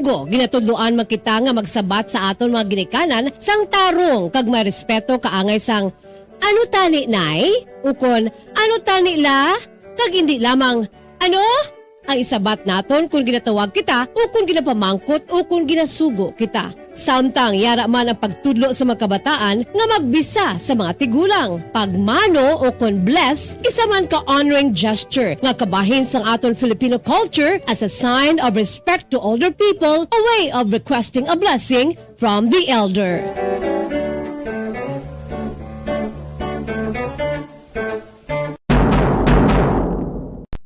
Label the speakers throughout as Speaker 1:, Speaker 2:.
Speaker 1: Domingo, ginatudloan man kita nga magsabat sa aton mga ginikanan sang tarong kag may respeto kaangay sang ano tani nay? Ukon ano tani la? Kag hindi lamang ano? Ang isabat naton kung ginatawag kita o kung ginapamangkot o kung ginasugo kita. Samtang yara man ang pagtudlo sa mga kabataan nga magbisa sa mga tigulang. Pagmano o kung bless, isa man ka honoring gesture nga kabahin sang aton Filipino culture as a sign of respect to older people, a way of requesting a blessing from the elder.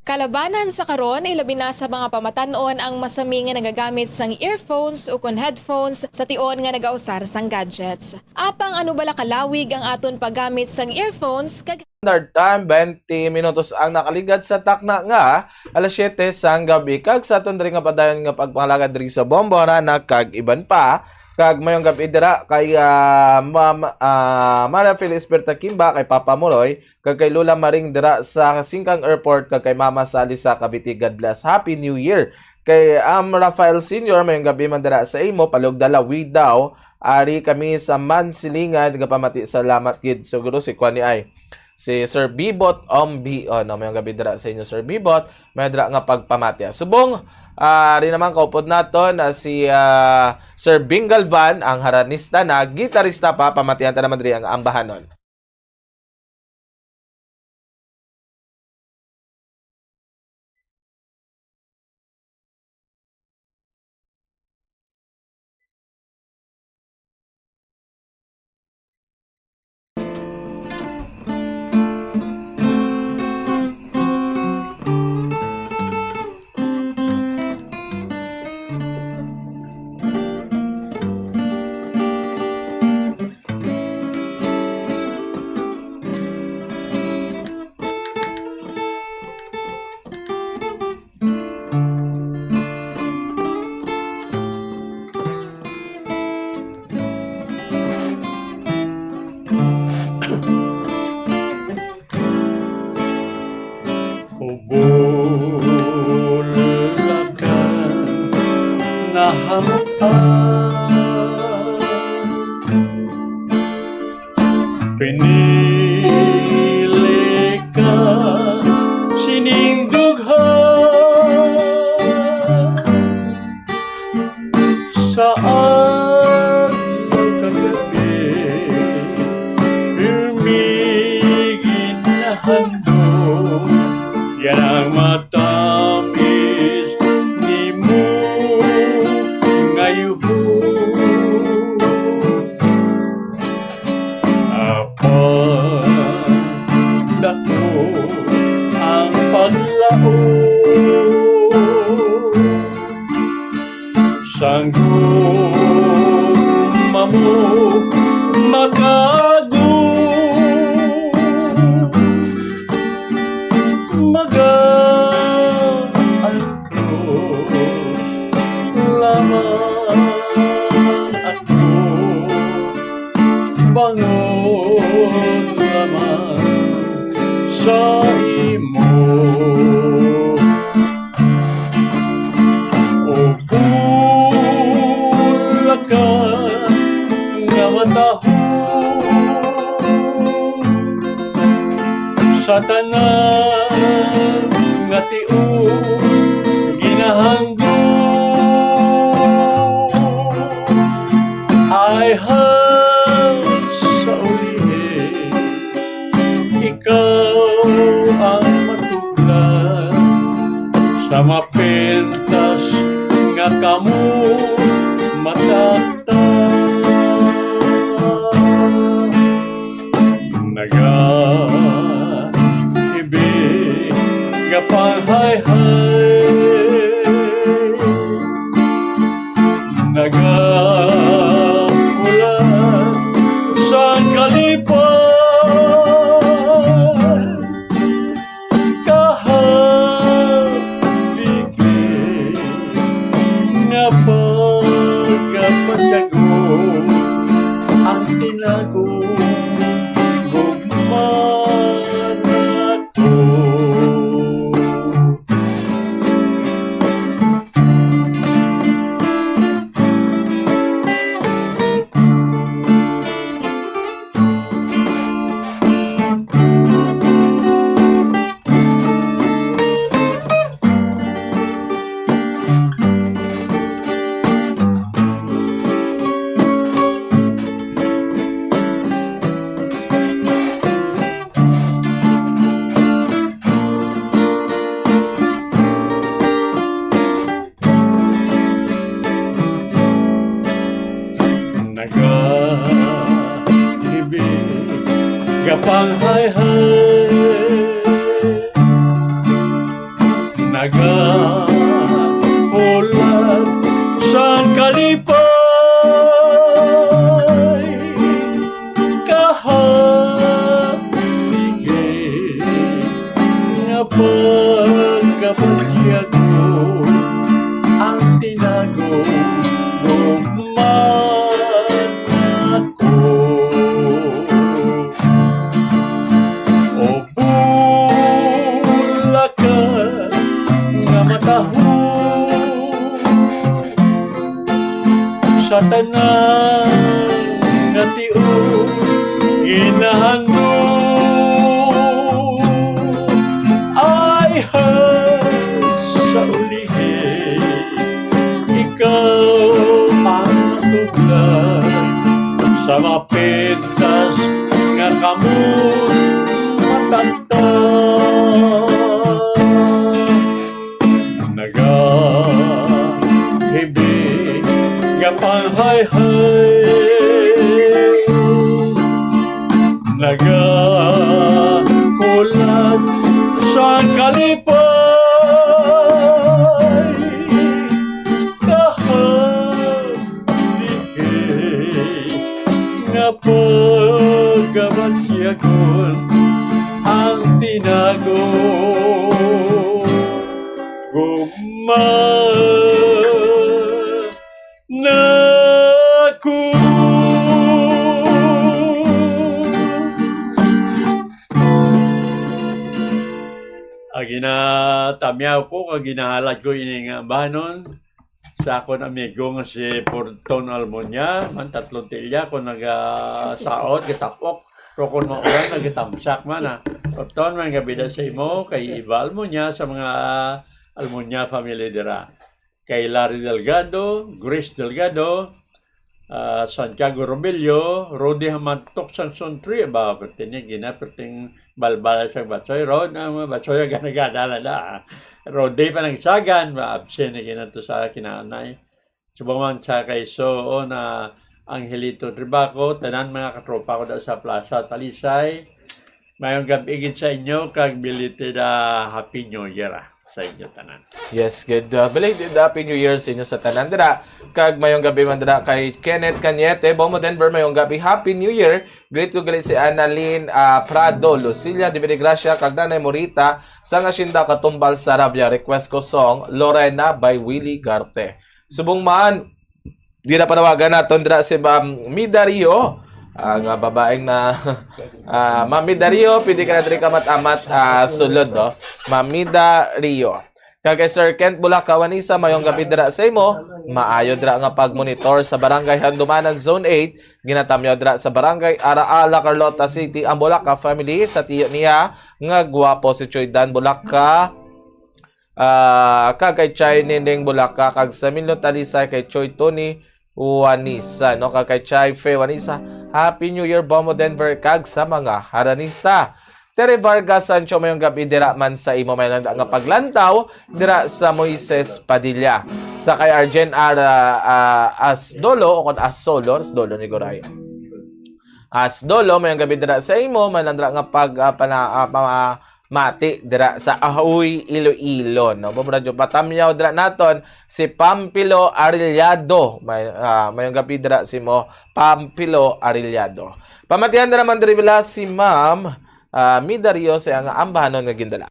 Speaker 2: Kalabanan sa karon ilabi na sa mga pamatanon ang masami nga nagagamit sang earphones o kon headphones sa tion nga nagausar sang gadgets. Apang ano bala kalawig ang aton paggamit sang earphones kag
Speaker 3: Standard time 20 minutos ang nakaligad sa takna nga alas 7 sang gabi kag sa aton diri nga padayon nga pagpangalagad diri sa Bombora na kag iban pa kag mayong gabi dira kay Mara Phil Esperta Kimba kay Papa Moroy kag kay Lola Maring dira sa Singkang Airport kag kay Mama Sally sa Cavite. God bless. Happy New Year. Kay Rafael Senior mayong gabi man dira sa imo palugdala we daw ari kami sa Mansilingan gapamati salamat kid. So guro si Kwani ay si Sir Bibot Ombi no mayong gabi dira sa inyo Sir Bibot may dira nga pagpamati. Subong rin naman kaupod nato na si Sir Bingalban, ang haranista na gitarista pa, pamatihan ta naman rin ang ambahanon.
Speaker 4: Pinili ka, sinindugha sa adlaw kagabi, pirmigin na handog, yan ang matamis ni mo ngayon. Ang paglao sanggol mamo magago lamang ako bangon lamang sa imo o bulakan nga mataho sa tanan nga tiud ginahanggo ay sa ulihin ikaw ang matuglan sa mapintas nga kamo matata nag-ibig nga panghayhay nag-ulan sa kalipan kahaligid nga pagkapagyago ang tinago gugman ato. sa tanan nga tiyon ginahangod I heard sa ulihin ikaw ang tuglan sa mapintas nga kamot matanda nagahibig nga panghayhay nagakulat sa kalipay kahaligay nga pagkamatyagon ang tinago gugma naku ginatamyaw ko kag ginahalad ko ini nga banon sa akon amigo nga si Porton Almonia man tatlong tilya ko nagasaot gitapok pero kung maulan nagitamsak man Porton man gabida sa imo kay Iba Almonia sa mga Almonia family dira kay Larry Delgado, Grace Delgado, Santiago Robillo, Rodi Hamantok Sanson Tree, ba, pertinya gina, perting balbala sa Batsoy Road, mga Batsoy gana-gana na. Rodi pa nagsagan, absent na gina to sa kinanay. Subamang sa kay so, na Angelito Tribaco, tanan mga katropa ko daw sa Plaza Talisay. Mayong gabigid sa inyo, kag belated Happy New Year sa inyo tanan.
Speaker 3: Yes, good. Belated Happy New Year sa inyo sa tanan dira. Kag mayong gabi man dira kay Kenneth Cañete, Bomo Denver, mayong gabi Happy New Year. Great ko gali si Annalyn Prado, Lucilia de Gracia, kag Nanay Morita sa Hacienda Katumbal Sarabia. Request ko song Lorena by Willie Garte. Subong man di na panawagan naton dira si Ma'am Mida Rio, ang babaeng na Ma'am Mida Rio, pwede ka na diri kamat-amat sulod, no? Ma'am Mida Rio. Kagay Sir Kent Bulaca, Wanisa, mayong gabi dira sa imo. Maayo dira nga pagmonitor sa Barangay Handumanan Zone 8. Ginatamyo dira sa Barangay Araala, Carlota City, ang Bulaca family sa tiyo niya nga gwapo si Choy Dan Bulaca. Kagay Chay Ninding Bulaca, kag sa Minlo Talisay kay Choy Tony Wanisa, no? Kagay Chay Fe Wanisa. Happy New Year, Bomo Denver, kag sa mga haranista. Tere Vargas Sancho, mayong gabi dira man sa imo may nga paglantaw dira sa Moises Padilla. Sa kay Arjen Asdolo o kon Asolo ni Goray. Asdolo, mayong gabi dira sa imo may nga mati dira sa Ahoy, Iloilo, no? Bumradyo patamyaw dira naton si Pampilo Arellado. Mayong gabi dira si mo Pampilo Arellado. Pamatihan na naman diri bila si Ma'am Mida Rio sa ang ambahanon nga gindala.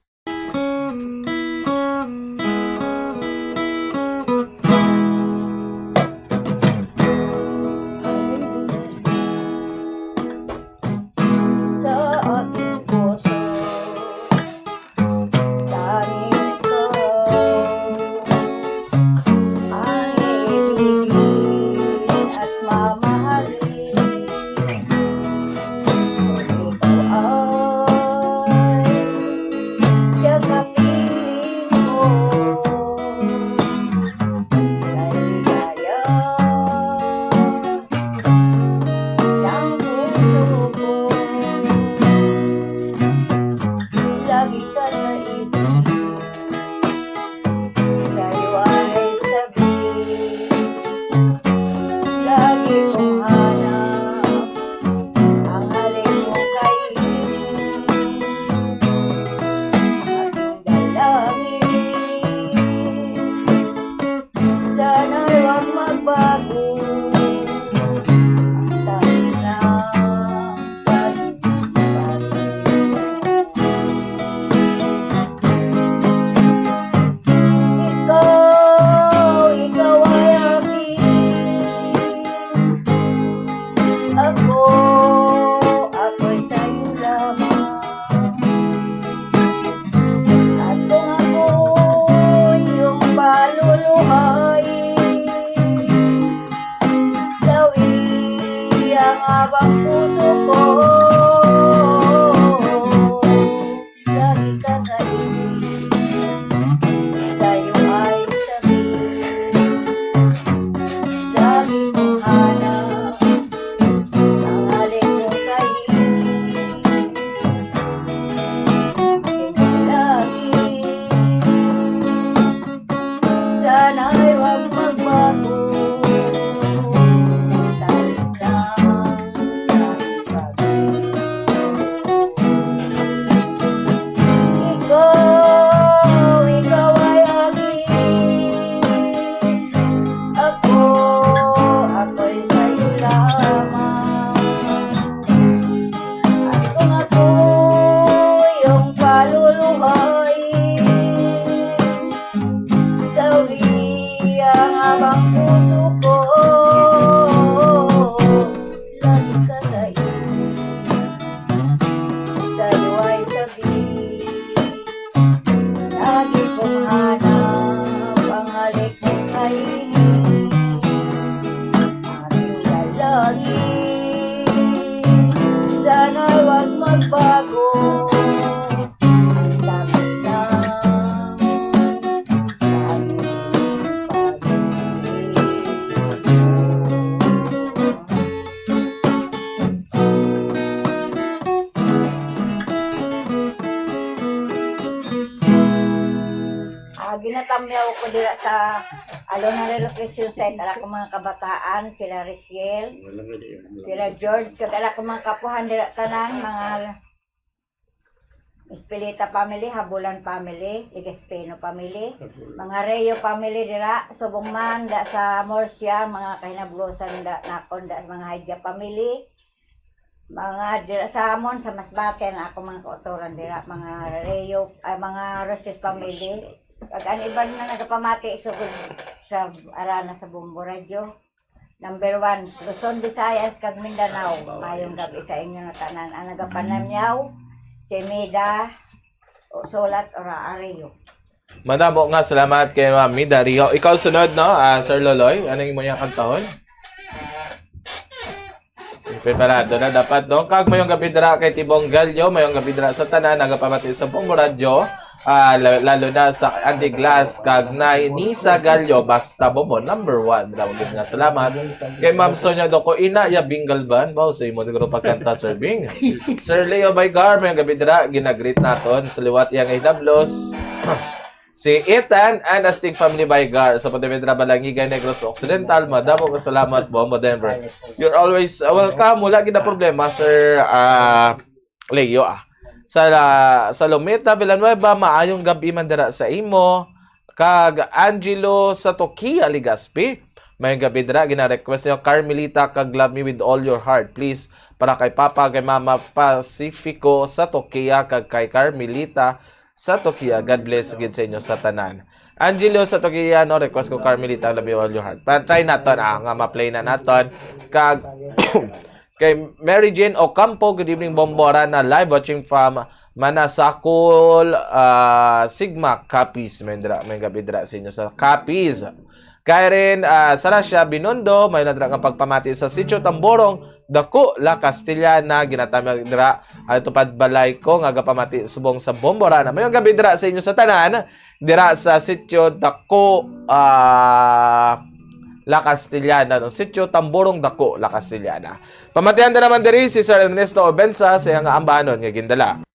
Speaker 5: habang puso ko lagi kakaibig sa'yo ay sabihin lagi kong hanap ang halik mo sa hiling lagi sana'y huwag magbago ikaw ay aking ako'y sa'yo lamang at kung ako yung paluluhay sawi ang habang puso ko lagi ka sa isip sa'yo ay sabi lagi kong hanap ang halik mong kainin aking lalangin sana'y huwag magbago langit lang laging ginatamyaw ko dira sa Alona Relocation Site, ala ko mga kabataan, sila Riciel, sila George, kag ala ko mga kapuhan dira tanan, mga Espilita family, Habulan family, Legespino family, mga Reo family dira, Subong man, da sa Morsia, mga kahinablosan da nakon, da mga Haidya family, mga dira sa Amon, sa Masbate, na ako mga kautoran dira, mga Reo, mga Roses family, kag ang iban na nagapamati isugod sa arana sa Bumbo Radio. Number 1, Luzon, Visayas, kag Mindanao. Mayong gabi sa inyo na tanan. Ang nagapanamyaw, si Mida, Sulat, Ora Areo.
Speaker 3: Madamo nga salamat kay Ma'am Mida Rio. Ikaw sunod, no? Sir Loloy, anong mo yung kantahon? Preparado na dapat, no? Kag mayong gabi dira kay Tibong Galyo, mayong gabi dira sa tanan, nagapamati sa Bumbo Radio. Lalo na sa Andy Glass kag Nisa Galyo basta bobo number 1 daw nga salamat kay Ma'am Sonia Doko ina ya Bingalban mao sa imo digro pagkanta Sir Bing. Sir Leo Baygar may gabi dira ginagreet naton sa liwat yang Idablos si Ethan and Astig Family Baygar sa Pontevedra Balangigay Negros Occidental. Madamo nga salamat Bombo Denver. You're always welcome. Wala gid na problema Sir Leo sa Lumeta, Villanueva, maayong gabi man dira sa imo. Kag Angelo sa Tokia, Ligaspi. May gabi dira, gina-request niyo, Carmelita, kag love me with all your heart. Please, para kay Papa, kay Mama Pacifico sa Tokia, kag kay Carmelita sa Tokia. God bless gid sa inyo sa tanan. Angelo sa Tokia, no, request ko Carmelita, love me with all your heart. Try naton, nga ma-play na naton. Kag kay Mary Jane Ocampo, good evening Bombora na live watching from Manasakol, Sigma, Capiz. May gabi dira sa inyo sa Capiz. Kaya rin, Sarasya Binondo, may nadra nga pagpamati sa Sitio Tamborong, Dako, La Castillana, ginatamag dira, tupad balay ko, nga pamati subong sa Bomborana. May gabi dira sa inyo sa tanan, dira sa Sitio Dako, La Castillana, no? Sitio Tamborong Dako, La Castillana. Pamatihan na naman diri si Sir Ernesto Obensa sa iyang ambanon nga gindala.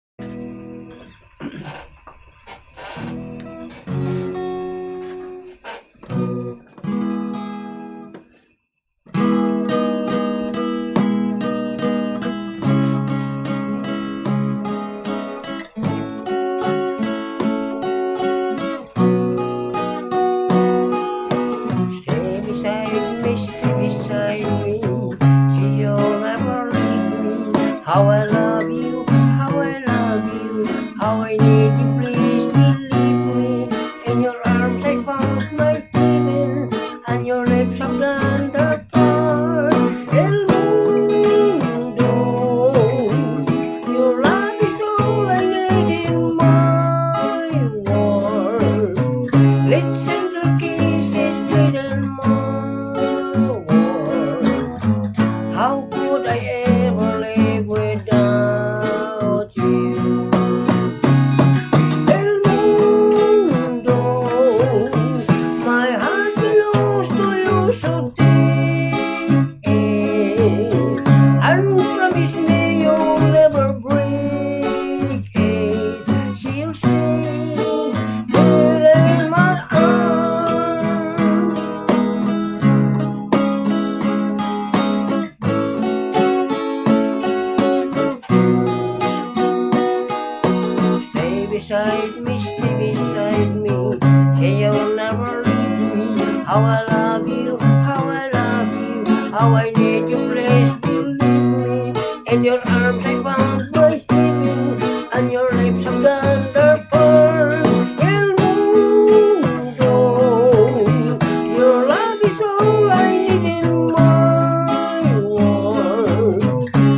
Speaker 5: How I love you, how I love you, how I need you, please believe me. In your arms I found my heaven, and your lips have done their part. El mundo, your love is all I need in my world. Let's send our kisses within my world. How could I ever
Speaker 6: how I need you, please believe me. In your arms I found my healing, and your lips have done their part. El mundo, your love is all I need in my world.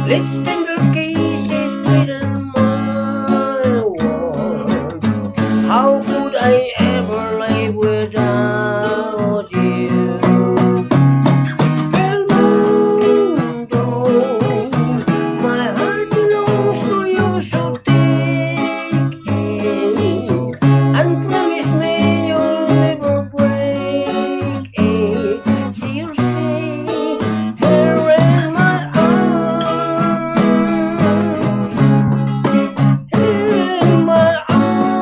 Speaker 6: Let's tender kisses within my world. How could I ever live without you? El mundo, my heart belongs to you, so take it and promise me you'll never break it. See you stay here in my arms, in my arms.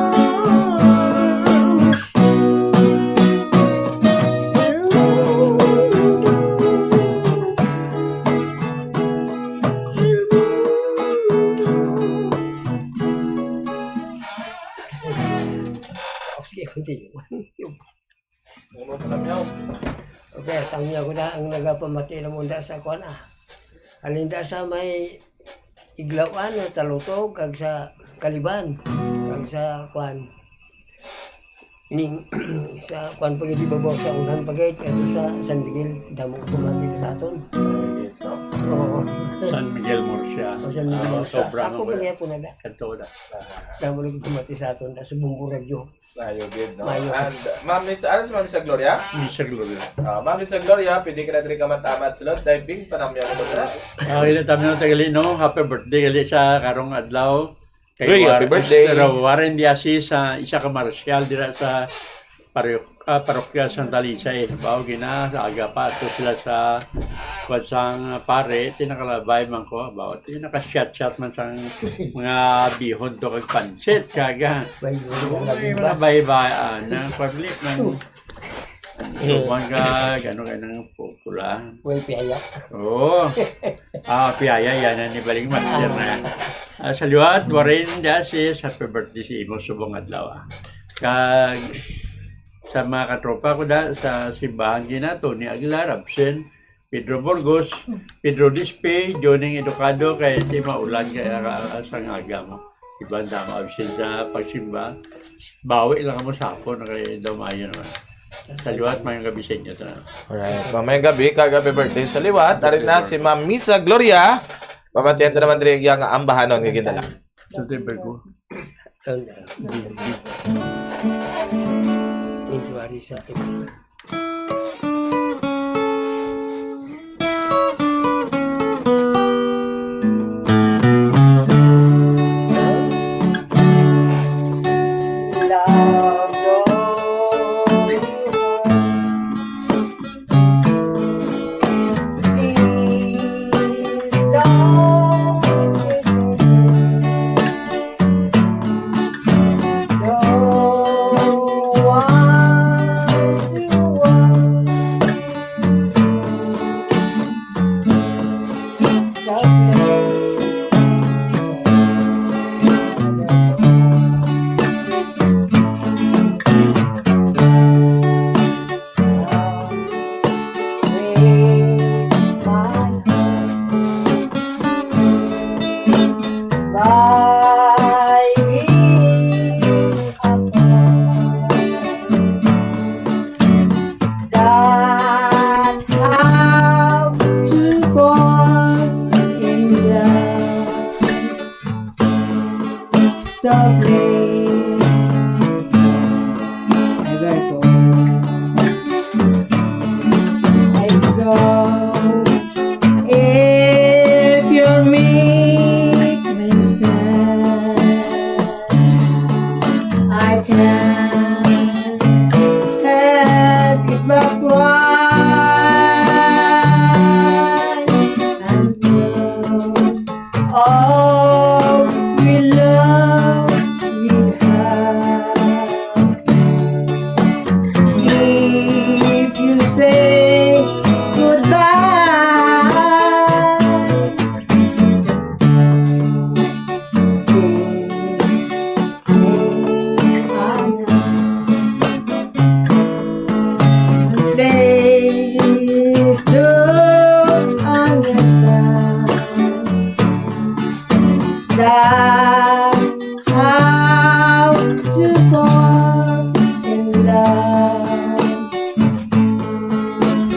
Speaker 6: Okay, continue.
Speaker 3: Uno pa lang yaw.
Speaker 6: Okay, tangya ko na ang nagapamati na munda sa kuan Halinda sa may iglawan na talutog kag sa kaliban kag sa kuan ning sa kuan pagiti babaw sa unan pagait ato sa San Miguel damo pamati sa aton. Oo.
Speaker 4: San Miguel Murcia.
Speaker 6: O San Miguel sa
Speaker 4: Sobrang
Speaker 6: ako kanya po na
Speaker 4: Kanto na.
Speaker 6: damo nang pamati sa aton sa Bumbu Radyo.
Speaker 3: Layo gid, no?
Speaker 6: Layo.
Speaker 3: And Ma'am Miss, ano si Ma'am Miss Gloria?
Speaker 4: Misa Gloria.
Speaker 3: Ma'am Miss Gloria, pwede ka na diri ka matamat sulod diving panamya mo na.
Speaker 4: Ilan tayo na tagali, no? Happy birthday gali sa karong adlaw.
Speaker 3: Uy, happy birthday.
Speaker 4: Pero Warren Diasi sa isa ka marsyal dira sa parokya Santa Lisa eh. Bao gina, sa aga pa. Ito sila sa kwadsang pare. Tinakalabay man ko. Bao, tinaka-shot-shot man sa mga bihon to kag pansit. Kaga.
Speaker 6: May
Speaker 4: Uy, mga baybaan na paglit ng suman ka, gano'n ka ng pula.
Speaker 6: Way piyaya.
Speaker 4: Oo. Piyaya yan na ni Baling Master na. Sa liwat, Warren Diasi, happy birthday si Imo Subong Adlaw. Kag sa mga katropa ko da, sa simbahan gina, Tony Aguilar, Absen, Pedro Burgos, Pedro Dispe, Joning Educado, kaya di maulan kaya sa ngaga mo. Ibang dama absen sa pagsimba. Bawi lang mo sa hapon, kaya dumayo naman. Sa liwat, mayang gabi sa inyo.
Speaker 3: Alright, mamayang gabi, kagabi birthday sa liwat. Arin na si Ma'am Misa Gloria. Pamatiyan naman diri yang ambahanon nga gidala.
Speaker 4: Sa timber ko.
Speaker 6: Injury sa atin.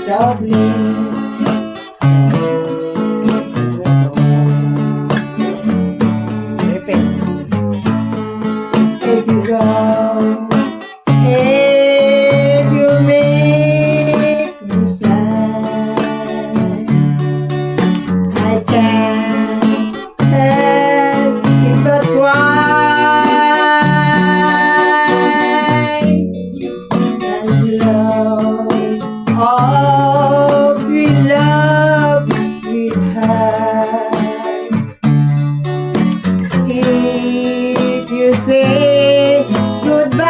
Speaker 5: softly. Repeat. If you go, if you make me sad, I can't help but cry. And love, all we love we had. If you say goodbye,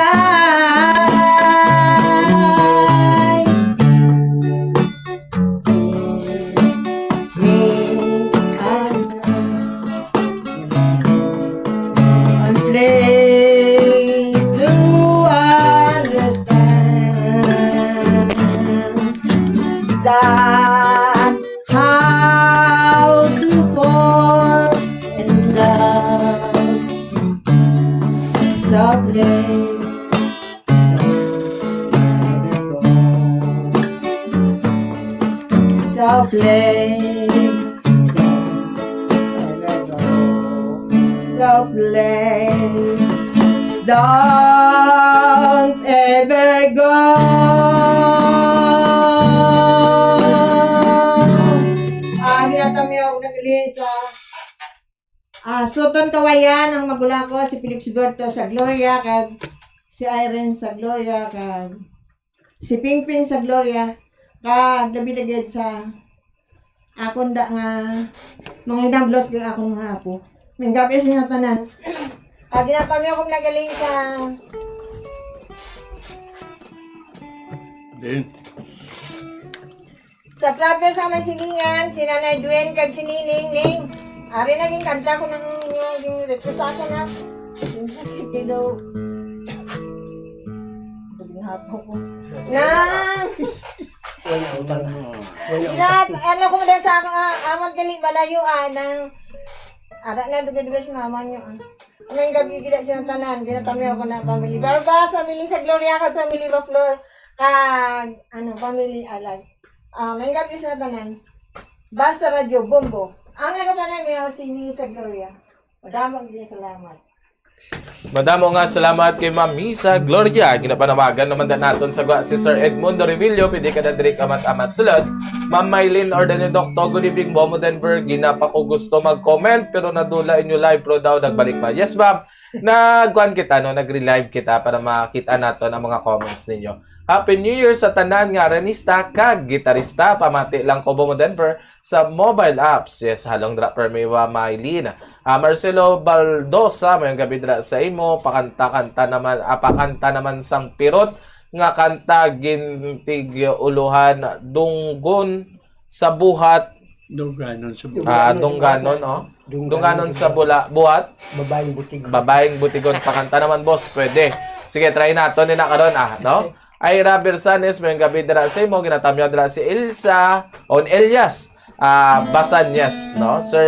Speaker 5: me and place to understand that how to fall in love softly. Softly, softly, don't ever go. Ginatami ako nagali sa Sultan Kawayan, ang magulang ko, si Felix Berto sa Gloria, kag si Irene sa Gloria, kag si Pingping sa Gloria, kag nabilagid sa akon da nga mga inablos kag akong mga apo. Minggabi sa inyo tanan. Ginatami ako nagaling sa
Speaker 4: Din.
Speaker 5: sa travel sa may silingan, si Nanay Duen kag si Nining Ning. Ari naging kanta ko ng yung request ako na. Hello. Hapo ko. Na ano ko din sa amon kali malayuan ng ara na dugay-dugay si mama niyo. Ang gabi gida siya tanan, ginatami ako na family. Barbas, family sa Gloria kag family Flor kag family alag. May gabi siya tanan. Basta radyo bombo. Ang nga tanan may sini sa Gloria. Madamang din salamat.
Speaker 3: Madamo nga salamat kay Ma'am Misa Gloria. Ginapanawagan naman na naton sa si Sir Edmundo Revillo. Pwede ka na direct amat-amat sulod. Ma'am Mylene Ordene Doctor, good evening, Bomo Denver. Ginapa ko gusto mag-comment pero nadula inyo live pro daw nagbalik pa. Yes, ma'am. Nagkuhan kita, no? Nag-relive kita para makita nato ang mga comments ninyo. Happy New Year sa tanan nga aranista kag gitarista. Pamati lang ko Bomo Denver sa mobile apps. Yes, halong dra permiwa Mylene. Marcelo Baldosa, mayong gabi dira sa imo, pakanta naman sang pirot nga kanta gintig uluhan dunggon sa buhat.
Speaker 4: Dungganon sa buhat.
Speaker 3: Dungganon, oh. Dungganon sa buhat. Babaeng butigon. Pakanta naman, boss. Pwede. Sige, try nato ni na karon no? Ira Bersanes, mayong gabi dira sa imo, ginatamyo dira si Elsa on Elias. Basanyas, no? Sir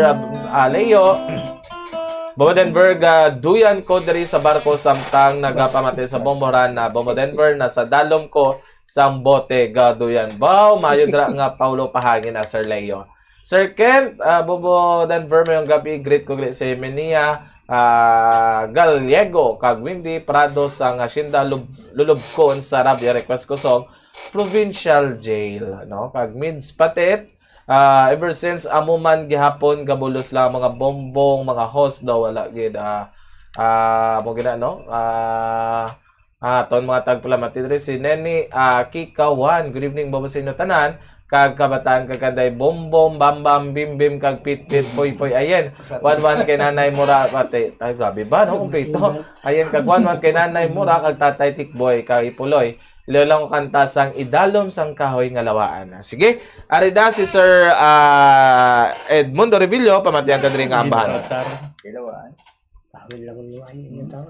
Speaker 3: Leo Bomodenberg, duyan ko diri sa barko samtang nagapamatay sa Bomoran na Bomodenberg na sa dalom ko sang bote gaduyan. Bao, mayo dira nga Paulo pahangin na Sir Leo. Sir Kent, Bomodenberg mayong gabi, great ko sa Menia, Gallego, kag Windy Prado sang Hacienda Lulubkon sa Rabia request ko song Provincial Jail, no? Kag Mids Patet. Ever since amuman gihapon gabulos lang mga bombong, mga host daw wala gid mo gina no ton mga tagpalamatid si Neni Kikawan. Good evening bobo sa inyo tanan kag kabataan kag kanday bombom bambam bimbim kag pitpit poy ayen 11 kay nanay mura pati ay grabe ba no kumpleto ayen kag 11 kay nanay mura kag tatay tikboy kag ipuloy Lolang kanta sang idalom sang kahoy nga lawaan. Sige, arida si Sir Edmundo Revillo, pamatiyan ka din nga ambahan.
Speaker 6: Kilawaan. Tawid lang ang luwan yung tao.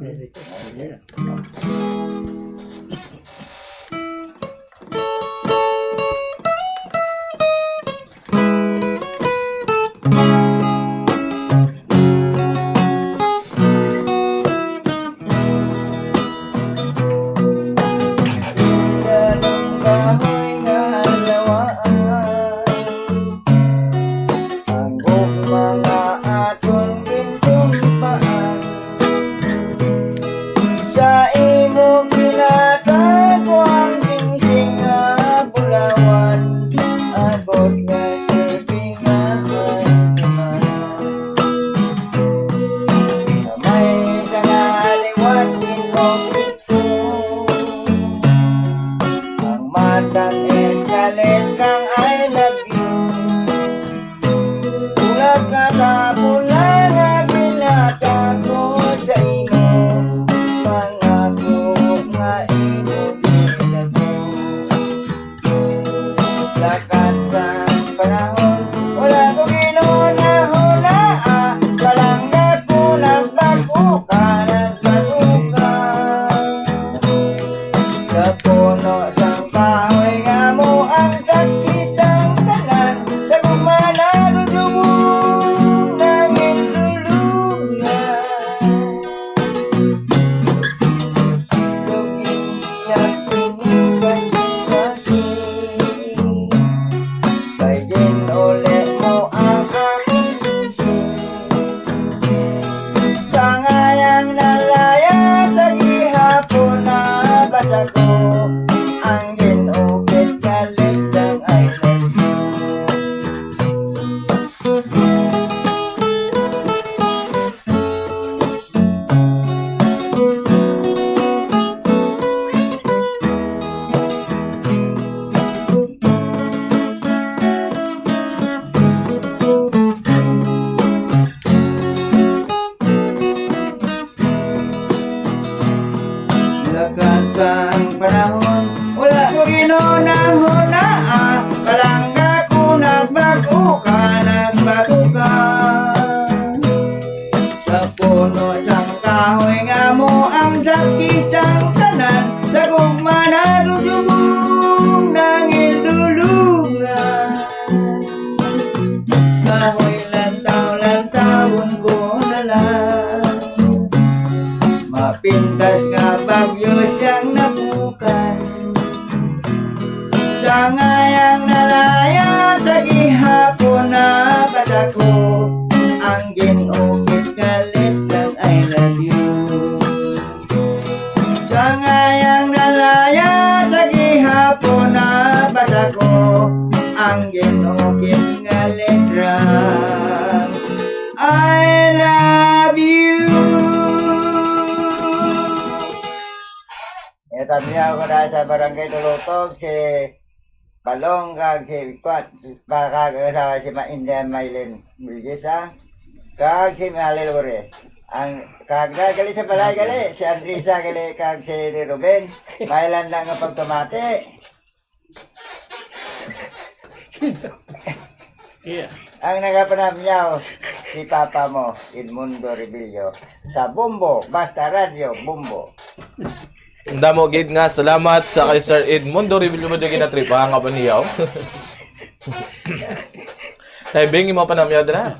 Speaker 7: panahon wala ko ginuna-huna palangga ko nagbago ka sa puno sang kahoy nga mo ang sakit ang tanan sa kumanalo dumong nangin lulungan lugin niya pinigan kasi bayin ulit mo ang aking lusin sangayang nalaya sa gihapon na basa ko ang ginukit galit ng I love you lakas ang panahon wala ko ginuna-huna palangga ko nagbago ka sa puno sang kahoy nga mo ang sakit ang tanan sa gugma na dumong nangin lulungan kahoy lantaw-lantawon ko na lang mapintas nga bagyo siyang napukan sangayang nalaya sa gihapon na basa ko ang ginukit galit ng I love you sangayang nalaya sa gihapon na basa ko ang ginukit galit ng I love you. Ito niya ako na sa barangay Tulutog si Balong kag si Kwat kag sa si India Maylin Bilgisa kag si Malil Lore ang kag gali sa balay gali si Andrisa gali kag si Ruben mailan lang ang pagtumati
Speaker 4: Yeah.
Speaker 7: ang nagapanamyaw si Papa mo Edmundo Rebillo sa Bumbo basta radyo Bumbo.
Speaker 3: Ang damo gid nga salamat sa kay Sir Edmundo Revillo mo dyan ginatripa nga ba niyaw. Ay, bingi mo pa namyaw na.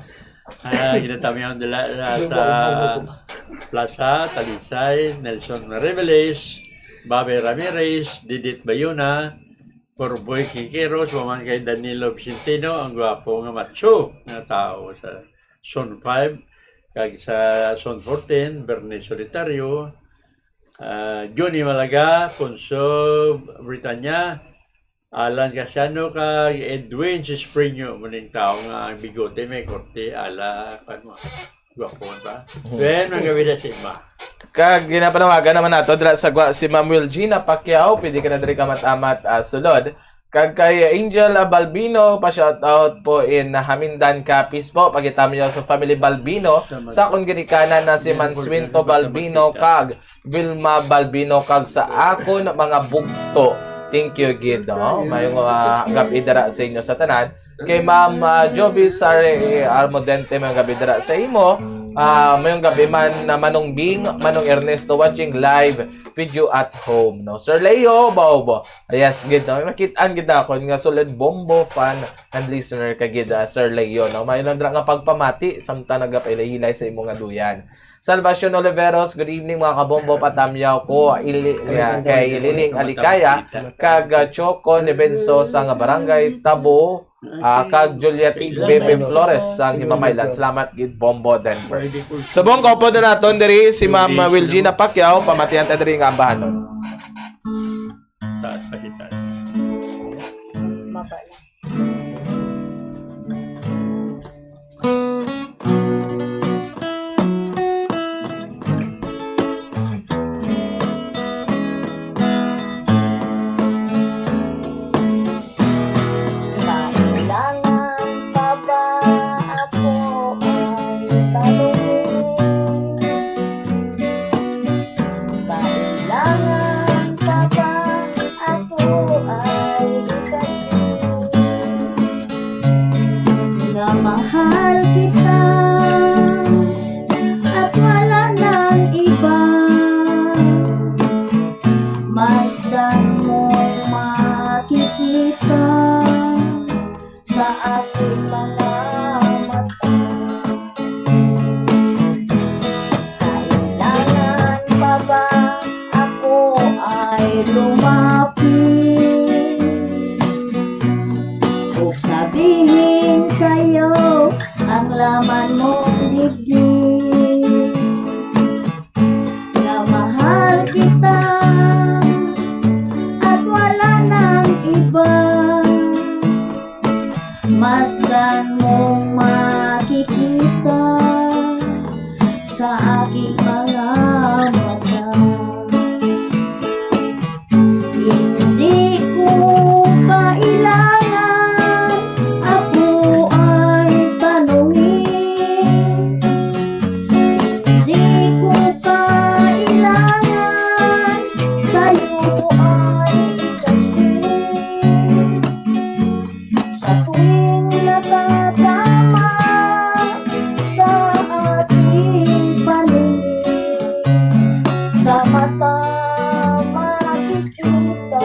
Speaker 4: Ginatami ang dala sa Plaza, Talisay, Nelson Reveles, Bobby Ramirez, Didit Bayuna, Corboy Quiqueros, waman kay Danilo Vicentino, ang gwapo nga macho nga tao sa Zone 5, kag sa Zone 14, Bernie Solitario, Johnny Malaga, Ponso Britanya, Alan Casiano, kag Edwin Cisprino, muning tao nga ang bigote may korte ala mo. Gwapon ba? Ben, magawin na si Ma.
Speaker 3: Kag ginapanawagan naman nato dira sa gwa si Ma'am Wilgina Pacquiao, pwede ka na diri kamat-amat sulod. Kag kay Angel Balbino, pa-shoutout po in Hamindan Capiz po. Pagkita niyo sa family Balbino, sa akong ginikanan na si Manswinto Balbino, kag Vilma Balbino, kag sa akon mga bugto. Thank you, Gid. No? Mayong gabi dara sa inyo sa tanan. Kay Ma'am Jovi Sare Almodente, mayong gabi dara sa imo. Mayong gabi man na Manong Bing, Manong Ernesto watching live video at home, no? Sir Leo, Bobo. Yes, gid, no? Nakitaan gid ako nga solid Bombo fan and listener ka gid, Sir Leo, no? Mayon dra nga pagpamati samtang nagapailay sa imong duyan. Salvacion Oliveros, good evening mga kabombo, patamyaw ko kay Liling Alikaya, kag Choco Nebenso sa barangay Tabo, kag Juliet Bebe Flores sa Himamaylan. Salamat gid Bombo Denver. Subong ko po na naton diri si Ma'am Wilgina Pacquiao, pamatihan ta diri nga ambahan.
Speaker 4: Taas pa si taas.
Speaker 5: Mabala. Kailangan pa ba ako ay tanungin? Kailangan mahal kita at wala nang iba. Masdan mong makikita sa aking mga mata. Kailangan pa ba ako ay lumapit o sabihin sa'yo ang laman mong dibdib na mahal kita at wala nang iba. Masdan mong makikita sa aking mga mata. Hindi ko kailangan ako ay tanungin. Hindi ko kailangan sa'yo ay ikasin. Sa tuwing natatama sa ating paningin, sa mata makikita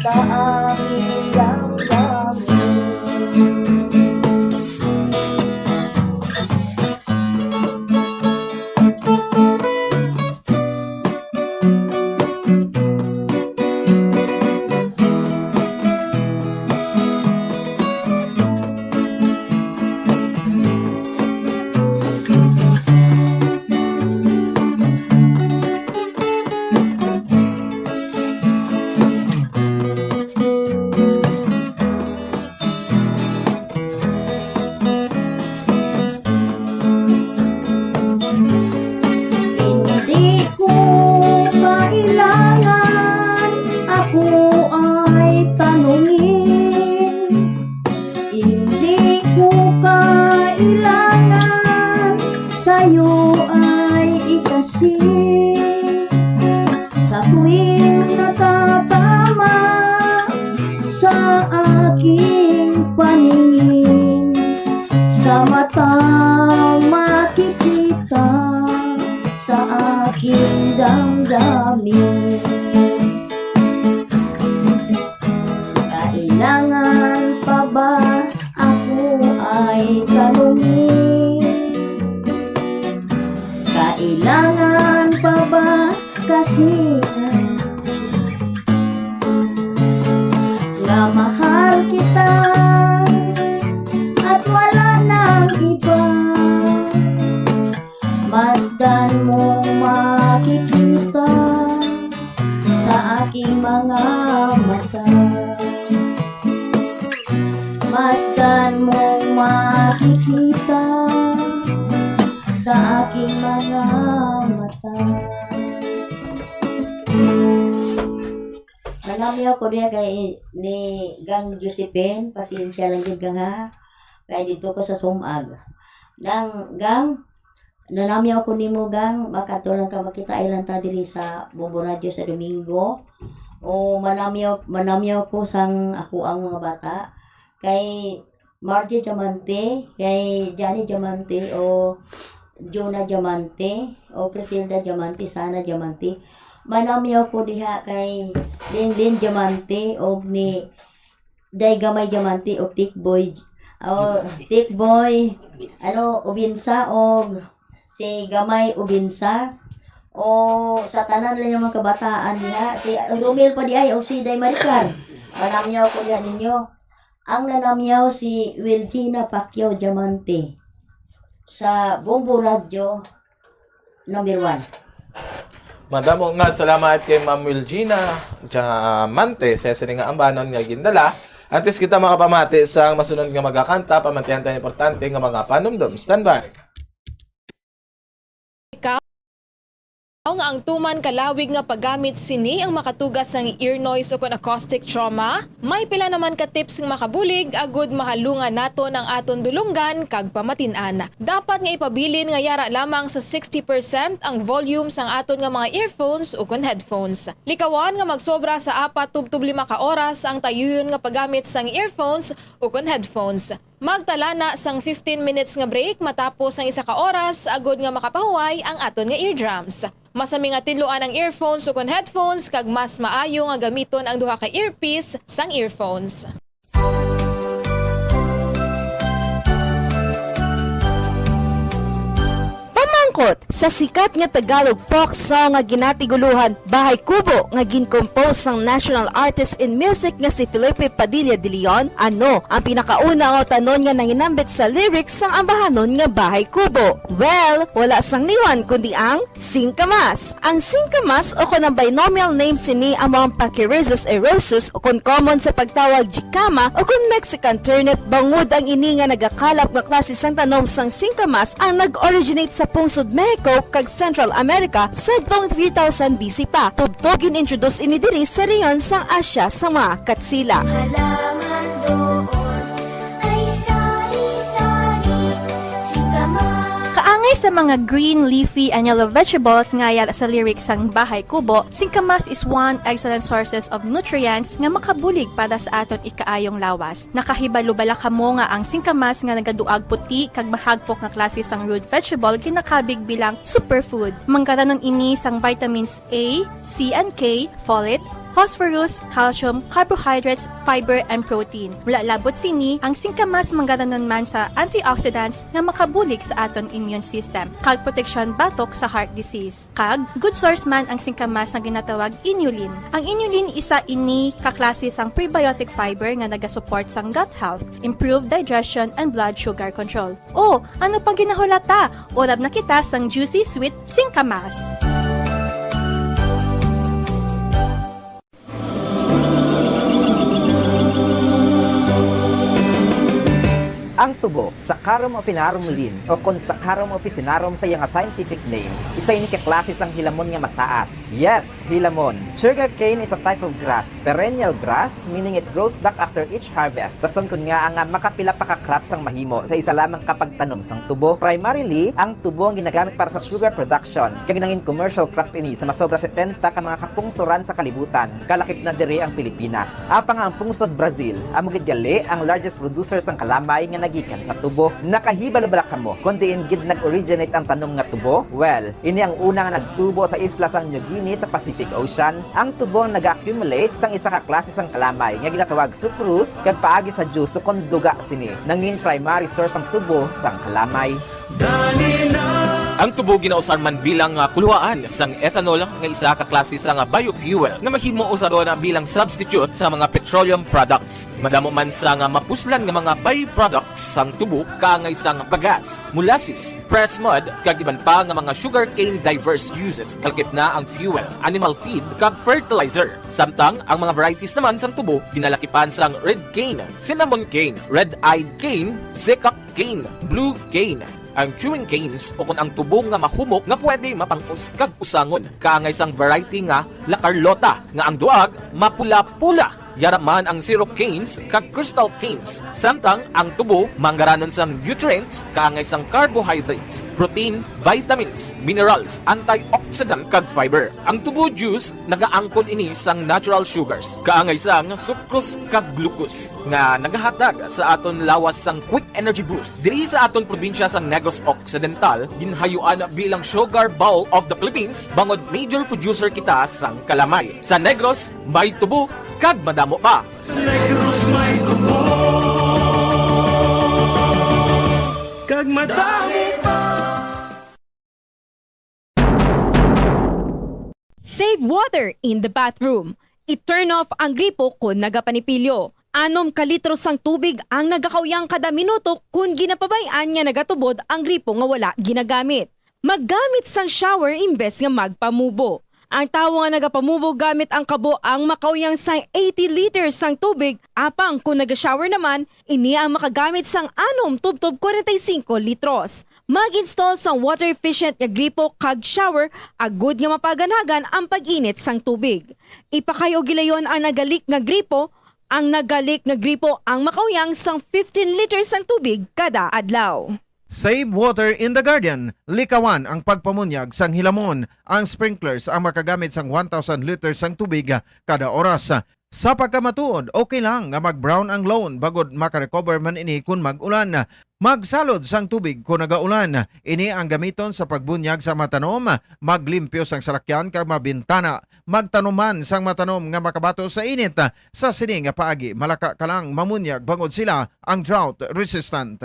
Speaker 5: sa aming damdamin. Hindi ko kailangan ako ay tanungin. Hindi ko kailangan sa'yo ay ikasin. Sa tuwing natatama sa aking paningin, sa mata makikita sa aking damdamin. Kailangan pa ba ako ay tanungin? Kailangan pa ba kasi nga mahal kita at wala nang iba. Masdan mong makikita sa aking mga mata. Masdan mong makikita sa aking mga mata. Nanamiyaw ko niya kay ni Gang Josephine, pasensya lang yun gang ha. Kaya dito ko sa Sumag. Nang Gang, nanamiyaw ko nimo Gang, makatulang ka makita ilan ta diri sa Bombo Radio sa Domingo. O manamiyaw ko sang ako ang mga bata. Kay Margie Diamante, kay Johnny Diamante, o Jonah Diamante, o Criselda Diamante, Sana Diamante. Manamiyaw ko diha kay Linlin Diamante, o ni Daygamay Diamante, o Tikboy, Ubinsa, o si Gamay Ubinsa, o sa tanan lang yung mga kabataan niya, si Romel pa di ay, o si Day Maricar. Manamiyaw ko diha ninyo. Ang nanamiyaw si Wilgina Pacquiao Diamante sa Bombo Radio number 1.
Speaker 3: Madamo nga salamat kay Ma'am Wilgina Diamante sa sining nga ambanon nga gindala. Antes kita makapamati sa masunod nga magakanta, pamantihan tayo importante nga mga panumdum. Standby.
Speaker 2: Nga ang tuman kalawig nga paggamit sini ang makatugas ng ear noise o kon acoustic trauma, may pila naman ka tips ng makabulig agud mahalungan nato ng aton dulunggan kag pamatin-an. Dapat nga ipabilin nga yara lamang sa 60% ang volume sang aton nga mga earphones o kon headphones. Likawan nga magsobra sa 4 tub 5 ka oras ang tayuyon nga paggamit sang earphones o kon headphones. Magtala na sang 15 minutes nga break matapos ang isa ka oras agod nga makapahuway ang aton nga eardrums. Masami nga tidloan ang earphones o kon headphones kag mas maayo nga gamiton ang duha ka earpiece sang earphones.
Speaker 8: Pamangkot sa sikat nga Tagalog folk song nga ginatiguluhan Bahay Kubo nga gincompose sang national artist in music nga si Felipe Padilla de Leon, ano ang pinakauna nga tanon nga nanginambit sa lyrics sang ambahanon nga Bahay Kubo? Well, wala sang niwan kundi ang singkamas. Ang singkamas o kon ang binomial name sini among Pachyrhizos erosus o kon common sa pagtawag jicama o kon Mexican turnip, bangod ang ini nga nagakalap nga klase sang tanom sang singkamas ang nag-originate sa pungsod Mexico kag Central America sa taong 3000 BC pa. Tubtog in-introduce ini diri sa reyon sang Asya sa mga Katsila.
Speaker 9: Halaman doon ay sari-sari, singkamas.
Speaker 10: Kaangay sa mga green, leafy, and yellow vegetables ngayal sa lyrics sang Bahay Kubo, singkamas is one excellent sources of nutrients nga makabulig para sa aton ikaayong lawas. Nakahibalo-bala kamo nga ang singkamas nga nagaduag puti kag mahagpok nga klase sang root vegetable ginakabig bilang superfood. Mangkaranon ini sang vitamins A, C, and K, folate, phosphorus, calcium, carbohydrates, fiber, and protein. Mula labot sini, ang singkamas manggaranon man sa antioxidants nga makabulig sa aton immune system, kag protection batok sa heart disease. Kag, good source man ang singkamas na ginatawag inulin. Ang inulin isa ini kaklase sang prebiotic fiber nga nagasupport sang gut health, improve digestion, and blood sugar control. O, ano pang ginahulata? Orab na kita sang juicy sweet singkamas.
Speaker 11: Ang tubo, Saccharum officinarum Linn, o kon Saccharum officinarum sa iyang scientific names, isa ini kaklase sang hilamon nga mataas. Yes, hilamon. Sugarcane is a type of grass, perennial grass, meaning it grows back after each harvest. Tason kun nga ang makapila pa ka crops sang mahimo sa isa lamang kapagtanom sang tubo. Primarily, ang tubo ang ginagamit para sa sugar production, kag nangin commercial crop ini sa masobra 70 ka mga kapungsuran sa kalibutan. Kalakip na diri ang Pilipinas. Apang ang pungsod Brazil, amo gid gali ang largest producer sang kalamay nga gikan sa tubo. Nakahibalo-bala kamo kung diin gid nag-originate ang tanom nga tubo? Well, ini ang una nga nagtubo sa isla sang New Guinea sa Pacific Ocean. Ang tubo ang nag-accumulate sang isa ka klase sang kalamay nga ginatawag sucrose kag paagi sa juice kon duga sini. Nangin primary source ang tubo sang kalamay.
Speaker 12: Ang tubo ginausar man bilang kuluhaan sang ethanol nga isa ka klase sang biofuel nga mahimo usaron bilang substitute sa mga petroleum products. Madamo man sang mapuslan nga mga byproducts sang tubo kaangay sang bagas, molasses, pressed mud kag iban pa nga mga sugarcane diverse uses kalkip na ang fuel, animal feed kag fertilizer. Samtang ang mga varieties naman sang tubo ginalakipan sang red cane, cinnamon cane, red-eyed cane, zekak cane, blue cane. Ang chewing canes o kung ang tubo nga mahumok nga pwede mapangos kag usangon kaangay sang variety nga La Carlota nga ang duag mapula-pula. Yaraman ang syrup canes kag crystal canes. Samtang ang tubo manggaranon sang nutrients kaangay sang carbohydrates, protein, vitamins, minerals, antioxidant kag fiber. Ang tubo juice nagaangkon ini sang natural sugars kaangay sang sucrose kag glucose nga nagahatag sa aton lawas sang quick energy boost. Diri sa aton probinsya sang Negros Occidental ginhayuan bilang sugar bowl of the Philippines bangod major producer kita sang kalamay. Sa Negros may tubo kag madamo pa.
Speaker 13: Negros may tubo kag madamo pa.
Speaker 14: Save water in the bathroom. I-turn off ang gripo kung nagapanipilyo. 6 ka litro sang tubig ang nagakawyang kada minuto kung ginapabayaan nga nagatubod ang gripo nga wala ginagamit. Maggamit sang shower imbes nga magpamubo. Ang tawo nga nagapamubo gamit ang kabo ang makawyang sang 80 liters sang tubig, apang kung naga-shower naman, ini ang makagamit sang 6 tubtob 45 litros. Mag-install sang water efficient nga gripo kag shower, agud nga mapaganagan ang pag-init sang tubig. Ipakayo gilayon ang nagalik nga gripo, ang nagalik nga gripo ang makawyang sang 15 liters sang tubig kada adlaw.
Speaker 15: Save water in the Guardian. Likawan ang pagpamunyag sang hilamon. Ang sprinklers ang makagamit sang 1,000 liters sang tubig kada oras. Sa pagkamatuod, okay lang nga mag-brown ang lawn bagod makarecover man ini kung mag-ulan. Magsalod sang tubig kung nagaulan. Ini ang gamiton sa pagbunyag sa matanom, maglimpyo sang salakyan kag mabintana, magtanuman sang matanom nga makabato sa init. Sa sini nga paagi, malaka ka lang mamunyag bangod sila ang drought resistant.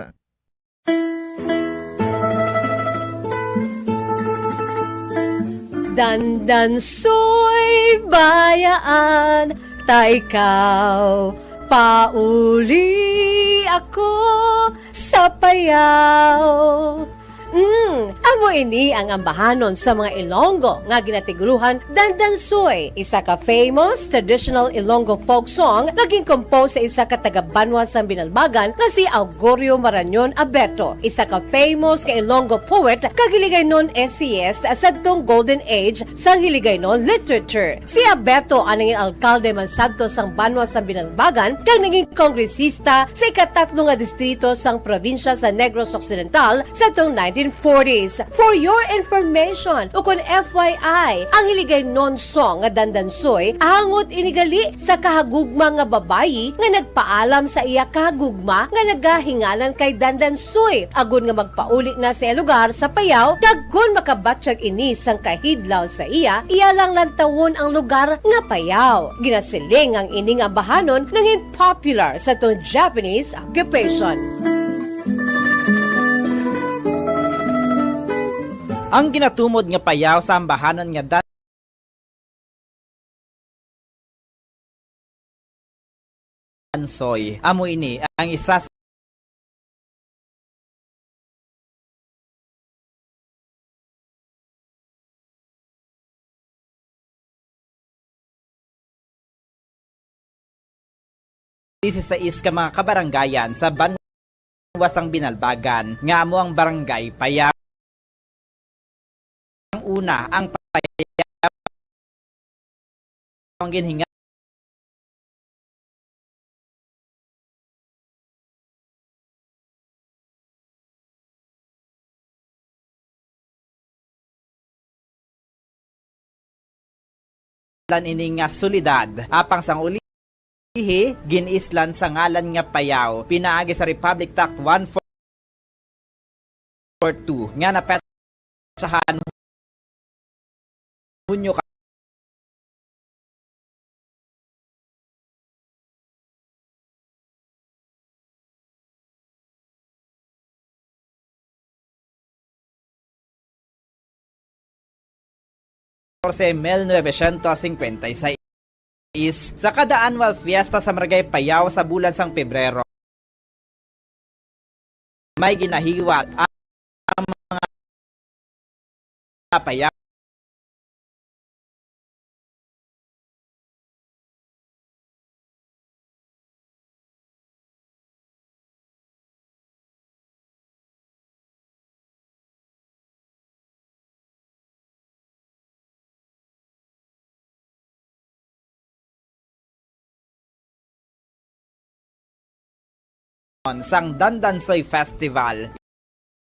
Speaker 1: Dandan soy bayaan, ta ikaw pauli ako sa payaw. Amo ini ang ambahanon sa mga Ilonggo nga ginatiguluhan Dandansoy, isa ka famous traditional Ilonggo folk song naging compose sa isa ka taga-Banwa sa Binalbagan nga si Augurio Marañon Abeto, isa ka famous ka Ilonggo poet kag Hiligaynon SCS sa tong golden age sa Hiligaynon literature. Si Abeto ang naging alkalde man sadto sang Banwa sa Binalbagan kag naging kongresista sa ikatatlo nga distrito sang probinsya sa Negros Occidental sa tong 1940s. For your information, ukon FYI, ang Hiligaynon song nga Dandansoy angot inigali sa kahagugma nga babayi nga nagpaalam sa iya kahagugma nga nagahingalan kay Dandansoy. Agon nga magpauli na sa lugar sa Payaw, daggon makabatsyag ini sang kahidlaw sa iya lang lantawon ang lugar nga Payaw. Ginasiling ang ining ambahanon nangin popular sa tong Japanese occupation.
Speaker 11: Ang ginatumod nga payaw sa ambahanan nga Dandansoy, amo ini ang isa sa ka mga kabaranggayan sa Banwa sang Binalbagan nga amo ang barangay Payaw. Una, ang Payaw ang ginhinga ini nga solidad apang sang uli ginislan sa ngalan nga Payaw pinaagi sa Republic Act 1442 nga napetsahan Hunyo 1956 sa kada annual fiesta sa Barangay Payaw sa bulan sang Pebrero. May ginahiwat ang mga payaw sang Dandansoy Festival.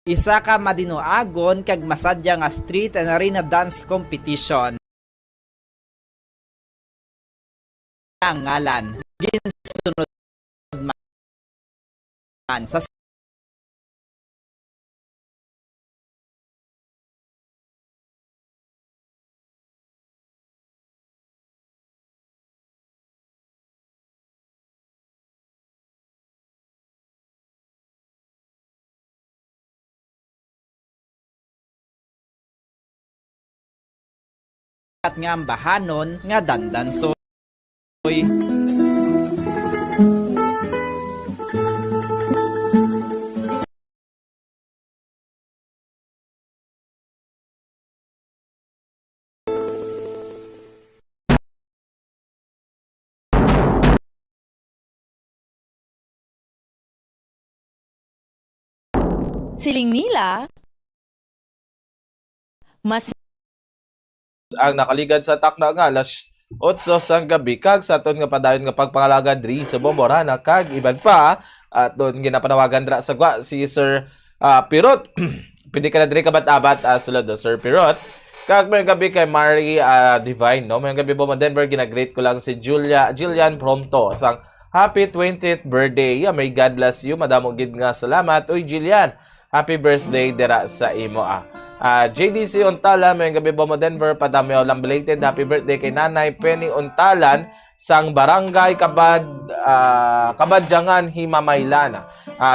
Speaker 11: Isa ka madinuagon kag masadya nga street and arena dance competition. Ang ngalan ginsunod man sa at nga ambahanon nga Dandansoy.
Speaker 2: Siling nila, mas
Speaker 3: ang nakaligad sa takna nga alas 8 sang gabi kag sa aton nga padayon nga pagpangalaga diri sa Bomborana kag iban pa at doon ginapanawagan dra sa gwa si Sir Pirot Pwede ka na diri kabat-abat sulod do Sir Pirot. Kag may gabi kay Mary Divine, no? May gabi po mo Denver, gina-greet ko lang si Jillian Prompto sang happy 20th birthday. Yeah, may God bless you. Madamo gid nga salamat. Uy Jillian, happy birthday dira sa imo JDC Untala, may gabi po mo Denver, padamyo lang belated happy birthday kay Nanay Penny Untalan sang Barangay Kabadyangan, Himamaylan.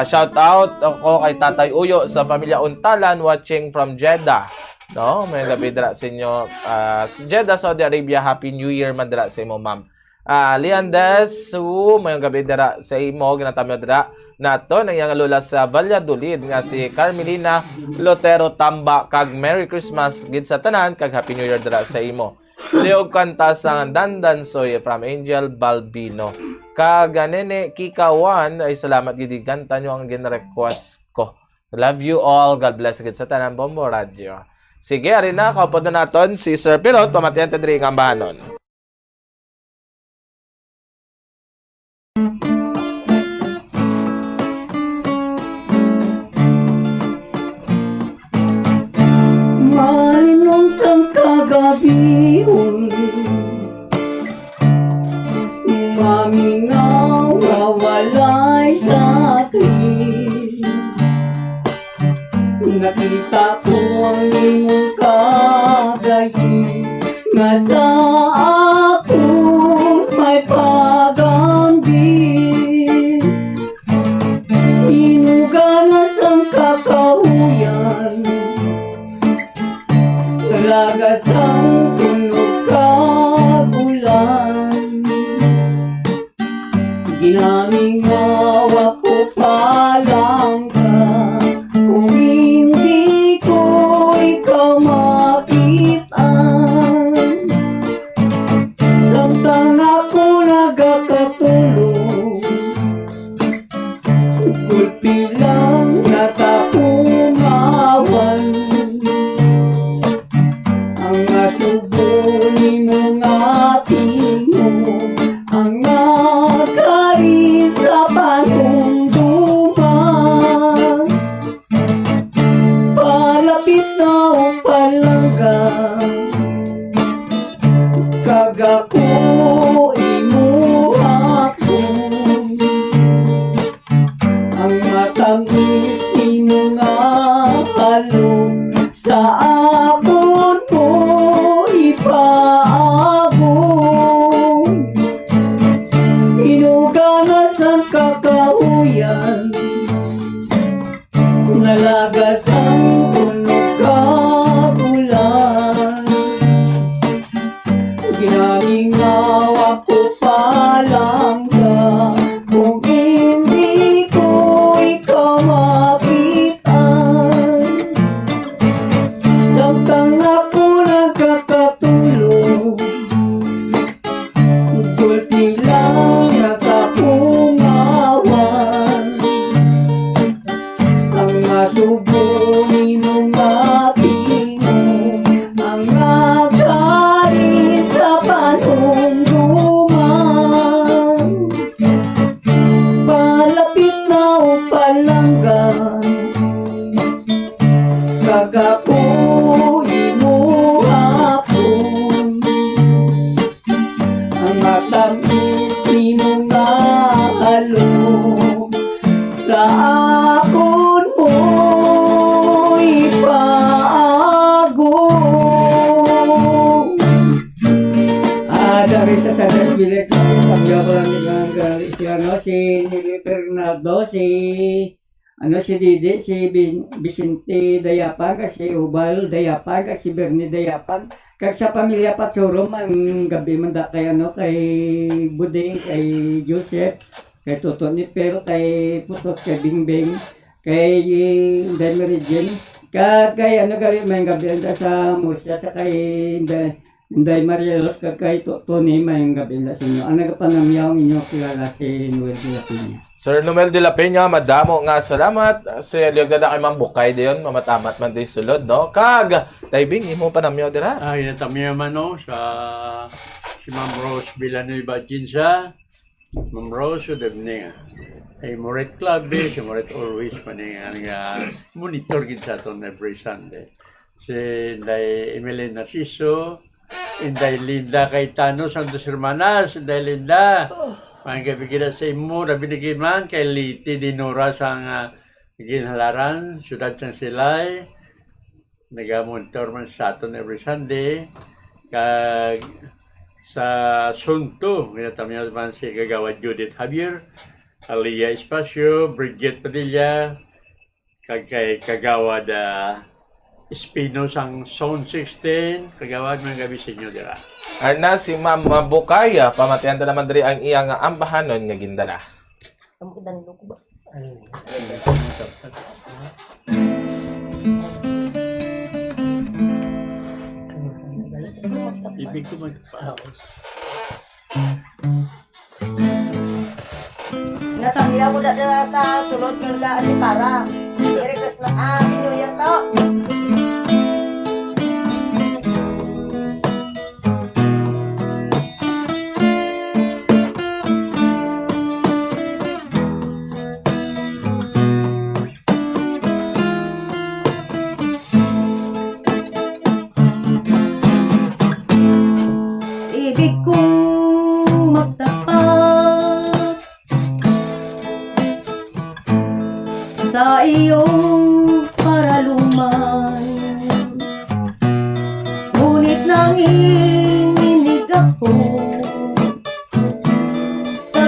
Speaker 3: Shout out ako kay Tatay Uyo sa pamilya Untalan watching from Jeddah. No, may gabi dira sa inyo. Jeddah, Saudi Arabia, Happy New Year man dira sa imo, ma'am. Liandes, may gabi dira sa imo, ginatamyo dira nato nang iyang lula sa Valladolid nga si Carmelina Lotero Tamba, kag Merry Christmas gid sa tanan, kag Happy New Year dira sa imo. Liog kanta sa Dandansoy from Angel Balbino. Kag Nene Kikawan, ay salamat gid kanta nyo ang gin-request ko. Love you all. God bless gid sa tanan Bombo Radio. Sige, ari na, kaupod na naton si Sir Pirot, pamatiyan ta diri ang ambahanon.
Speaker 6: Malinong sang kagabion, maminaw walay sa akin. Nakita ko ang iyong kagayin, nga sa akong may pagambit. Inugalas ang kakahuyan, lagas ang tunog kagulan. Ginamingaw ako palang ka, kung hindi ko ikaw makitaan. Samtang ako nagkakatulog, gulpi lang natakumawan. Ang asubo ni mong ating mo, ang nagkarin sa panunduman. Palapit na o palangga, kag ako imuhakon. Ang matamis ni mong halong sa akon ko ipaabong. Inuganas ang kakahuyan, nalagas ang tunog kagulan. Ginamingaw ako palang ka, kung hindi ko ikaw makitaan. Samtang ako nagkakatulog, gulpi lang natakumawan. Ang masubo ni mong matingo, ang nagkarin sa panunduman. Palapit na o palanggan, kag ako imuhakon. Ang matamis ni mong halong sa akon mo ipaagong. Dari sa Sadas Bilet, pagyaw ko lang si Nili Fernando, si Didi, si Vicente Dayapan, kag si Ubal Dayapan, kag si Bernie Dayapan, kag sa pamilya Patsurom, ang gabi man da kay kay Buding, kay Joseph, kay Toto Nipel, kay Putot, kay Bingbing, kay Inday Meridian, kag kay gabi may gabi da sa Murcia, sa kay Inday Marielos, kag kay Tony, may gabi da sa inyo. Ang nagapanamyaw inyo kilala si Noel de la Peña.
Speaker 3: Sir Noel de la Peña, madamo nga salamat. Si Liog na kay Ma'am Bukay diyon, mamatamat man di sulod, no? Kag, taibing, imo pa namyo dira.
Speaker 4: Inatamyo man no, sa si Ma'am Rose Villanueva Ginza. Ma'am Rose, good evening. ay Moret Club, si Moret always maningan nga monitor gid sa aton every Sunday. Si Inday Emeline Narciso, Inday Linda Cayetano, Santos Hermanas, Inday Linda. Mga gabi kita sa imo, rabi na man, kay Liti Dinora sa ginhalaran, syudad sang Silay. Nag-monitor man sa aton every Sunday. Kag sa Sunto, ginatamihan man si Kagawad Judith Javier, Alia Espacio, Bridget Padilla, kag kay Kagawad Espino sang Zone 16, Kagawad mga gabi sa inyo dira.
Speaker 3: Arna si Ma'am Bukaya, pamatihan ta naman diri ang iyang ambahanon nga gindala.
Speaker 4: Ibig ko magpaos.
Speaker 5: Natamila mo na sa sulod yung laan ni Para. Merry Christmas, Happy New Year to.
Speaker 6: Ibig kong magtapat sa iyong paraluman, ngunit nanginginig ako sa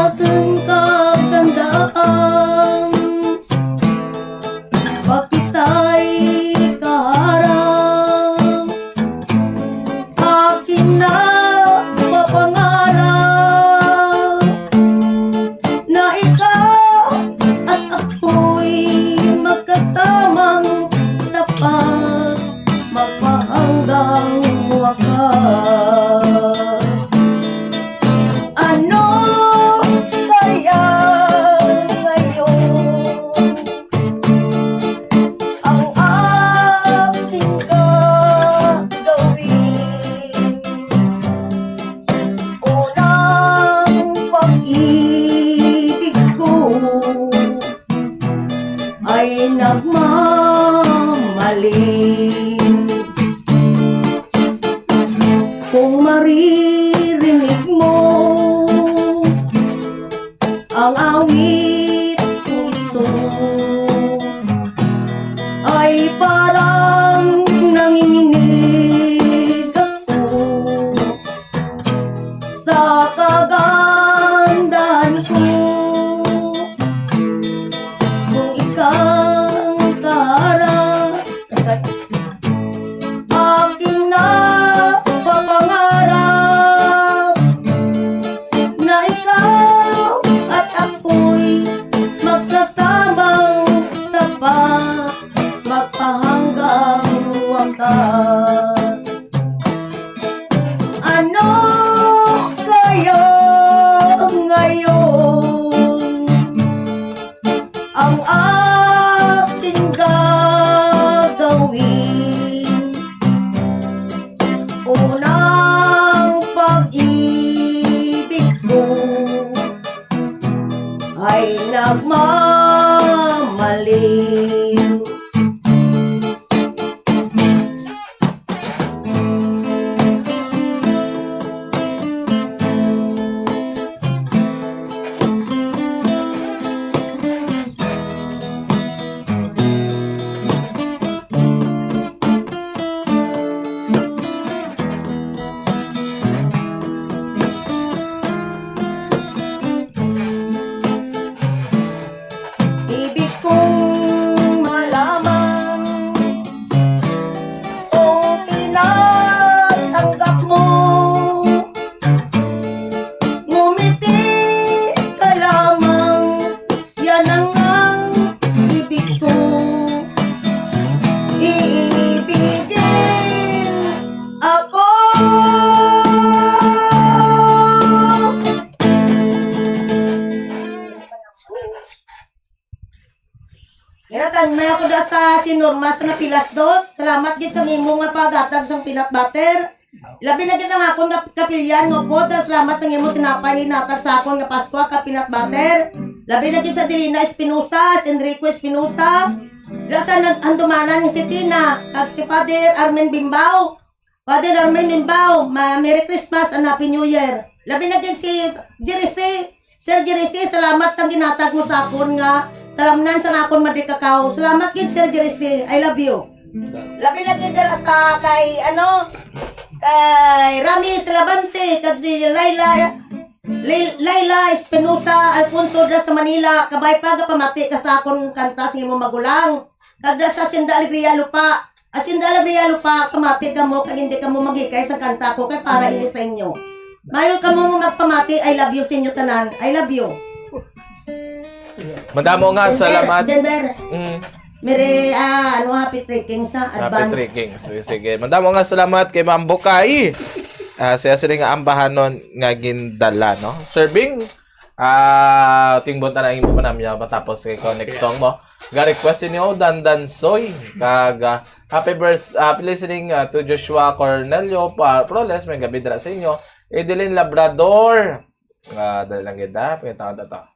Speaker 6: aking kagandaan. Pag kita'y kaharap, akin na papangarap na ikaw at ako'y magkasamang tapat, magpahanggang wakas. Ano kaya ngayon ang ating gagawin? Unang pag-ibig ko ay nagmamaling. Kung maririnig mo ang awit ito, ay parang nanginginig ako sa kagandahan ko. Kung ikaw kaharap, aking napapangarap na ikaw at ako'y magsasamang tapat, magpahanggang wakas. Ano kaya ngayon ang ating gagawin? Unang pag-ibig ko ay nagmamaling. Ibig kong malaman kung tinatanggap mo. Ngumiti ka lamang, yan ang ibig ko. Iibigin ako. Inatan, may ako da sa sinorma sa napilas dos. Salamat gid sa imo nga paghatag sang peanut butter. Labi na gid ang akong kapilyan ngo po. Salamat sa imo tinapay hinatag sa akon nga Pasko ka peanut butter.
Speaker 16: Labi na gyud sa dili na Espinosa, si Enrico Espinosa. Dira sa naghandumanan si Tina, kag si Father Armen Bimbao. Father Armen Bimbao, Merry Christmas and Happy New Year. Labi na gyud si Jerisi. Sir Jerisi, salamat sa ginatag mo sa akon nga talamnan sa akon madikakaw. Salamat gyud Sir Jerisi. I love you. Labi na gyud dira sa kay kay Rami Salabante, kag si Laila Espinosa Alfonso dra sa Manila, kabay pa pamati ka sa akon kanta sa imong magulang. Kag dra sa Sinda Alegria Lupa. Sinda Alegria Lupa, kamati ka mo kag hindi ka mo magikay sa kanta ko kay para ini sa inyo. Mayo ka mo magpamati, I love you sa inyo tanan. I love you.
Speaker 3: Madamo nga salamat.
Speaker 16: Denver. Mere happy trekking sa advance.
Speaker 3: Happy trekking. Sige. Madamo nga salamat kay Ma'am Bukay. Siya sila nga ambahanon nga gindala, no? Serving tingbon ta na imo manamya matapos kay next song mo. Ga request niyo Dandan Soy kag happy listening to Joshua Cornelio Proles may gabi dira sa inyo. Edeline Labrador. Dali lang gida, pintaon ta.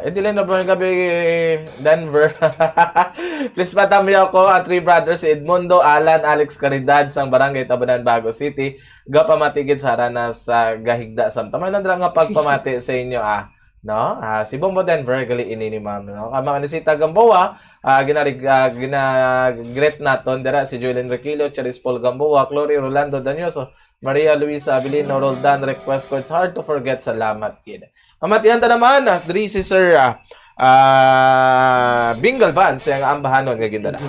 Speaker 3: Edeline Labrador gabi Denver. Please patami ako at three brothers Edmundo, Alan, Alex Caridad sang Barangay Tabanan, Bago City. Ga pamatigid sa harana sa gahigda samtama nandra nga pagpamati sa inyo no? Si Bombo Denver gali ini ni ma'am, no? Mga nisita Gamboa, gina-greet naton dira si Joel Enriquillo, Charis Paul Gamboa, Glory Rolando Danyoso, Maria Luisa Abilino Roldan, request ko, it's hard to forget, salamat kid. Mamatihan ta naman, diri si Sir Bingal Van, siyang ambahanon nga gindala.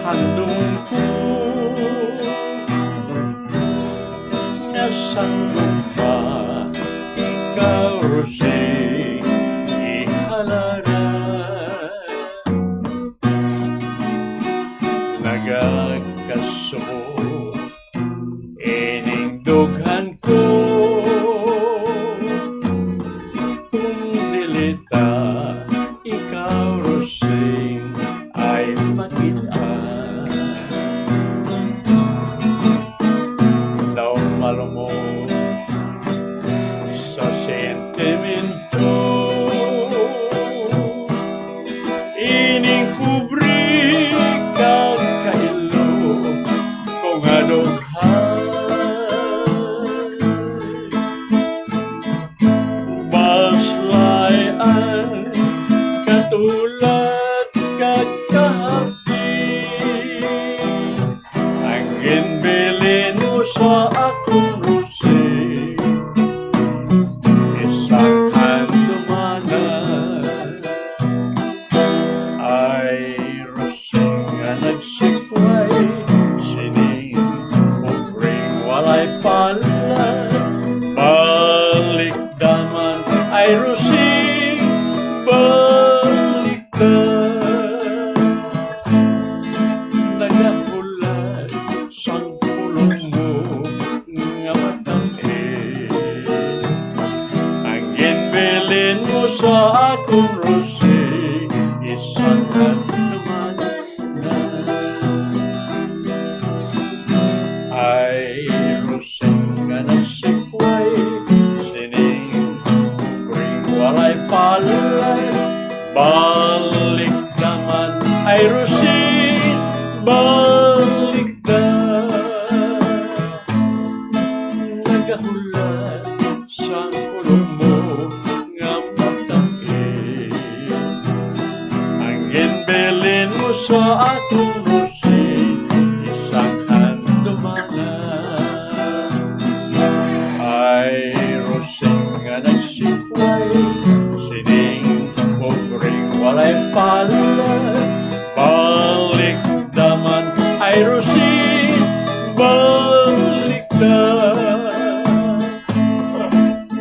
Speaker 4: Handong ko nasang lupa ikaw Rosing ihalaran nagagasubo ining dughan ko kung dilita ikaw Rosing ay makita mo sa sentimento ining kubri kag kailo kung adughan baslayan katulad kag kahapi ang ginbilin mo sa akong balik naman ay Rosing, balik na nagahulat sa kulong mo nga matangin ang ginbilin mo sa atong Rosing isang handumanan ay Rosing nga nagsikway walay palad balik daman ay Rosing, balik na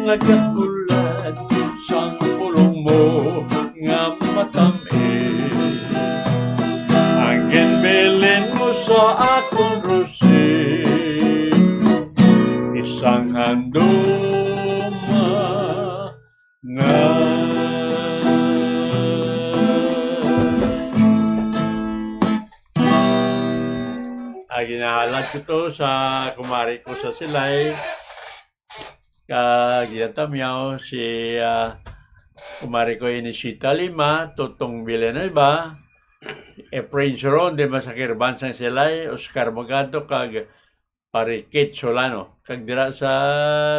Speaker 4: nagahulat sang pulong mo nga matamis ang ginbilin Rosel, isang handuma nga ginahalat ko to sa kumari ko sa Silay. Ginatamyaw si kumari ko Inisita Lima, Tutong Villanueva, Efrain Soron, de Masakirban sang Silay, Oscar Magado, kag Parikit Solano. Kag dira sa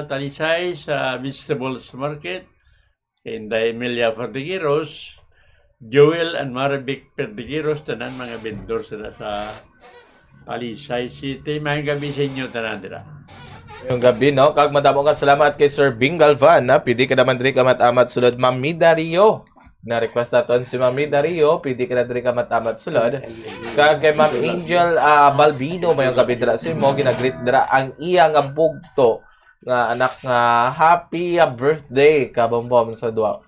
Speaker 4: Talisay, sa Vegetables Market, Inday Emilia Perdigiros, Joel and Maribik Perdigiros, tanan mga vendor sila sa Talisay City. May gabi sa inyo, tanan dira.
Speaker 3: Yung gabi, no? Kag madamo ka salamat kay Sir Bing Galvan, na pwede ka naman diri kamat-amat sulod Mami Dario. Na-request naton si Mami Dario, pwede ka na diri kamat-amat sulod. Kag kay Ma'am Angel Balbino, mayong gabi dira si mo, ginagreet dira ang iya nga bugto nga anak nga happy birthday kabombom sa duwa.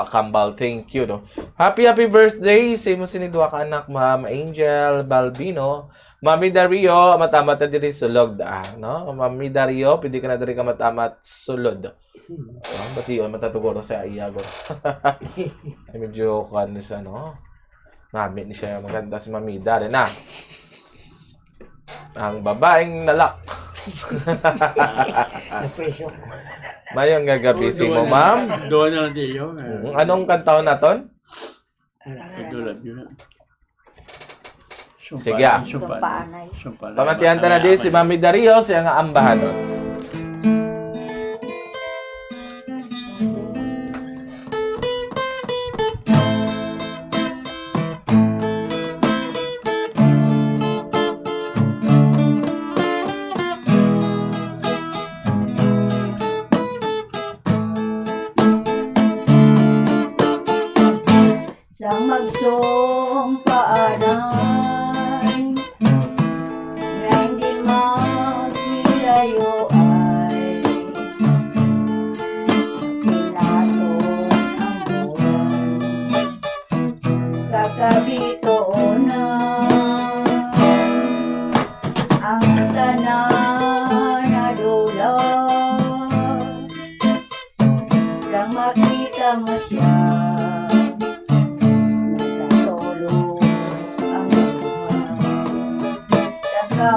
Speaker 3: Kambal, thank you, no? Happy birthday sa imo sinidwa ka anak, Ma'am Angel Balbino. Mami Dario, matamat na diri sulod, no? Mami Dario, pwede ka na diri ka matamat sulod. Bati yun, matatuguro sa iyago. Ay, medyo kan siya, no? Ngamit ni siya, maganda si Mami Dario na. Ang babaeng nalak. Mayong gagabi si mo, ma'am.
Speaker 4: Doon na natin yun.
Speaker 3: Anong kantaon naton?
Speaker 4: Idulab yun.
Speaker 3: Sige.
Speaker 5: Sumpaanay.
Speaker 3: Pamatihan ta na din si Mami Dario siya nga ambahanon.
Speaker 5: Sang magsumpaanan na hindi magsilayo ay pinatong ang buwan. Kakabitoon na ang tanan na dula. Lang makita mo siya,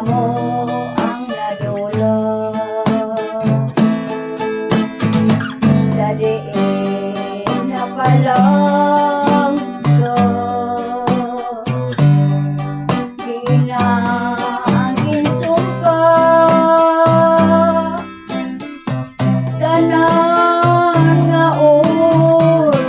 Speaker 5: mo ang nadula. Dadiin na palang ka, di na ang insumpa. Tanan nga oras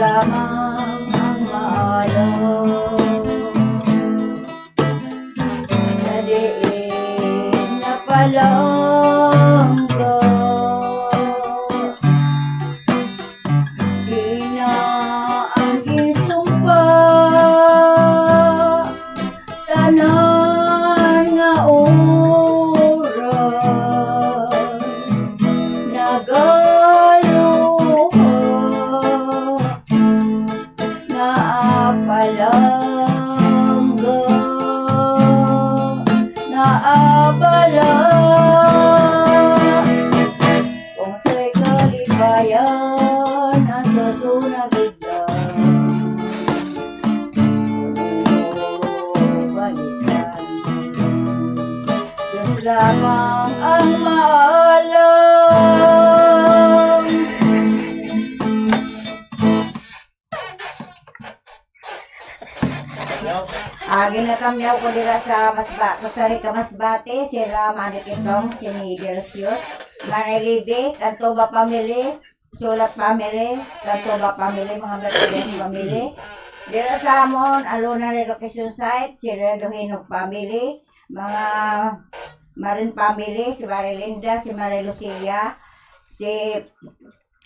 Speaker 5: lamang ang maalam. Nadiin na palang ka, di na ang isumpa. Tanan nga oras nagaluha, naapalangga, naabala. Kung sa'y kalibayan ang kasunagiglan, balikan. Diyos lamang ang maalam. Ginakamyaw ko dira sa Costa Rica Masbate, si Rama Kitong, si Delcios, Manilibi, Cantoba Family, Sulat Family, Cantoba Family, mga Brasileño Family, Dira sa amon, Alona Relocation Site, si Redo Hinog Family, mga Marin Family, si Marilinda, si Marilucia, si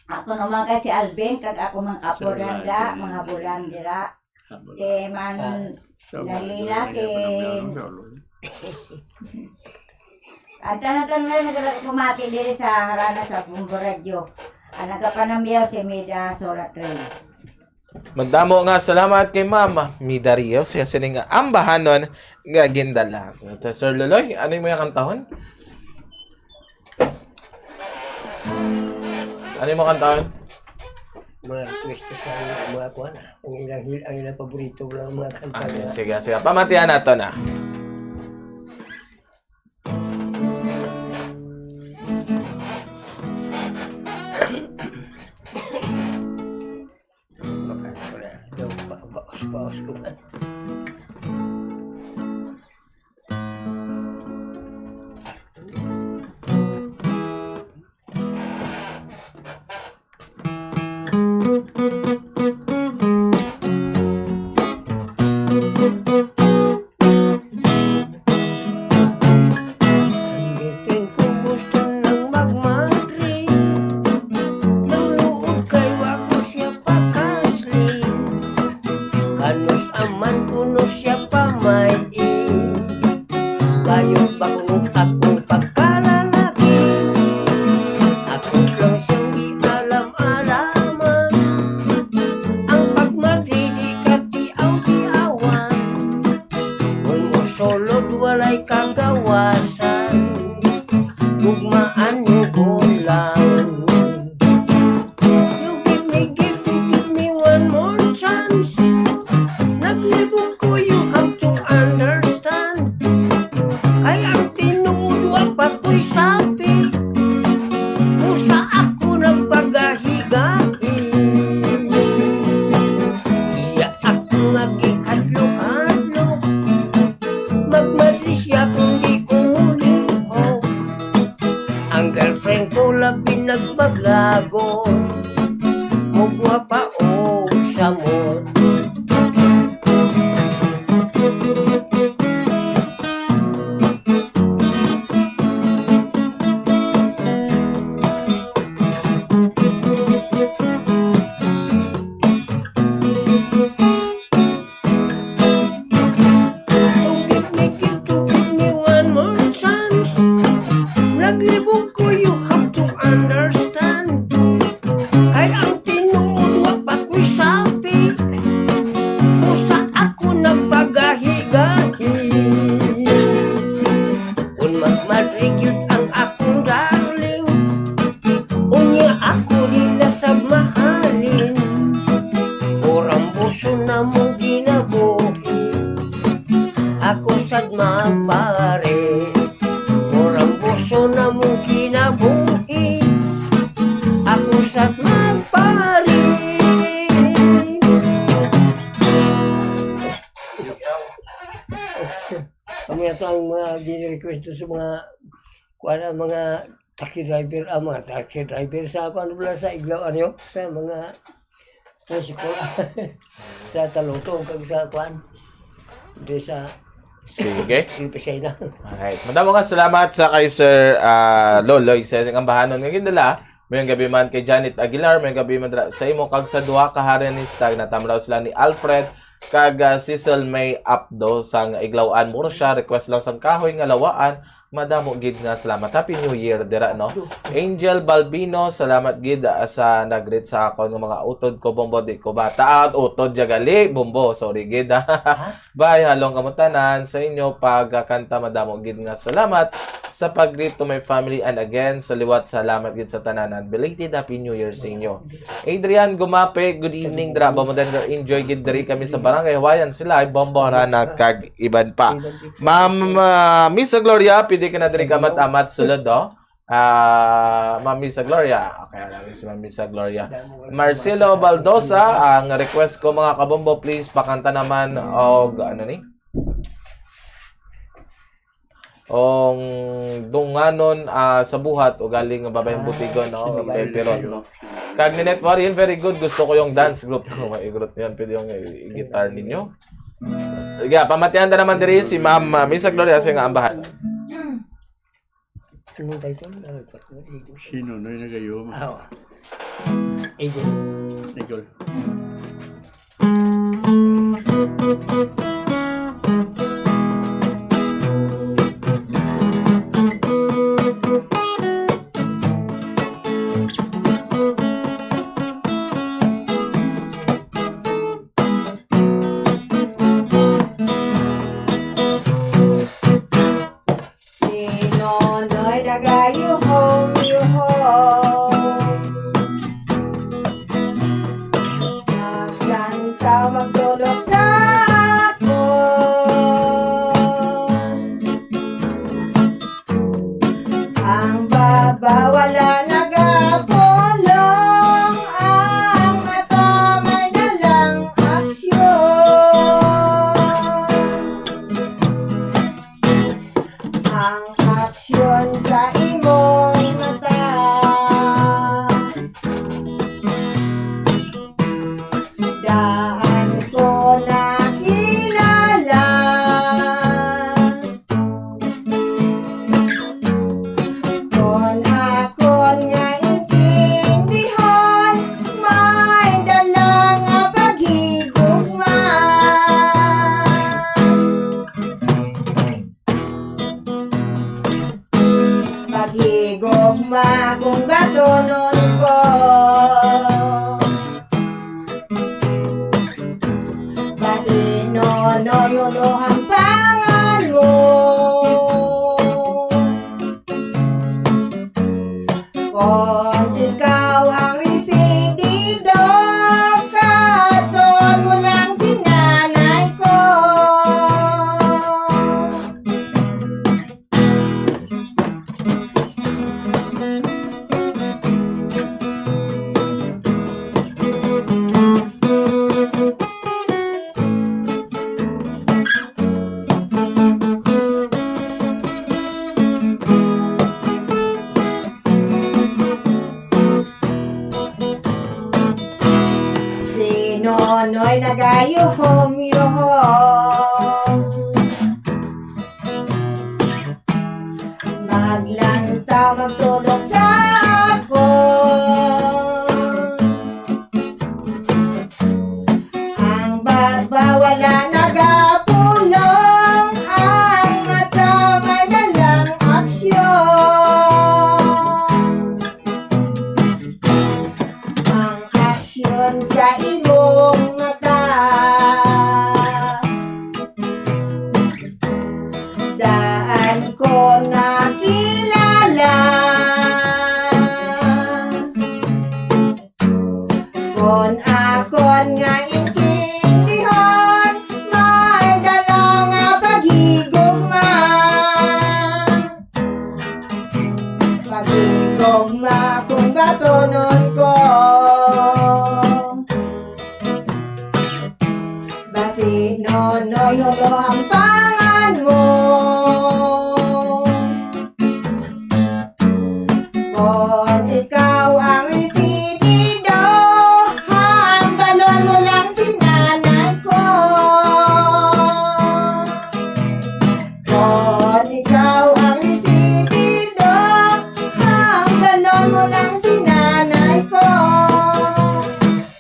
Speaker 5: ako naman kay si Alvin, kag ako mga kapuranda, mga bulan dira. Si Man Nalina, si at tanatan na nagpumati diri sa harana sa Bumbo Radio. Nagapanambiyaw si Mida Solar Trail.
Speaker 3: Magdamo nga salamat kay Mama Mida Rios sa sining ambahanon nga gindala. Sir Loloy, ano mo yung kantahon? Ano mo kantahon?
Speaker 6: Mga request sa mga kuwan. Ang ilang paborito ng mga kanta.
Speaker 3: Sige. Pamatihan nato na.
Speaker 6: Paus ko na. Mga taxi driver sa sa Iglaw sa mga tricycle sa Talutong kag sa kuan di sa
Speaker 3: Sige.
Speaker 6: Pilipesena.
Speaker 3: Alright. Madamo nga salamat sa kay Sir Loloy sa ambahanon nga gindala. Mayong gabi man kay Janet Aguilar, mayong gabi man sa imo kag sa duha ka harenista natamraw sila ni Alfred kag Cecil May Apdo sang Iglawan mo siya request lang sang kahoy nga lawaan. Madamo gid nga salamat. Happy New Year dira no. Angel Balbino, salamat gid sa nagreet sa akon nga mga utod ko bombo di ko bata. Utod jagali bombo, sorry gid. Bye, halong kamutanan sa inyo pagkanta. Madamo gid nga salamat sa pag-greet to my family and again sa liwat salamat gid sa tananan. Belated Happy New Year sa inyo. Adrian Gumape, good evening dira. Bomodan enjoy gid diri kami sa barangay Hawayan sila ay bombo na kag iban pa. Ma'am Miss Gloria, pwede ka na diri kamat-amat sulod, do? Mami sa Gloria. Okay, alam si Mami sa Gloria. Marcelo Baldosa, ang request ko mga kabombo, please pakanta naman og ano ni? ong dunganon sa buhat o galing nga babayang butigon no kay Perot no. Kag ni Net Warren, very good. Gusto ko yung dance group. Mai-group niyan, pwede yung guitar ninyo. Sige, pamatihan na naman diri si Ma'am Misa Gloria sa nga ambahan.
Speaker 6: Anong title?
Speaker 4: Sino na yung nagayo?
Speaker 6: Eagle.
Speaker 4: Nicole.
Speaker 5: Sinonoy nagayuhong-yuhong Maglantaw magdulog sa akon Ang baba wala nagapulong Ang mata may dalang aksyon Ang aksyon sa imong mata Daan ko nakilala Kon akon nga intindihan May dalang paghigugma Paghigugma kung gatonon ko Basinonoy uluhang pangan mo Kung ikaw ang residido Katon mo lang si nanay ko Sinonoy nagayuhom-yuhom Maglantaw magtulog sa akon Ang baba wala nagapulong Ang mata may dalang aksyon Ang aksyon sa imong mata Daan ko nakilala Kon akon nga intindihan May dalang paghigugma Paghigugma kung gatonon ko Basinonoy uluhang pangan mo Kung ikaw ang residido Hambalon mo lang si nanay ko Kung ikaw ang residido Hambalon mo lang si nanay ko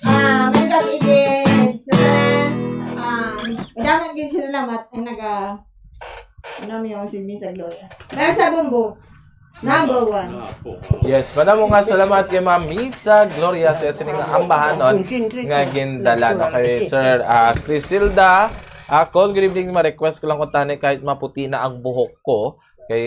Speaker 5: May kapigid Dapat din sila lamat ang ano yung silbing sa Gloria. Dahil sa bumbo, number 1.
Speaker 3: Yes, madamo nga salamat kay Ma'am Misa Gloria sa sining ambahanon nga gindala no kay Sir Crisilda. Good evening, ma-request ko lang kung tani kahit maputi na ang buhok ko kay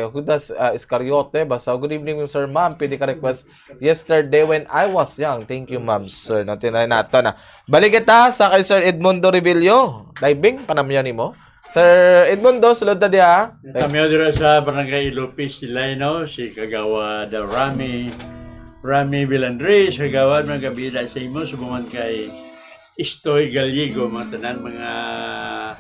Speaker 3: Judas Iscariote. Basta good evening Sir Ma'am, pwede ka request yesterday when I was young. Thank you Ma'am Sir. Tinay nato na. Balik kita sa kay Sir Edmundo Revillo. Diving panamyan nimo. Sir Edmundo, sulod na diha.
Speaker 4: Kami dira sa Barangay Ilupis sila no, si Kagawad Rami Vilandres, Kagawad mga gabida sa imo subuman kay Istoy Gallego, mga tanan mga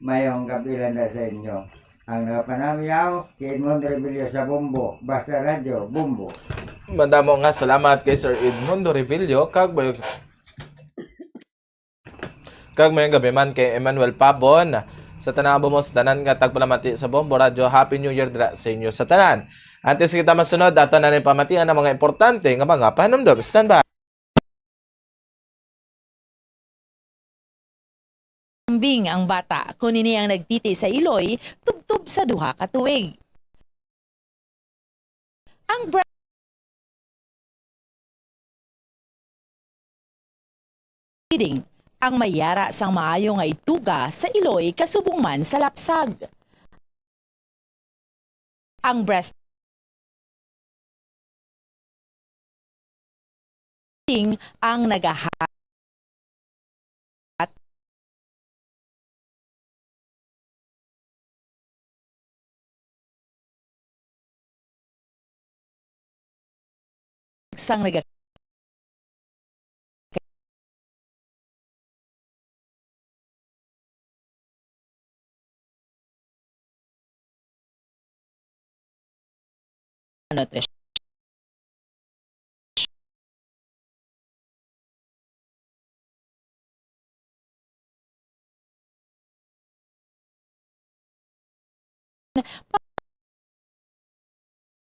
Speaker 7: mayong gabi lang na sa inyo. Ang nakapanamyaw, si Edmond Rebilio sa Bumbo, Basta Radio, Bumbo.
Speaker 3: Madamo nga salamat kay Sir Edmundo Revillo kag mayong gabi man kay Emmanuel Pabon sa tanan mo sa tanan nga tagpalamati sa Bombo Radio. Happy New Year dira sa inyo sa tanan. Antes kita masunod ato na ni pamatian ang mga importante nga mga panumdom. Stand by.
Speaker 17: Kambing ang bata kung ini ang nagtiti sa iloy tubtub sa duha ka tuig. Ang breastfeeding ang mayara sang maayo nga ituga sa iloy kasubong man sa lapsag. Ang breastfeeding ang nagahat sang naga nutrition.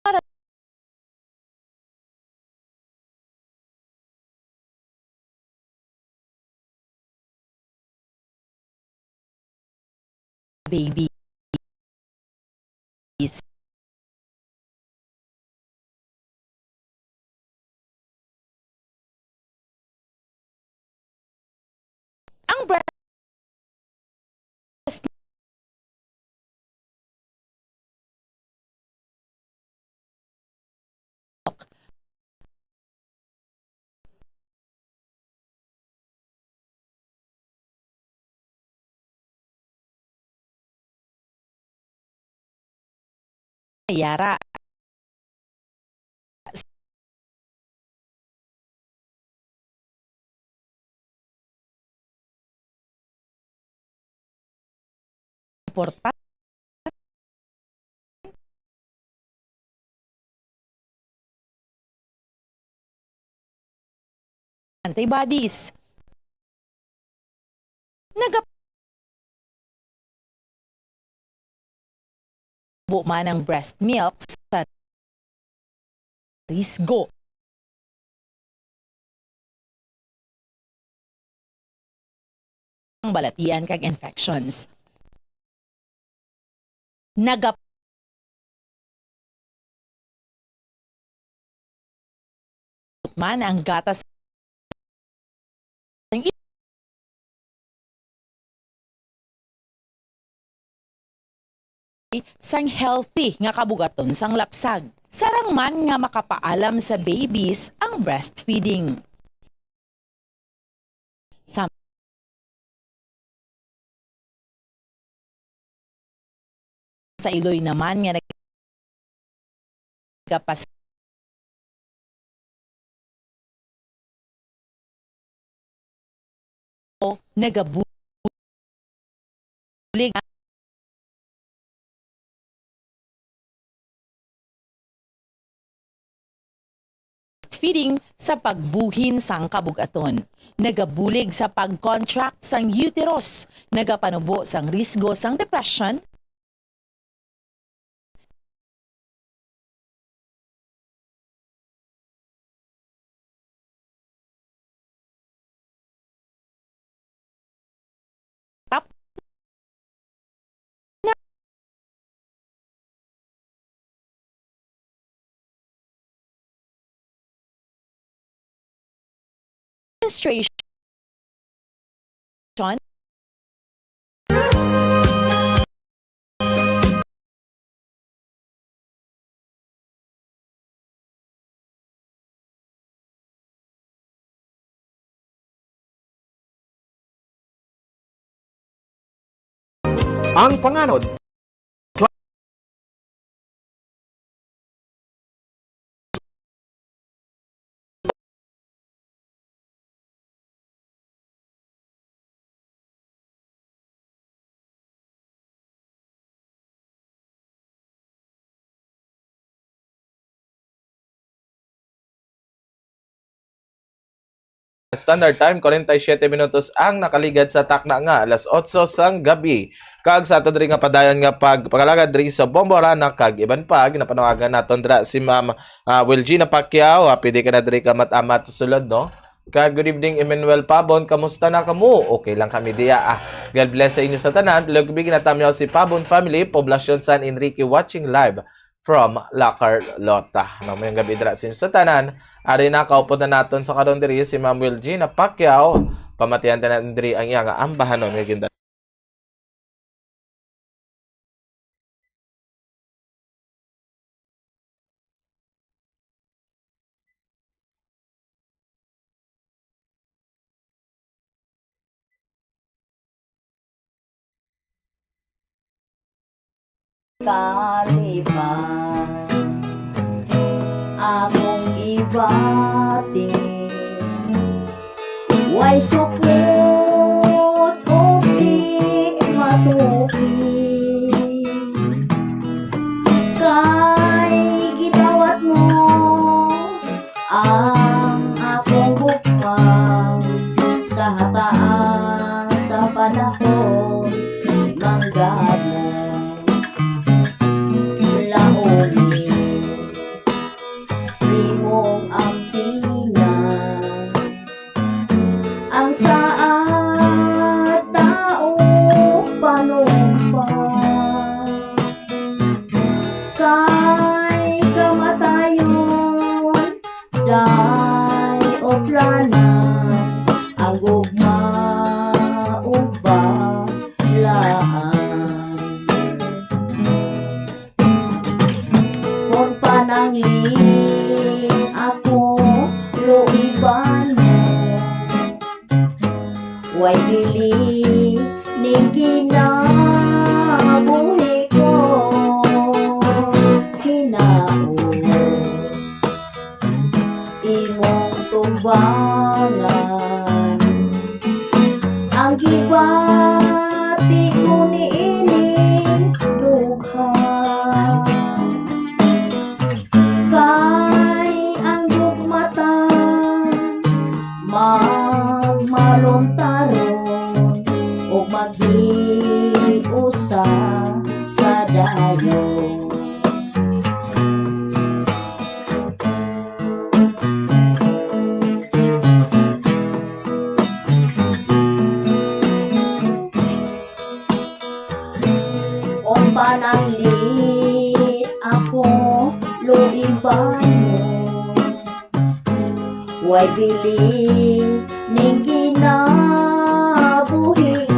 Speaker 17: Para babies. Ang breast milk mayara importante antibodies. Nagabo man ang breast milk sa risgo ang balatian kag infections. Nagap man ang gatas sang healthy nga kabugaton sang lapsag. Sarang man nga makapaalam sa babies ang breastfeeding. Sa iloy naman nga nagapas nagabulig feeding sa pagbuhin sang kabugaton. Nagabulig sa pag-contract sang uterus, nagapanubo sang risgo sang depression, menstruation,
Speaker 11: Ang panganod
Speaker 3: Standard time, 47 minutos ang nakaligad sa takna nga, alas 8 sang gabi. Kag sa ato diri nga padayon nga pagpagalagad diri sa Bomborana kag iban pa ginapanawagan naton dira si Ma'am Wilgina Pacquiao. Pwede ka na diri ka matamat sulod, no? Kag good evening Emmanuel Pabon, kamusta na kamo? Okay lang kami diya. God bless sa inyo sa tanan. Lugbi ginatamyaw si Pabon family, Poblacion San Enrique watching live from La Carlota. Mamayang gabi dira sa inyo sa tanan. Ari na kaupod na naton sa karon diri si Ma'am Wilgina Pacquiao. Pamatihan tanan diri ang iyang ambahanon nga ginda.
Speaker 5: Kalipan among ibati way sukot o di matuki kay gidawat mo ang akong bukmang sa hataan sa panahon manggad mo laomi limong amtingan ang saat tao panumpan kay kamatayon day o plana ang gugma uba laan kung panangling ako luiban mo way dili ning ginabuhi ko hinaon imong tumbangan ang gibati ko niining dugha kay ang dugmatan magmalontaron o maghiusa sa dayon kung pananglit ako luiban mo way biling ning ginabuhi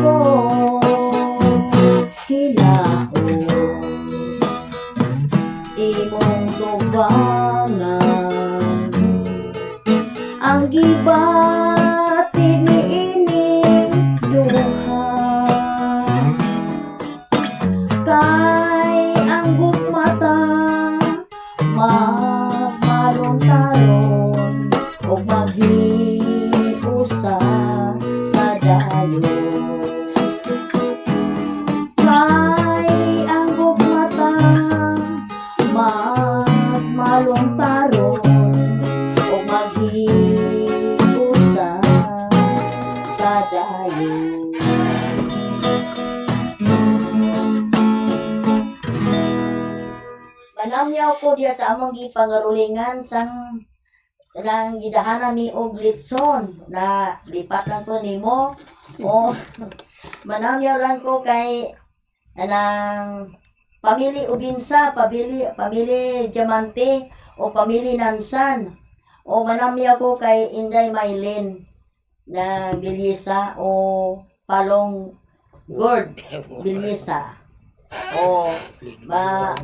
Speaker 5: ko hinaon imong tubangan ang gibati niining duha kay ang gugmata magmalon-taron o maghiusa sa dayon kay ang gugmata magmalon-taron o maghiusa sa dayon manamyaw ko diya sa among gipangarulingan sang nang gidahanan ni og litson na lipat lang ko nimo o manamyaw lang ko kay anang pamili Ubinsa, pamili Diamante o pamili Nansan o manamyaw ko kay Inday Maylin na Bilyesa o Palong Gord Bilyesa o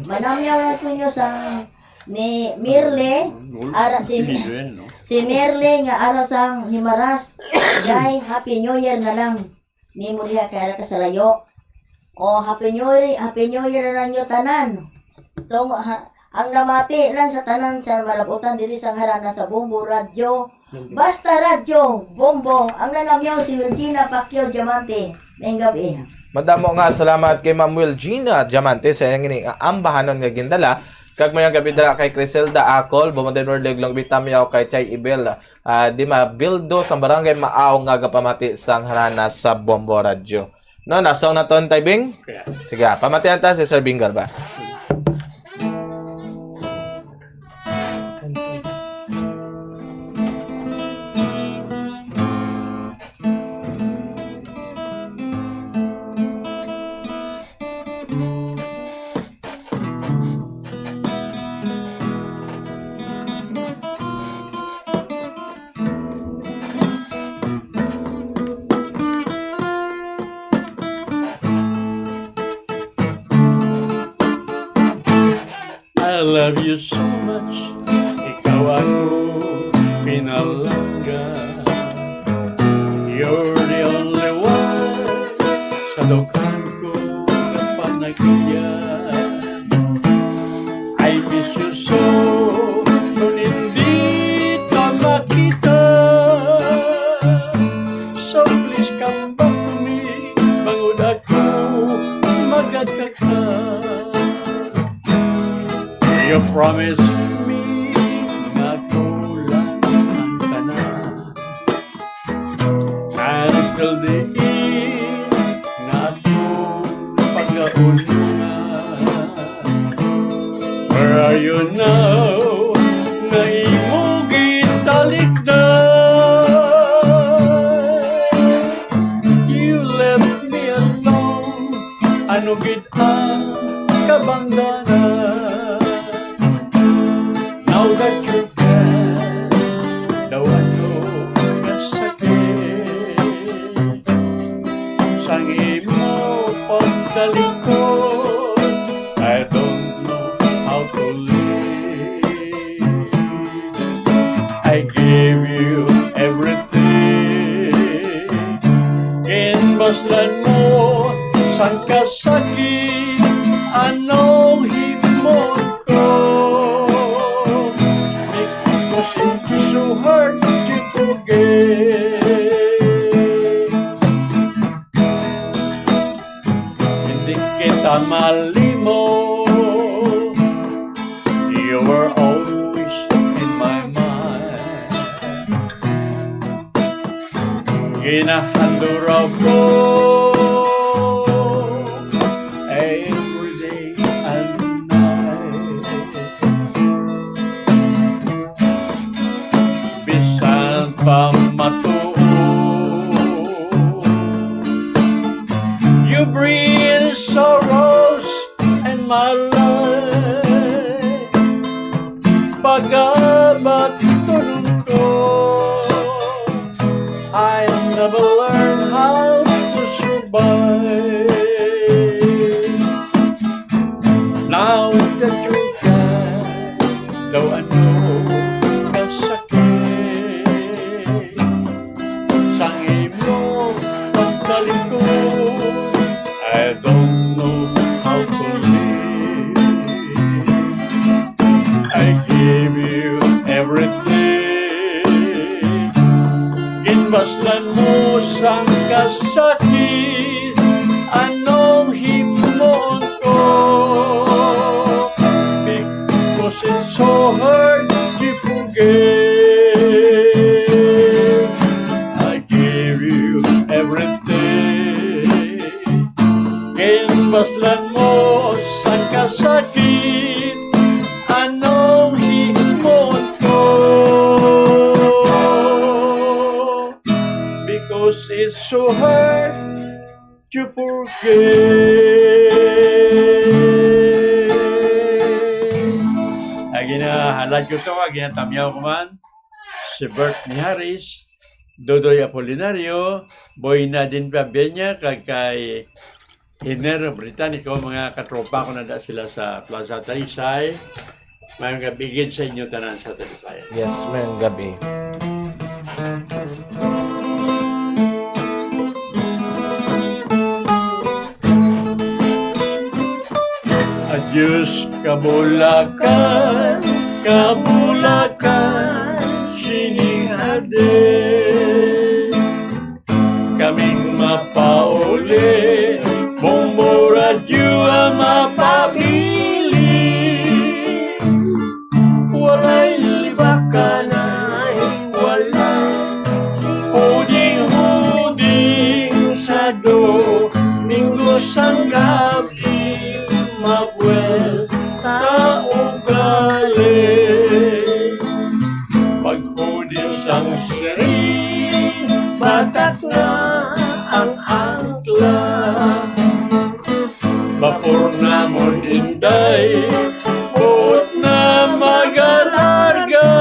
Speaker 5: manamyaw lang ko nyo sa ni Mirle ara si Mirle nga ara sang Himaras day Happy New Year na lang ni mo diha kay ara ka sa layo o Happy New Year na lang nyo tanan so ang namati lang sa tanan sa malabutan diri sang harana sa Bombo Radio basta radio Bombo ang nanamyaw si Wilgina Pacquiao Diamante ngayong gabi.
Speaker 3: Madamo nga salamat kay Ma'am Wilgina Diamante sa iyang ambahanon nga gindala Kag mayang gabi dala kay Criselda Acol, Bumanden Orleg Long Bitamyaw kay Chay Ibel. Di mabildo sa barangay Maaw nga gapamati sang harana sa Bombo Radio. No, nasong na ton Taybing? Sige, pamatihan ta si Sir Bingal ba?
Speaker 4: I love you so much, ikaw ako pinalangga. You're the only one sa dukhan ko na panagyan. I miss you so, nung hindi ka makita. So please come back to me, bangod ako magagaka. You promised me na kulang ang tanan, and until the end na akong pag-aulungan. Where are you now? Naimong gitalikdan. You left me alone. Ano gid ang kabangdanan? Now that you're gone, daw ano kasakit. Sang imo pagdalikod, I don't know how to live. I gave you everything. Kinbaslan mo sang kasakit, anong himon ko. So hard to forget. Hindi kita malimot. You were always in my mind. Ginahanduraw ko every day and night. Pamatuo, you bring sorrows in my life. Pagabat tulong ko, I never learned how to survive. Now that you're gone, though I know I don't know how to live. I gave you everything. Inbaslan mo sang kasakit, anong himon ko. Because it's so hard to forget. I gave you everything. Baslan mo sa kasakit, anong himon ko. Because it's so hard to forget. Ginahalad ko ito, ginatamyaw ko man. Si Bert Miharis, Dodoy Apolinario, Boy Nadine Pabenya, kay Iner Britannico, mga katropa ko na sila sa Plaza Talisay. Mayroong gabigid sa inyo tanan sa Talisay.
Speaker 3: Yes, mayroong gabi.
Speaker 4: Adios, Kabulakan, Kabulakan, sinihade. Kaming mapauli, Bombo Radio ang mapabili. kaugali. Paghudis ang siri, batak na ang angkla. Bapor na mon inday, buot na magalarga.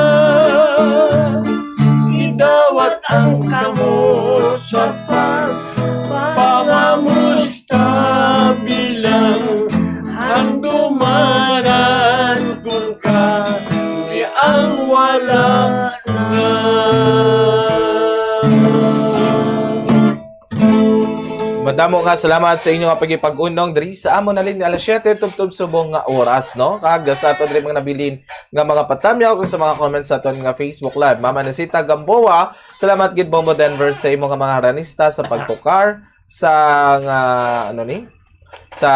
Speaker 4: Idawat ang kamo sa pagpangamusta bilang handumanan kung ka di ang wala na.
Speaker 3: Madamo nga salamat sa inyo nga pagipag-unong diri sa amon nalin ni alas 7 tubtob subong nga oras, no? Kag sa aton diri mga nabilin nga mga patamyaw kung sa mga comments sa aton nga Facebook Live. Mama Nasita Gamboa, salamat gid Bombo Denver sa imo nga mga haranista sa pagpukar sa sa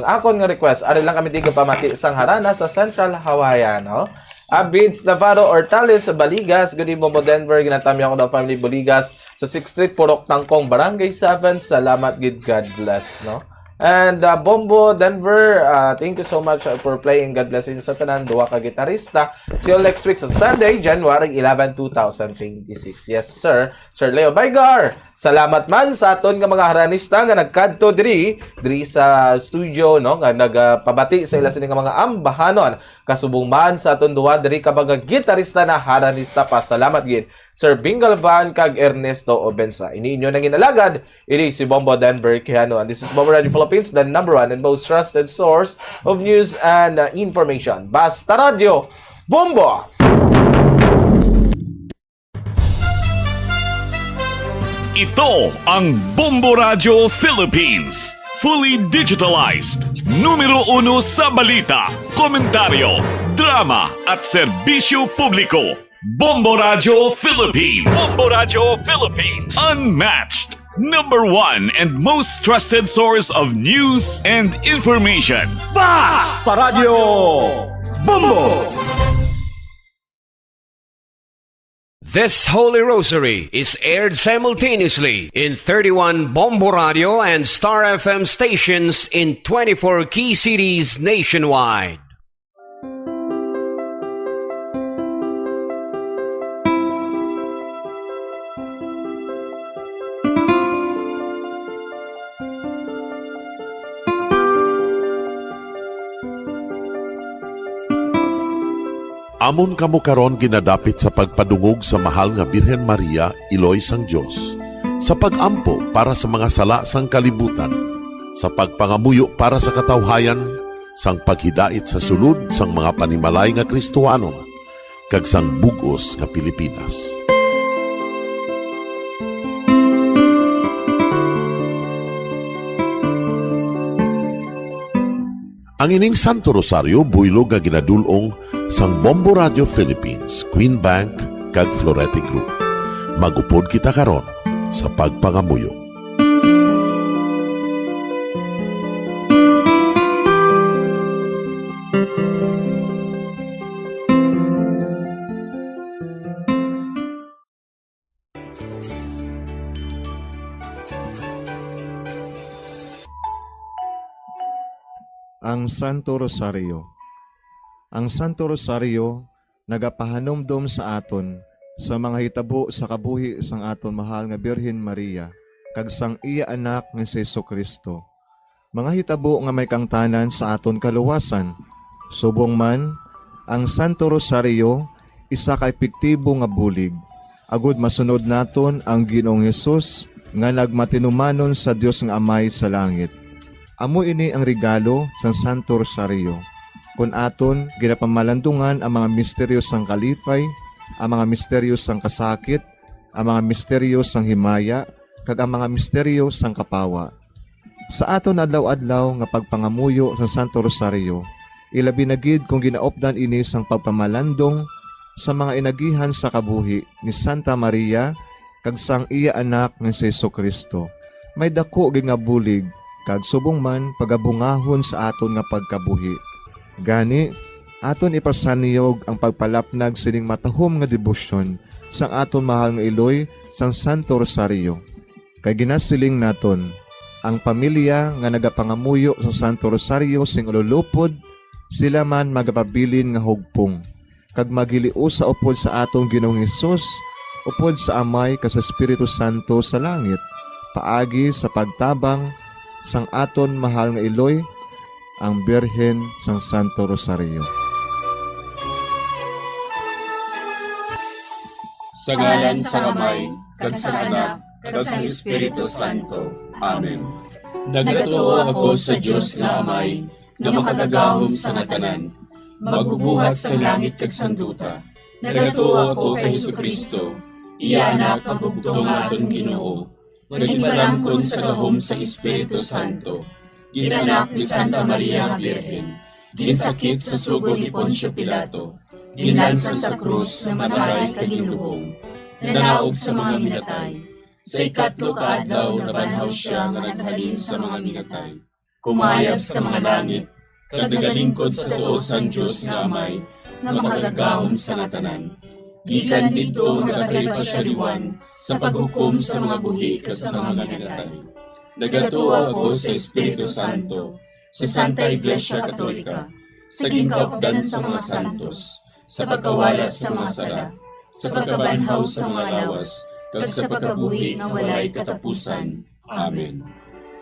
Speaker 3: akon nga request. Ari lang kami di pamati sang harana sa Central Hawaiian, no? Abids Navarro Ortales sa Baligas, good evening Bombo Denver, ginatamya ko daw family Baligas sa 6th Street, Purok Tangkong, Barangay 7, salamat gid, God bless, no? And Bombo Denver, thank you so much for playing, God bless inyo sa tanan, duwa ka gitarista. See you next week sa Sunday, January 11, 2026. Yes sir, Sir Leo Baygar, salamat man sa aton nga mga haranista nga nagkadto diri sa studio, no, nga nagpabati sa ila sini nga mga ambahanon kasubong man sa aton duwa diri ka mga gitarista na haranista pa. Salamat gid Sir Bingalvan kag Ernesto Obensa. Ini inyo nang inalagad, ini si Bombo Denver Quijano, and this is Bombo Radio Philippines, the #1 and most trusted source of news and information. Basta Radio Bombo.
Speaker 18: Ito ang Bombo Radio Philippines. Fully digitalized. Numero 1 sa balita, komentaryo, drama at serbisyo publiko. Bombo Radio Philippines. Bombo Radio Philippines. Unmatched. #1 and most trusted source of news and information.
Speaker 13: Basta Radio Bombo.
Speaker 19: This Holy Rosary is aired simultaneously in 31 Bombo Radio and Star FM stations in 24 key cities nationwide.
Speaker 20: Amon kamo karon ginadapit sa pagpadungog sa mahal nga Birhen Maria, Iloy sang Dios, sa pagampo para sa mga sala sang kalibutan, sa pagpangamuyo para sa katawhayan, sang paghidait sa sulod sang mga panimalay nga Kristohanon, kag sang bugos nga Pilipinas. Ang ining Santo Rosario buylog nga ginadulong sang Bombo Radio Philippines, Queen Bank kag Florete Group. Magupod kita karon sa pagpangamuyo.
Speaker 21: Ang Santo Rosario. Ang Santo Rosario nagapahanumdum sa aton sa mga hitabo sa kabuhi sang aton mahal nga Birhen Maria kag sang iya anak ni Jesucristo. Mga hitabo nga may kangtanan sa aton kaluwasan. Subong man, ang Santo Rosario isa ka epektibo nga bulig. Agud masunod naton ang Ginoong Hesus nga nagmatinumanon sa Dios nga Amay sa langit. Amo ini ang regalo sa Santo Rosario. Kung aton ginapamalandungan ang mga misteryo sang kalipay, ang mga misteryo sang kasakit, ang mga misteryo sang himaya, kag ang mga misteryo sang kapawa. Sa aton adlaw-adlaw nga pagpangamuyo sa Santo Rosario, ilabi na gid kung ginaopdan ini sang pagpamalandong sa mga inagihan sa kabuhi ni Santa Maria kag sang iya anak ni Jesucristo. May dako gid nga bulig kag subong man pagabungahon sa aton nga pagkabuhi. Gani, aton ipasaniyog ang pagpalapnag sining matahom nga debosyon sang aton mahal nga Iloy sang Santo Rosario. Kay ginasiling naton ang pamilya nga nagapangamuyo sa Santo Rosario sing ululupod sila man magapabilin nga hugpong. Kag magilius sa upod sa atong Ginoong Hesus, upod sa Amay kas sa Espiritu Santo sa langit, paagi sa pagtabang sang aton mahal nga Iloy, ang Birhen sang Santo Rosario.
Speaker 8: Sa ngalan sa Amay, kag sa Anak, kag sa Espiritu Santo. Amen. Nagatuo ako sa Dios nga Amay, nga makadagahom sa natanan, magbubuhat sa langit kag sanduta. Nagatuo ako kay Jesucristo, iya anak ang bugtong aton Ginoo. Nagibaramkon sa gahom sa Espiritu Santo. Ginanak ni Santa Maria nga Birhen. Ginsakit sa sugod ni Poncio Pilato. Ginlansang sa krus na matay kag ginlubong. Nanaog sa mga minatay. Sa ikatlo ka adlaw nabanhaw siya nga naghalin sa mga minatay. Kumayab sa mga langit, kag nagalingkod sa tuos ang Diyos nga Amay, nga makagagahom sa natanan. Gikan dito nagakaripasyariwan sa paghukom sa mga buhi kas sa mga minatay. Nagatuo ako sa Espiritu Santo, sa Santa Iglesia Katolika, sa gingkaupdan sa mga santos, sa pagkawalat sa mga sala, sa pagkabanhaw sa mga lawas, kag sa pagkabuhi nga walay katapusan. Amen.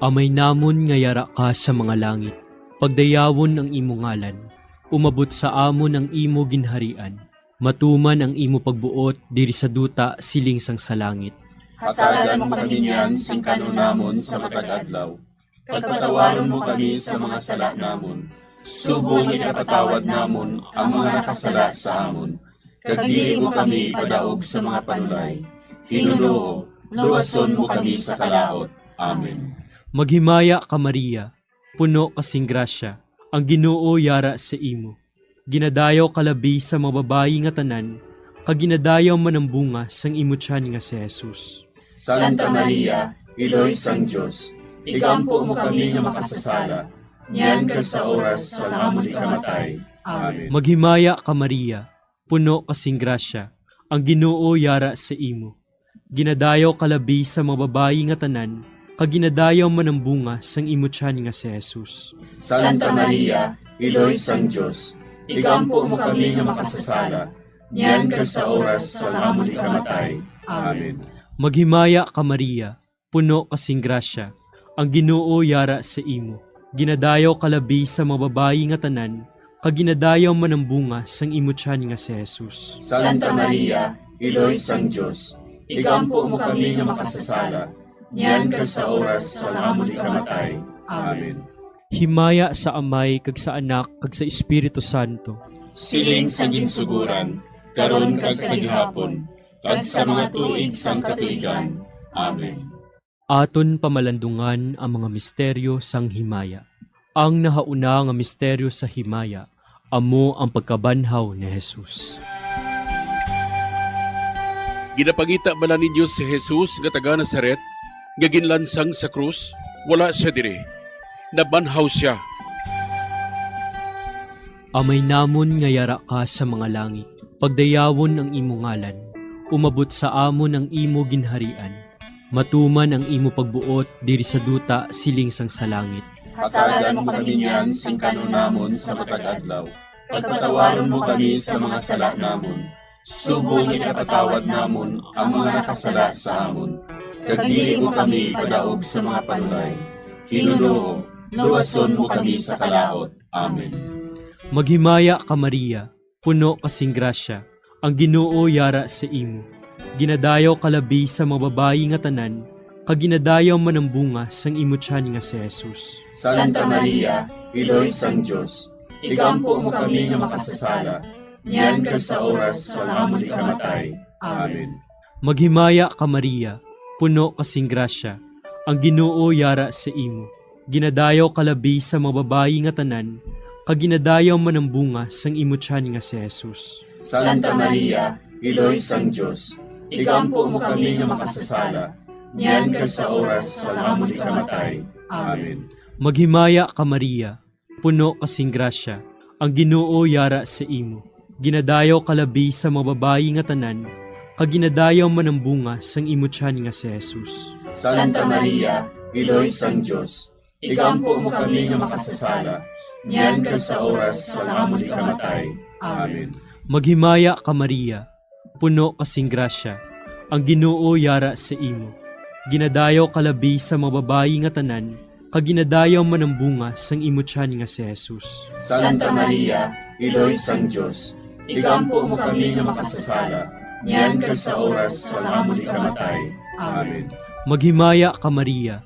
Speaker 22: Amay namon nga yara ka sa mga langit, pagdayawon ang imo ngalan, umabot sa amon ang imo ginharian, matuman ang imo pagbuot diri sa duta siling sang sa langit.
Speaker 8: Hatagan mo kami niyan sing kanon namon sa matag adlaw. Pagpatawaron mo kami sa mga sala namon. Subong ipatawad namon ang mga nakasala sa amon. Kag dili mo kami padaog sa mga panulay. Hinunoo, luwason mo kami sa kalaot. Amen.
Speaker 22: Maghimaya ka Maria, puno kasing grasya, ang Ginoo yara sa imo. Ginadayaw kalabi sa mga babayi nga tanan, kag ginadayaw man ang bunga sang imo tiyan nga si Jesus.
Speaker 8: Santa Maria, Iloy sang Diyos, igampo mo kami nga makasasala, niyan ka sa oras sa amon ikamatay. Amen.
Speaker 22: Maghimaya ka Maria, puno kasing grasya, ang Ginoo yara sa imo. Ginadayaw kalabi sa mga babayi nga tanan, kag ginadayaw man ang bunga sang imo tiyan nga si Jesus.
Speaker 8: Santa Maria, Iloy sang Diyos, igampo mo kami nga makasasala, niyan ka sa oras sa amon ikamatay. Amen.
Speaker 22: Maghimaya ka Maria, puno kasing grasya, ang Ginoo yara sa imo. Ginadayaw kalabi sa mga babayi nga tanan, kag ginadayaw man ang bunga sang imo tiyan nga si Jesus.
Speaker 8: Santa Maria, Iloy sang Diyos, igampo mo kami nga makasasala, niyan ka sa oras sa amon ikamatay. Amen.
Speaker 22: Himaya sa Amay kag sa Anak kag sa Espiritu Santo.
Speaker 8: Siling sa ginsuguran, karon kag sa gihapon, kag sa mga tuig sang katuigan. Amen.
Speaker 22: Aton pamalandungan ang mga misteryo sang himaya. Ang nahauna nga misteryo sa himaya, amo ang pagkabanhaw ni Jesus.
Speaker 23: Ginapangita bala ninyo si Jesus nga taga Nazaret, nga ginlansang sa krus, wala siya dire. Nabanhaw siya.
Speaker 22: Amay namon nga yara ka sa mga langit, pagdayawon ang imo ngalan, umabot sa amon ang imo ginharian, matuman ang imo pagbuot diri sa duta siling sang sa langit.
Speaker 8: Hatagan mo kami niyan sing kanon namon sa matag adlaw. Pagpatawaron mo kami sa mga sala namon. Subong ipatawad namon ang mga nakasala sa amon. Kag dili mo kami padaog sa mga panulay. Hinunoo, luwason mo kami sa kalaot. Amen.
Speaker 22: Maghimaya ka Maria, puno kasing grasya, ang Ginoo yara sa imo. Ginadayaw kalabi sa mga babayi nga tanan, kag ginadayaw man ang bunga sang imo tiyan nga si Jesus.
Speaker 8: Santa Maria, Iloy sang Diyos, igampo mo kami nga makasasala, niyan ka sa oras sa amon ikamatay. Amen.
Speaker 22: Maghimaya ka Maria, puno kasing grasya, ang Ginoo yara sa imo. Ginadayaw kalabi sa mga babayi nga tanan, kag ginadayaw man ang bunga sang imo tiyan nga si Jesus.
Speaker 8: Santa Maria, Iloy sang Diyos, igampo mo kami nga makasasala, niyan ka sa oras sa amon ikamatay. Amen.
Speaker 22: Maghimaya ka Maria, puno kasing grasya, ang Ginoo yara sa imo. Ginadayaw kalabi sa mga babayi nga tanan, kag ginadayaw man ang bunga sang imo tiyan nga si Jesus.
Speaker 8: Santa Maria, Iloy sang Diyos, igampo mo kami nga makasasala, niyan kag sa oras sa amon ikamatay. Amen.
Speaker 22: Maghimaya ka Maria, puno kasing grasya, ang Ginoo yara sa imo. Ginadayaw kalabi sa mga babayi nga tanan, kag ginadayaw man ang bunga sang imo tiyan nga si Jesus.
Speaker 8: Santa Maria, Iloy sang Dios, igampo mo kami nga makasasala, niyan kag sa oras sa amon ikamatay. Amen.
Speaker 22: Maghimaya ka Maria,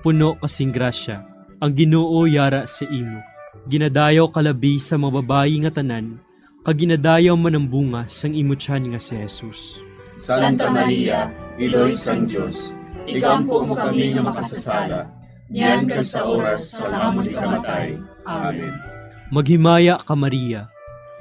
Speaker 22: puno kasing grasya, ang Ginoo yara sa imo. Ginadayaw kalabi sa mga babayi nga tanan, kag ginadayaw man ang bunga sang imo tiyan nga si Jesus.
Speaker 8: Santa Maria, Iloy sang Dios, igampo mo kami nga makasasala, niyan kag sa oras sa amon ikamatay. Amen.
Speaker 22: Maghimaya ka Maria,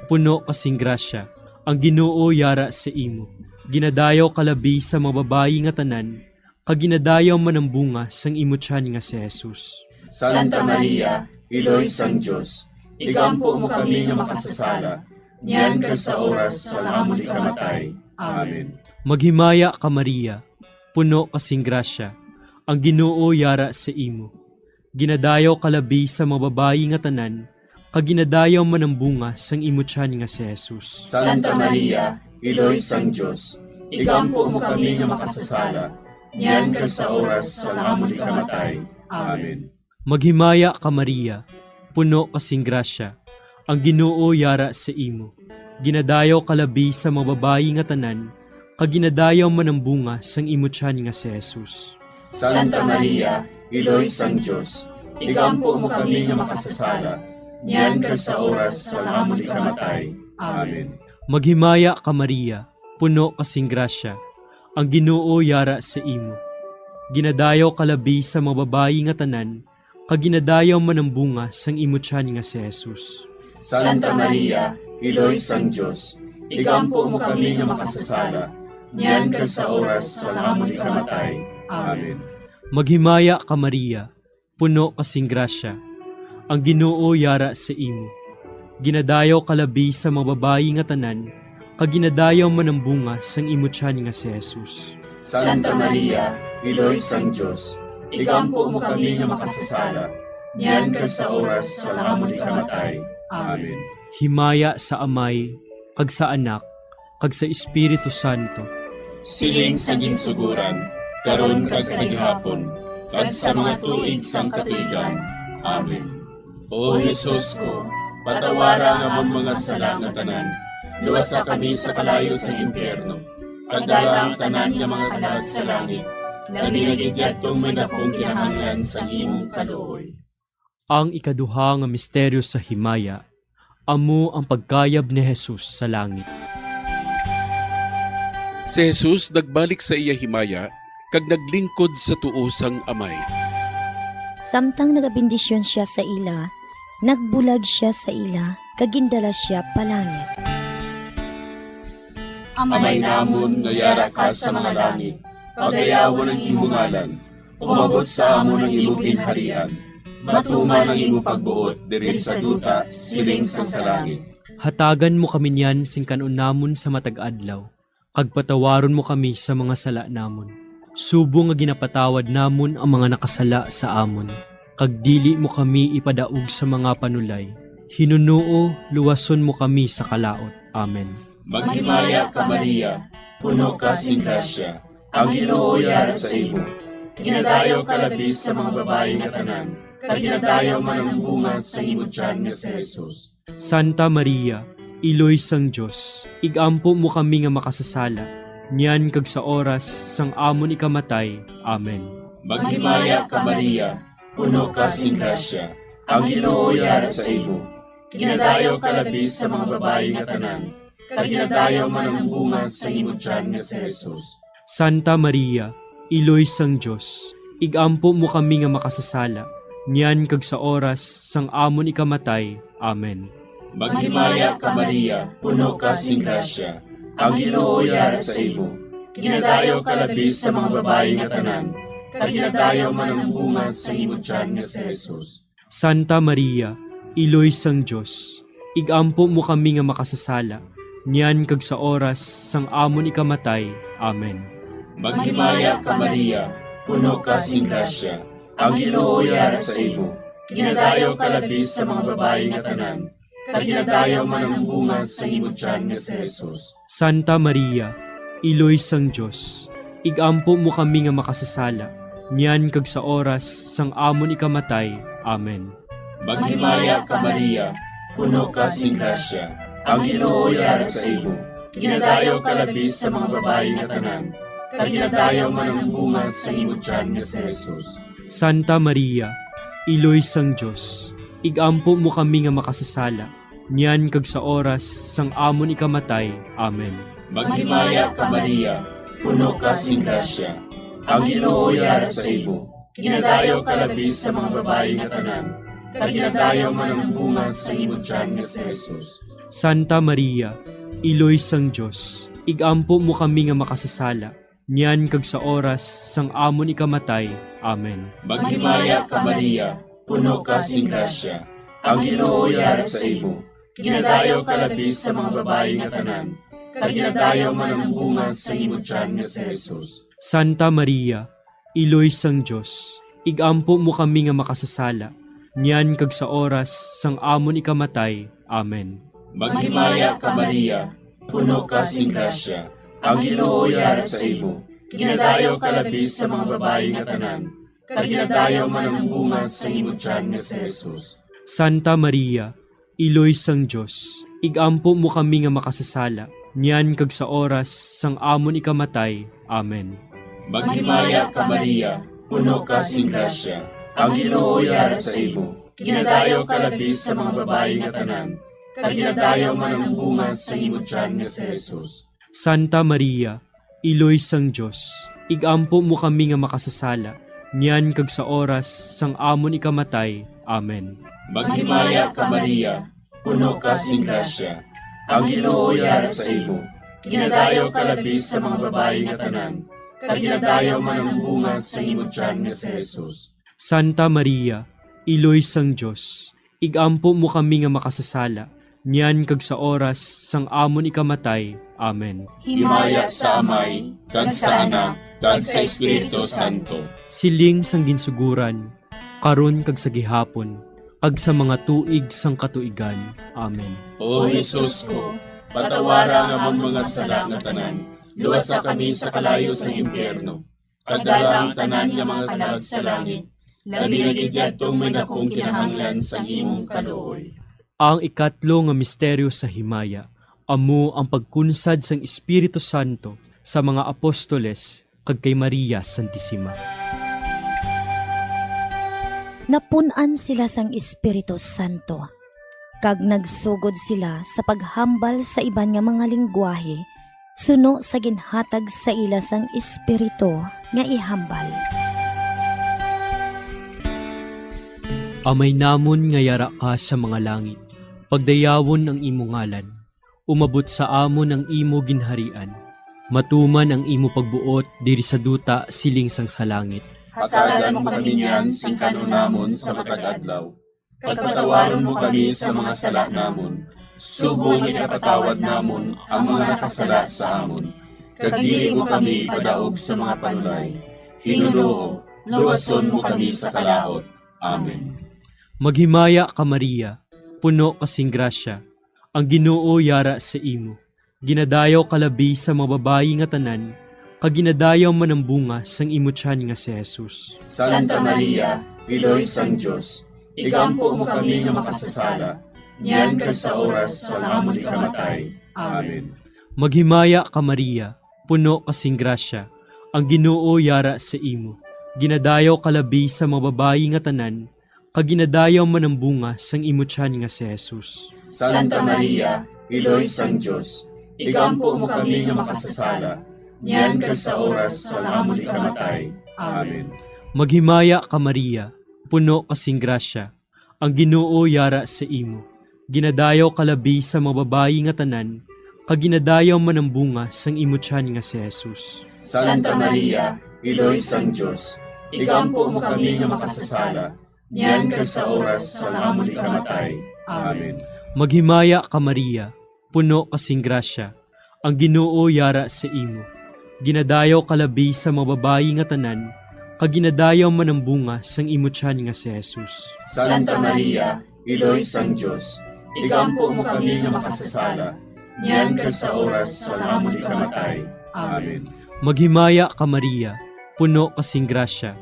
Speaker 22: puno kasing grasya, ang Ginoo yara sa imo. Ginadayaw kalabi sa mga babayi nga tanan, kag ginadayaw man ang bunga sang imo tiyan nga si Jesus.
Speaker 8: Santa Maria, Iloy sang Dios, igampo mo kami nga makasasala, niyan kag sa oras sa amon ikamatay. Amen.
Speaker 22: Maghimaya ka Maria, puno kasing grasya, ang Ginoo yara sa imo. Ginadayaw kalabi sa mga babayi nga tanan, kag ginadayaw man ang bunga sang imo tiyan nga si Jesus.
Speaker 8: Santa Maria, Iloy sang Dios, igampo mo kami nga makasasala, niyan kag sa oras sa amon ikamatay. Amen.
Speaker 22: Maghimaya ka Maria, puno kasing grasya, ang Ginoo yara sa imo. Ginadayaw kalabi sa mga babayi nga tanan, kag ginadayaw man ang bunga sang imo tiyan nga si Jesus.
Speaker 8: Santa Maria, Iloy sang Dios, igampo mo kami nga makasasala, niyan kag sa oras sa amon ikamatay. Amen.
Speaker 22: Maghimaya ka Maria, puno kasing grasya, ang Ginoo yara sa imo. Ginadayaw kalabi sa mga babayi nga tanan, kag ginadayaw man ang bunga sang imo tiyan nga si Jesus.
Speaker 8: Santa Maria, Iloy sang Dios, igampo mo kami nga makasasala, niyan kag sa oras sa amon ikamatay. Amen.
Speaker 22: Maghimaya ka Maria, puno kasing grasya, ang Ginoo yara sa imo. Ginadayaw kalabi sa mga babayi nga tanan, kag ginadayaw man ang bunga sang imo tiyan nga si Jesus.
Speaker 8: Santa Maria, Iloy sang Dios, igampo mo kami nga makasasala, niyan kag sa oras sa amon ikamatay. Amen.
Speaker 22: Himaya sa Amay, kag sa Anak, kag sa Espiritu Santo.
Speaker 8: Siling sa ginsuguran, karon kag sa gihapon, kag sa mga tuig sang katuigan. Amen. O Jesus ko, patawara nga among mga sala nga tanan, luwasa kami sa kalayo sa impyerno, kadala ang tanan nga mga kalag sa langit, na binagidyatong may dakong kinahanglan sa imong kaluoy.
Speaker 22: Ang ikaduha nga misteryo sa himaya, amo ang pagkayab ni Jesus sa langit.
Speaker 23: Si Jesus nagbalik sa iya himaya, kag naglingkod sa tuo sang Amay.
Speaker 9: Samtang nagabindisyon siya sa ila, nagbulag siya sa ila, kag gindala siya palangit.
Speaker 8: Amay namon nga yara ka sa mga langit, pagayawon ang imong ngalan, umabot sa amon ang imong ginharian, matuman ang imong pagbuot diri sa duta siling sa langit.
Speaker 22: Hatagan mo kami niyan sing kanon namon sa matag adlaw, kag patawaron mo kami sa mga sala namon. Subo nga ginapatawad namon ang mga nakasala sa amon, kag dili mo kami ipadaog sa mga panulay. Hinunuo, luwason mo kami sa kalaot. Amen.
Speaker 8: Maghimaya ka Maria, puno ka sing grasya, ang Ginoo yara sa imo. Ginadayaw ka labi sa mga babayi nga tanan, kag ginadayaw man ang bunga sa imo tiyan nga si Jesus.
Speaker 22: Santa Maria, Iloy sang Dios, igampo mo kami nga makasasala, niyan kag sa oras sang amon ikamatay. Amen.
Speaker 8: Maghimaya ka Maria, puno ka sing grasya, ang Ginoo yara sa imo. Ginadayaw ka labi sa mga babayi nga tanan, kag ginadayaw man ang bunga sa imo tiyan nga si Jesus.
Speaker 22: Santa Maria, Iloy sang Dios, igampo mo kami nga makasasala, niyan kag sa oras sang amon ikamatay. Amen.
Speaker 8: Maghimaya ka Maria, puno ka sing grasya, ang Ginoo yara sa imo. Ginadayaw ka labi sa mga babayi nga tanan, kag ginadayaw man ang bunga sa imo tiyan nga si Jesus.
Speaker 22: Santa Maria, Iloy sang Dios, igampo mo kami nga makasasala, niyan kag sa oras sang amon ikamatay. Amen.
Speaker 8: Maghimaya ka Maria, puno ka sing grasya, ang Ginoo yara sa imo. Ginadayaw kalabis sa mga babae nga tanan, kag ginadayaw man ang bunga sa imo tiyan nga si Jesus.
Speaker 22: Santa Maria, Iloy sang Dios, igampo mo kami nga makasasala, niyan kag sa oras sang amon ikamatay. Amen.
Speaker 8: Maghimaya ka Maria, puno ka sing grasya, ang Ginoo yara sa imo. Ginadayaw kalabis sa mga babae nga tanan, kag ginadayaw man ang bunga sa imo tiyan nga si Jesus.
Speaker 22: Santa Maria, Iloy sang Dios, igampo mo kami nga makasasala, niyan kag sa oras sang amon ikamatay. Amen.
Speaker 8: Maghimaya ka Maria, puno ka sing grasya, ang Ginoo yara sa imo. Ginadayaw kalabis sa mga babae nga tanan, kag ginadayaw man ang bunga sa imo tiyan nga si Jesus.
Speaker 22: Santa Maria, Iloy sang Dios, igampo mo kami nga makasasala, niyan kag sa oras sang amon ikamatay. Amen.
Speaker 8: Maghimaya ka Maria, puno ka sing grasya, ang Ginoo yara sa imo. Ginadayaw kalabis sa mga babae nga tanan, kag ginadayaw man ang bunga sa imo tiyan nga si Jesus.
Speaker 22: Santa Maria, Iloy sang Dios, igampo mo kami nga makasasala, niyan kag sa oras sang amon ikamatay. Amen.
Speaker 8: Maghimaya ka Maria, puno ka sing grasya, ang Ginoo yara sa imo. Ginadayaw kalabis sa mga babae nga tanan, kag ginadayaw man ang bunga sa imo tiyan nga si Jesus.
Speaker 22: Santa Maria, Iloy sang Dios, igampo mo kami nga makasasala, niyan kag sa oras sang amon ikamatay. Amen.
Speaker 8: Maghimaya ka Maria, puno ka sing grasya, ang Ginoo yara sa imo. Ginadayaw kalabis sa mga babae nga tanan, kag ginadayaw man ang bunga sa imo tiyan nga si Jesus.
Speaker 22: Santa Maria, Iloy sang Dios, igampo mo kami nga makasasala, niyan kag sa oras sang amon ikamatay. Amen.
Speaker 8: Maghimaya ka Maria, puno ka sing grasya, ang Ginoo yara sa imo. Ginadayaw kalabis sa mga babae nga tanan, kag ginadayaw man ang bunga sa imo tiyan nga si Jesus.
Speaker 22: Santa Maria, Iloy sang Dios, igampo mo kami nga makasasala, niyan kag sa oras sang amon ikamatay. Amen.
Speaker 8: Himaya sa Amay, kag sa Anak, kag sa Espiritu Santo.
Speaker 22: Siling sang ginsuguran, karon kag sa gihapon, kag sa mga tuig sang katuigan. Amen.
Speaker 8: O Jesus ko, patawara nga among mga sala nga tanan, luwasa kami sa kalayo sa impyerno, kag dala ang tanan nga mga kalag sa langit, labi na gidyadtong may dakong kinahanglan sa imong kaluoy.
Speaker 22: Ang ikatlo nga misteryo sa himaya, amo ang pagkunsad sang Espiritu Santo sa mga apostoles kag kay Maria Santissima.
Speaker 9: Napunan sila sang Espiritu Santo, kag nagsugod sila sa paghambal sa iban nga mga lingwahe, suno sa ginhatag sa ila sang Espiritu nga ihambal.
Speaker 22: Amay namon nga yara ka sa mga langit, pagdayawon ang imo ngalan, umabot sa amon ang imo ginharian, matuman ang imo pagbuot diri sa duta siling sang sa langit.
Speaker 8: Hatagan mo kami niyan sing kanunamon sa matag adlaw, kag patawaron mo kami sa mga sala namon, subong ikapatawad namon ang mga nakasala sa amon, kag dili mo kami padaog sa mga panulay. Hinuloo, luwason mo kami sa kalaot. Amen.
Speaker 22: Maghimaya ka Maria, puno kasing grasya, ang Ginoo yara sa imo. Ginadayaw kalabi sa mga babayi nga tanan, kag ginadayaw man ang bunga sang imo tiyan nga si Jesus.
Speaker 8: Santa Maria, Iloy sang Dios, igampo mo kami nga makasasala, niyan kag sa oras sa amon ikamatay. Amen.
Speaker 22: Maghimaya ka Maria, puno kasing grasya, ang Ginoo yara sa imo. Ginadayaw kalabi sa mga babayi nga tanan, kag ginadayaw man ang bunga sang imo tiyan nga si Jesus.
Speaker 8: Santa Maria, Iloy sang Dios, igampo mo kami nga makasasala, niyan kag sa oras sa amon ikamatay. Amen.
Speaker 22: Maghimaya ka Maria, puno kasing grasya, ang Ginoo yara sa imo. Ginadayaw kalabi sa mga babayi nga tanan, kag ginadayaw man ang bunga sang imo tiyan nga si Jesus.
Speaker 8: Santa Maria, Iloy sang Dios, igampo mo kami nga makasasala, niyan kag sa oras sa amon ikamatay. Amen.
Speaker 22: Maghimaya ka Maria, puno kasing grasya, ang Ginoo yara sa imo. Ginadayaw kalabi sa mga babayi nga tanan, kaginadayaw man ang bunga sang imo tiyan nga si Jesus.
Speaker 8: Santa Maria, Iloy sang Diyos, igampo mo kami nga makasasala, niyan kag sa oras sa amon ikamatay. Amen.
Speaker 22: Maghimaya ka Maria, puno kasing grasya,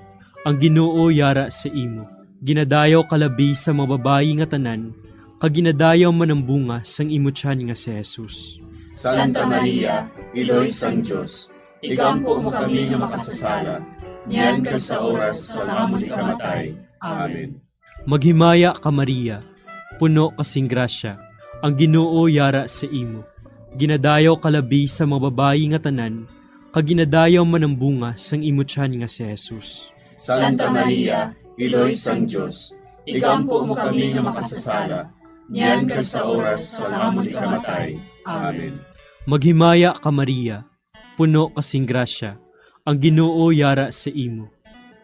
Speaker 22: ang Ginoo yara sa imo. Ginadayaw kalabi sa mga babayi nga tanan, kaginadayaw man ang bunga sang imo tiyan nga si Jesus.
Speaker 8: Santa Maria, Iloy sang Diyos, igampo mo kami nga makasasala, niyan kag sa oras sa amon ikamatay. Amen.
Speaker 22: Maghimaya ka Maria, puno kasing grasya, ang Ginoo yara sa imo. Ginadayaw kalabi sa mga babayi nga tanan, kaginadayaw man ang bunga sang imo tiyan nga si Jesus.
Speaker 8: Santa Maria, Iloy sang Diyos, igampo mo kami nga makasasala, niyan kag sa oras sa amon ikamatay. Amen.
Speaker 22: Maghimaya ka Maria, puno kasing grasya, ang Ginoo yara sa imo.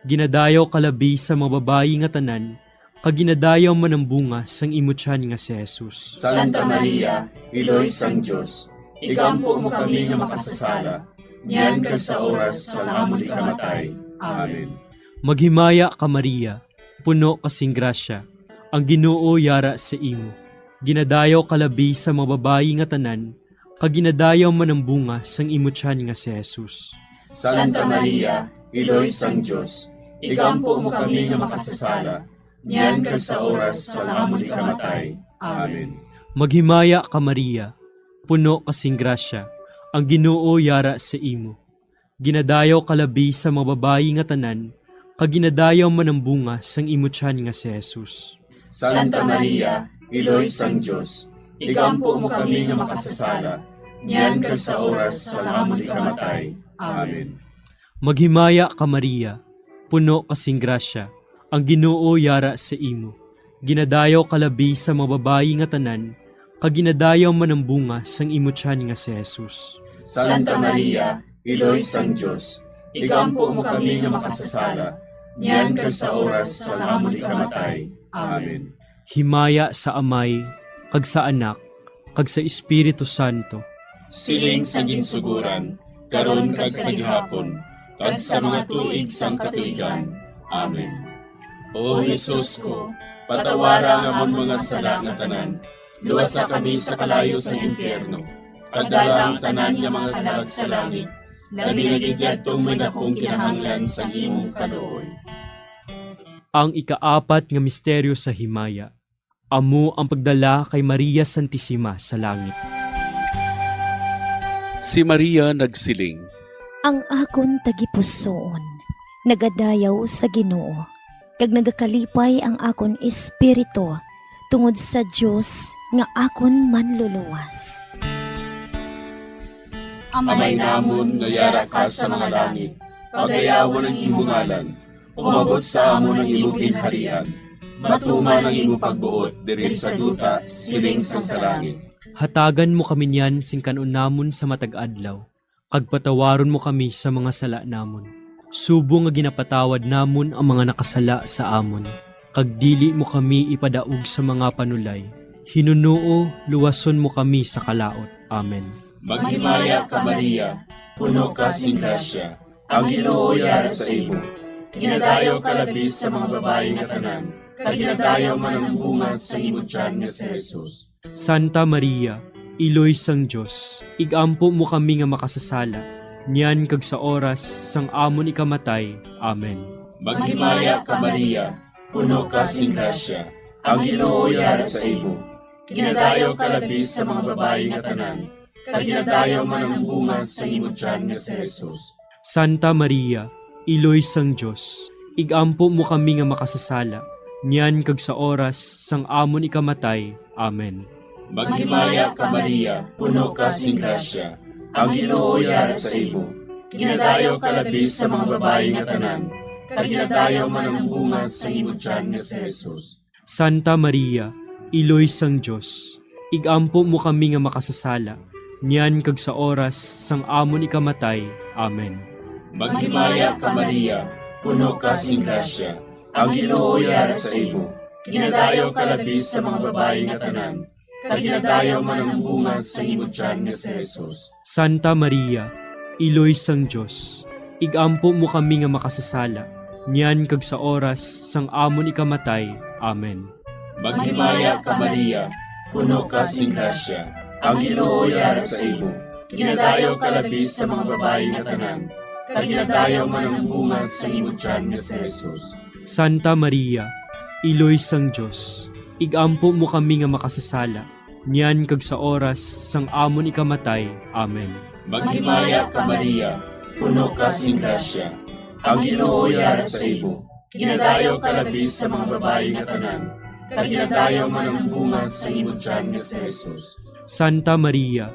Speaker 22: Ginadayaw kalabi sa mga babayi nga tanan, kaginadayaw man ang bunga sang imo tiyan nga si Jesus.
Speaker 8: Santa Maria, Iloy sang Diyos, igampo mo kami nga makasasala, niyan kag sa oras sa amon ikamatay. Amen.
Speaker 22: Maghimaya ka Maria, puno kasing grasya, ang Ginoo yara sa imo. Ginadayaw kalabi sa mga babayi nga tanan, kaginadayaw man ang bunga sang imo tiyan nga si Jesus.
Speaker 8: Santa Maria, Iloy sang Diyos, igampo mo kami nga makasasala, niyan kag sa oras sa amon ikamatay. Amen.
Speaker 22: Maghimaya ka Maria, puno kasing grasya, ang Ginoo yara sa imo. Ginadayaw kalabi sa mga babayi nga tanan, kaginadayaw man ang bunga sang imo tiyan nga si Jesus.
Speaker 8: Santa Maria, Iloy sang Diyos, igampo mo kami nga makasasala, niyan kag sa oras sa amon ikamatay. Amen.
Speaker 22: Maghimaya ka Maria, puno kasing grasya, ang Ginoo yara sa imo. Ginadayaw kalabi sa mga babayi nga tanan, kaginadayaw man ang bunga sang imo tiyan nga si Jesus.
Speaker 8: Santa Maria, Iloy sang Diyos, igampo mo kami nga makasasala, niyan kag sa oras sa amon ikamatay. Amen.
Speaker 22: Himaya sa Amay, kag sa Anak, kag sa Espiritu Santo.
Speaker 8: Siling sa ginsuguran, karon kag sa gihapon, kag sa mga tuig sang katuigan. Amen. O Jesus ko, patawara nga amon mga sala nga tanan, luwasa kami sa kalayo sa impyerno, kagdala ang tanan nga mga kalag sa langit, labi na gidyadtong may dakong kinahanglan sa imong kaluoy.
Speaker 22: Ang ikaapat nga misteryo sa himaya, amo ang pagdala kay Maria Santissima sa langit.
Speaker 23: Si Maria nagsiling,
Speaker 9: Ang akon tagipusoon, nagadayaw sa Ginoo, kag nagakalipay ang akon espiritu tungod sa Dios nga akon manluluwas.
Speaker 8: Amay namon nga yara ka sa mga langit, pagayawan ang imong ngalan, umabot sa amon ang imong ginharian, matuman ang imong pagbuot diri sa duta siling sa langit.
Speaker 22: Hatagan mo kami niyan sing kanon namon sa matag adlaw, kag patawaron mo kami sa mga sala namon. Subo nga ginapatawad namon ang mga nakasala sa amon, kag dili mo kami ipadaog sa mga panulay. Hinunuo, luwason mo kami sa kalaot. Amen.
Speaker 8: Maghimaya ka Maria, puno ka sing grasya, ang Ginoo yara sa imo. Ginadayaw ka labis sa mga babayi nga tanan, kag ginadayaw man ang bunga sa imong tiyan nga si Jesus.
Speaker 22: Santa Maria, Iloy sang Diyos, igampo mo kami nga makasasala, niyan kag sa oras sang amon ikamatay. Amen.
Speaker 8: Maghimaya ka Maria, puno ka sing grasya, ang Ginoo yara sa imo. Ginadayaw ka labis sa mga babayi nga tanan, kag ginadayaw man ang bunga sa imong tiyan nga si Jesus.
Speaker 22: Santa Maria, Iloy sang Diyos, igampo mo kami nga makasasala, niyan kag sa oras sang amon ikamatay. Amen.
Speaker 8: Maghimaya ka Maria, puno ka sing grasya, ang Ginoo yara sa imo. Ginadayaw ka labis sa mga babayi nga tanan, kag ginadayaw man ang bunga sa imong tiyan nga si Jesus.
Speaker 22: Santa Maria, Iloy sang Diyos, igampo mo kami nga makasasala, niyan kag sa oras sang amon ikamatay. Amen.
Speaker 8: Maghimaya ka Maria, puno ka sing grasya, ang Ginoo yara sa imo. Ginadayaw ka labis sa mga babayi nga tanan, kag ginadayaw man ang bunga sa imong tiyan nga si Jesus.
Speaker 22: Santa Maria, Iloy sang Diyos, igampo mo kami nga makasasala, niyan kag sa oras sang amon ikamatay. Amen.
Speaker 8: Maghimaya ka Maria, puno ka sing grasya, ang Ginoo yara sa imo. Ginadayaw ka labi sa mga babae nga tanan, kag ginadayaw man ang bunga sa imo tiyan nga si Jesus.
Speaker 22: Santa Maria, Iloy sang Dios, igampo mo kami nga makasasala, niyan kag sa oras sang amon ikamatay. Amen.
Speaker 8: Maghimaya ka Maria, puno ka sing grasya, ang Ginoo yara sa imo. Ginadayaw ka labi sa mga babae nga tanan, kag ginadayaw man ang bunga sa imo tiyan nga si Jesus.
Speaker 22: Santa Maria,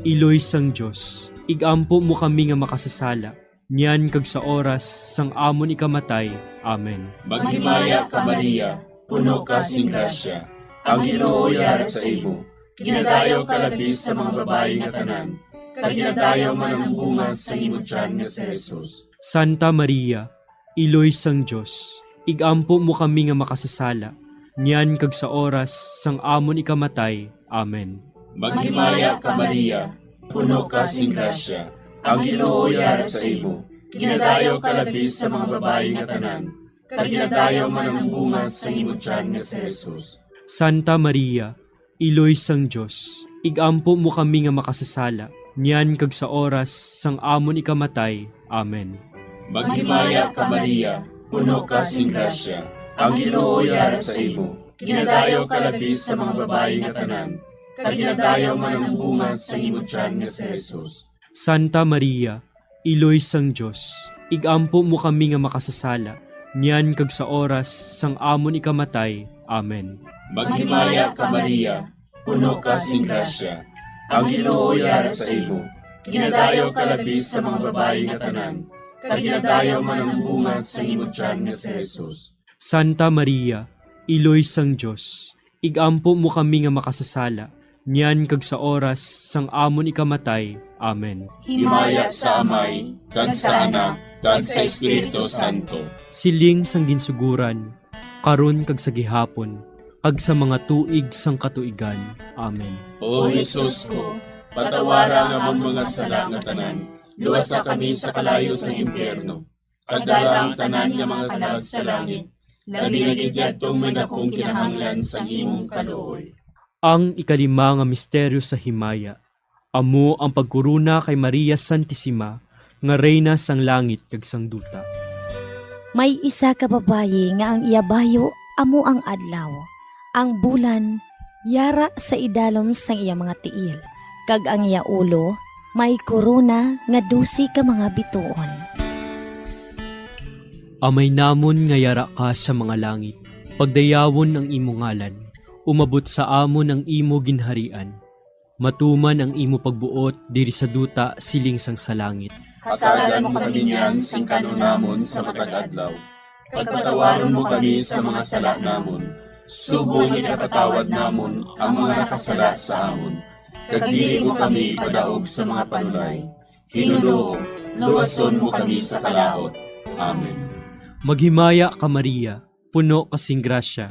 Speaker 22: Iloy sang Dios, igampo mo kami nga makasasala, niyan kag sa oras sang amon ikamatay. Amen.
Speaker 8: Maghimaya ka Maria, puno ka sing grasya, ang Ginoo yara sa imo. Ginadayaw ka labi sa mga babae nga tanan, kag ginadayaw man ang bunga sa imo tiyan nga si Jesus.
Speaker 22: Santa Maria, Iloy sang Dios, igampo mo kami nga makasasala, niyan kag sa oras sang amon ikamatay. Amen.
Speaker 8: Maghimaya ka Maria, puno ka sing grasya, ang Ginoo yara sa imo. Ginadayaw ka labi sa mga babae nga tanan, kag ginadayaw man ang bunga sa imo tiyan nga si Jesus.
Speaker 22: Santa Maria, Iloy sang Dios, igampo mo kami nga makasasala, niyan kag sa oras sang amon ikamatay. Amen.
Speaker 8: Maghimaya ka Maria, puno ka sing grasya, ang Ginoo yara sa imo. Ginadayaw ka labi sa mga babae nga tanan, kag ginadayaw man ang bunga sa imo tiyan nga si Jesus.
Speaker 22: Santa Maria, Iloy sang Dios, igampo mo kami nga makasasala, niyan kag sa oras sang amon ikamatay. Amen.
Speaker 8: Maghimaya ka Maria, puno ka sing grasya, ang Ginoo yara sa imo. Ginadayaw ka labi sa mga babae nga tanan, kag ginadayaw man ang bunga sa imo tiyan nga si Jesus.
Speaker 22: Santa Maria, Iloy sang Dios, igampo mo kami nga makasasala, niyan kag sa oras sang amon ikamatay. Amen.
Speaker 8: Himaya sa Amay, kag sa Anak, kag sa Espiritu Santo.
Speaker 22: Siling sang ginsuguran, karon kag sa gihapon, kag sa mga tuig sang katuigan. Amen.
Speaker 8: O Jesus ko, patawara nga among mga sala nga tanan, luwasa kami sa kalayo sa impyerno, kag dala ang tanan nga mga kalag sa langit, labi na gidyadtong man akong kinahanglan sa imong kaluoy.
Speaker 22: Ang ikalima nga misteryo sa himaya, amo ang pagkuruna kay Maria Santissima, nga reyna sang langit kag sang duta.
Speaker 9: May isa ka babayi nga ang iyabayo amo ang adlaw. Ang bulan yara sa idalom sang iya mga tiil, kag ang iya ulo may korona nga 12 ka mga bituon.
Speaker 22: Amay namon nga yara ka sa mga langit, pagdayawon ang imo ngalan, umabot sa amon ang imo ginharian. Matuman ang imo pagbuot diri sa duta siling sang sa langit.
Speaker 8: Hatagan mo kami niyan sing kanunamon sa matag adlaw. Pagpatawaron mo kami sa mga sala namon. Subong ipatawad namon ang mga nakasala sa amon. Kag dili mo kami padaog sa mga panulay. Hinuloo, luwason mo kami sa kalaot. Amen.
Speaker 22: Maghimaya ka Maria, puno kasing grasya,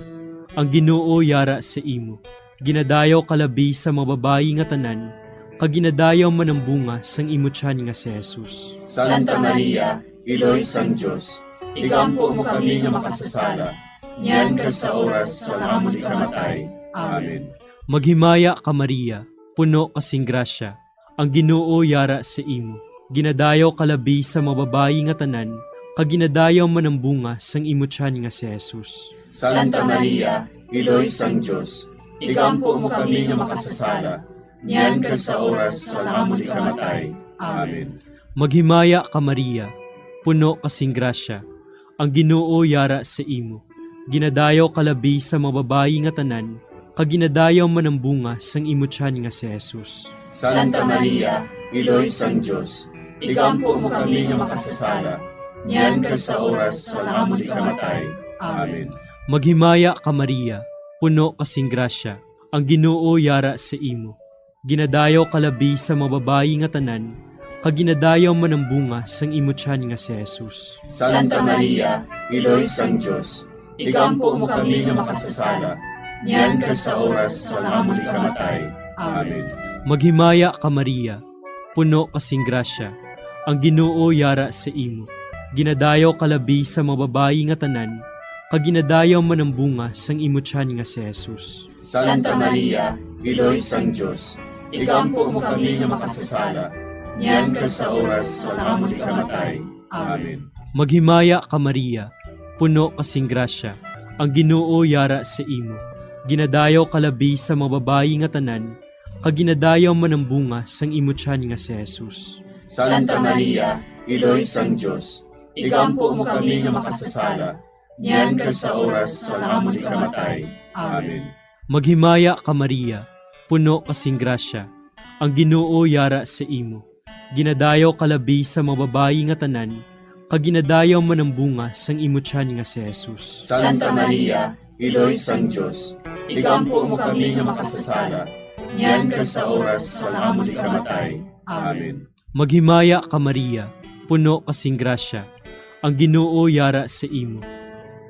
Speaker 22: ang Ginoo yara sa imo. Ginadayaw kalabi sa mga babayi nga tanan, kag ginadayaw man ang bunga sang imo tiyan nga si Jesus.
Speaker 8: Santa Maria, Iloy sang Dios, igampo mo kami nga makasasala, niyan ka sa oras sa amon ikamatay. Amen.
Speaker 22: Maghimaya ka Maria, puno kasing grasya, ang Ginoo yara sa imo. Ginadayaw kalabi sa mga babayi nga tanan, kag ginadayaw man ang bunga sang imo tiyan nga si Jesus.
Speaker 8: Santa Maria, Iloy sang Dios, igampo mo kami nga makasasala, niyan ka sa oras sa amon ikamatay. Amen.
Speaker 22: Maghimaya ka Maria, puno kasing grasya, ang Ginoo yara sa imo. Ginadayaw kalabi sa mga babayi nga tanan, kag ginadayaw man ang bunga sang imo tiyan nga si Jesus.
Speaker 8: Santa Maria, Iloy sang Dios, igampo mo kami nga makasasala, niyan ka sa oras sa amon ikamatay. Amen.
Speaker 22: Maghimaya ka Maria, puno kasing grasya, ang Ginoo yara sa imo. Ginadayaw kalabi sa mga babayi nga tanan, kag ginadayaw man ang bunga sang imo tiyan nga si Jesus.
Speaker 8: Santa Maria, Iloy sang Dios, igampo mo kami nga makasasala, niyan ka sa oras sa amon ikamatay. Amen.
Speaker 22: Maghimaya ka Maria, puno kasing grasya, ang Ginoo yara sa imo. Ginadayaw kalabi sa mga babayi nga tanan, kag ginadayaw man ang bunga sang imutyan nga si Jesus.
Speaker 8: Santa Maria, Iloy sang Diyos, igampo mo kami nga makasasala, niyan ka sa oras sa amon ikamatay. Amen.
Speaker 22: Maghimaya ka Maria, puno kasing grasya, ang Ginoo yara sa imo. Ginadayaw kalabi sa mga babayi nga tanan, kag ginadayaw man ang bunga sang imutyan nga si Jesus.
Speaker 8: Santa Maria, Iloy sang Diyos, igampo mo kami nga makasasala, niyan ka sa oras sa amon ikamatay. Amen.
Speaker 22: Maghimaya ka Maria, puno kasing grasya, ang Ginoo yara sa imo. Ginadayaw kalabi sa mga babayi nga tanan, kag ginadayaw man ang bunga sang imutyan nga si Jesus.
Speaker 8: Santa Maria, Iloy sang Diyos, igampo mo kami nga makasasala, niyan ka sa oras sa amon ikamatay. Amen.
Speaker 22: Maghimaya ka Maria, puno kasing grasya, ang Ginoo yara sa imo.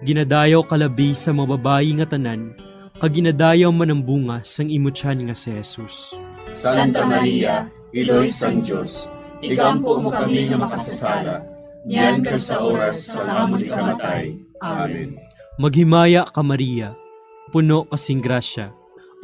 Speaker 22: Ginadayaw kalabi sa mga babayi nga tanan, kag ginadayaw man ang bunga sang imutyan nga si Jesus.
Speaker 8: Santa Maria, Iloy sang Diyos, igampo mo kami nga makasasala, niyan ka sa oras sa amon ikamatay. Amen.
Speaker 22: Maghimaya ka Maria, puno kasing grasya,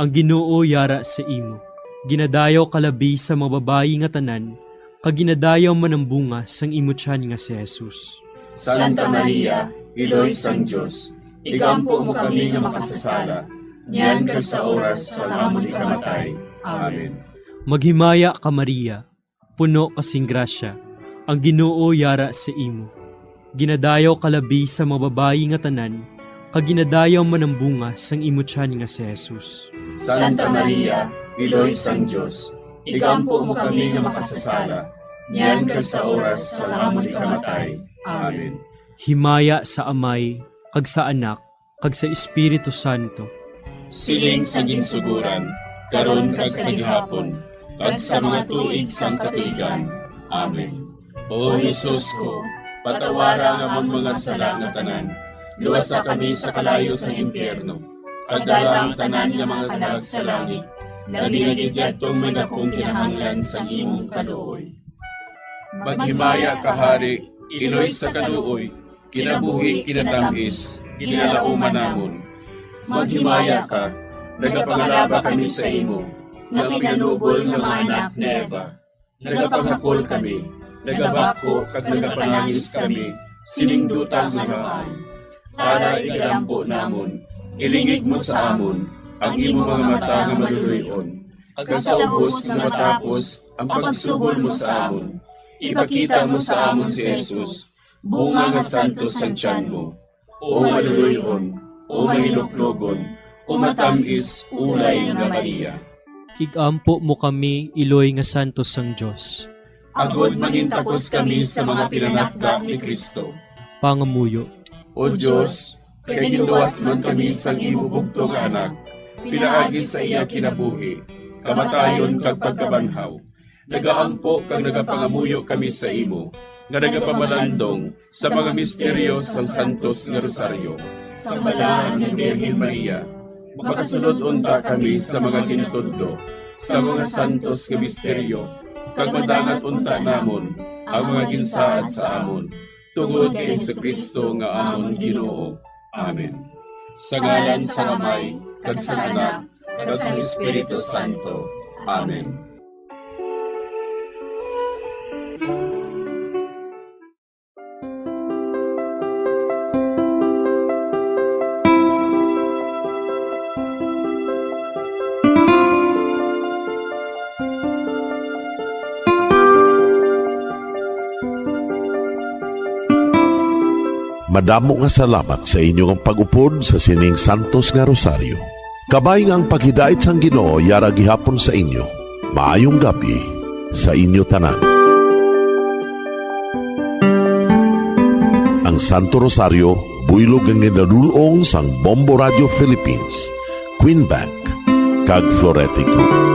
Speaker 22: ang Ginoo yara sa imo. Ginadayaw kalabi sa mga babayi nga tanan, kag ginadayaw man ang bunga sang imutyan nga si Jesus.
Speaker 8: Santa Maria, Iloy sang Diyos, igampo mo kami nga makasasala, niyan ka sa oras sa amon ikamatay. Amen.
Speaker 22: Maghimaya ka Maria, puno kasing grasya, ang Ginoo yara sa imo. Ginadayaw kalabi sa mga babayi nga tanan, kag ginadayaw man ang bunga sang imutyan nga si Jesus.
Speaker 8: Santa Maria, Iloy sang Diyos, igampo mo kami nga makasasala, niyan ka sa oras sa amon ikamatay. Amen.
Speaker 22: Himaya sa Amay, kag sa Anak, kag sa Espiritu Santo.
Speaker 8: Siling sa ginsuguran, karon kag sa gihapon, kag sa mga tuig sang katuigan. Amen. O Jesus ko, patawara nga among mga sala nga tanan, luwasa kami sa kalayo sa impyerno, kag dala ang tanan nga mga kalag sa langit, naginagidyatong may dakong kinahanglan sa imong kaluoy. Maghimaya ka Hari, Iloy sa kaluoy, kinabuhi kinatamis, kinalauman namon. Maghimaya ka, nagapangalaba kami sa imo, nga pinanubol nga mga anak ni Eva. Nagapanghakol kami, nagabako kag nagapanangis kami, siningdutang nagaan. Para igalampo namon, ilingig mo sa amon, ang imo mga mata nga maluluyon. Kag sa ubos nga matapos, ang pagsugod mo sa amon. Ipakita mo sa amon si Jesus, bunga nga santos sa tiyan mo. O maluluyon, o mahiloklogon, o matamis ulay nga Maria.
Speaker 22: Igampo mo kami, Iloy nga santos sang Diyos.
Speaker 8: Agod mangintakos kami sa mga pinanakda ni Kristo.
Speaker 22: Pangamuyo.
Speaker 8: O Diyos, kay ginuwas man kami sang imo bugto nga anak, pinaagi sa iya kinabuhi, kamatayon kag pagkabanhaw. Nagaampo kag nagapangamuyo kami sa imo, nga nagapamalandong sa mga misteryo sang Santos nga Rosaryo. Sa balahan ni Birhen Maria, makasunod unta kami sa mga ginatudlo, sa mga santos nga misteryo, kag madangat unta namon ang mga ginsaad sa amon, tungod kay Jesucristo nga amon Ginoo. Amen. Sa ngalan sa Amay, kag sa Anak, kag sa Espiritu Santo. Amen.
Speaker 20: Madamo nga salamat sa inyong pag-upod sa sining Santos nga Rosario. Kabay nga ang paghidait sang Ginoo yara gihapon sa inyo. Maayong gabi sa inyo tanan. Ang Santo Rosario buylog ang ginadulong sang Bombo Radio Philippines, Queen Bank, kag Florete Group.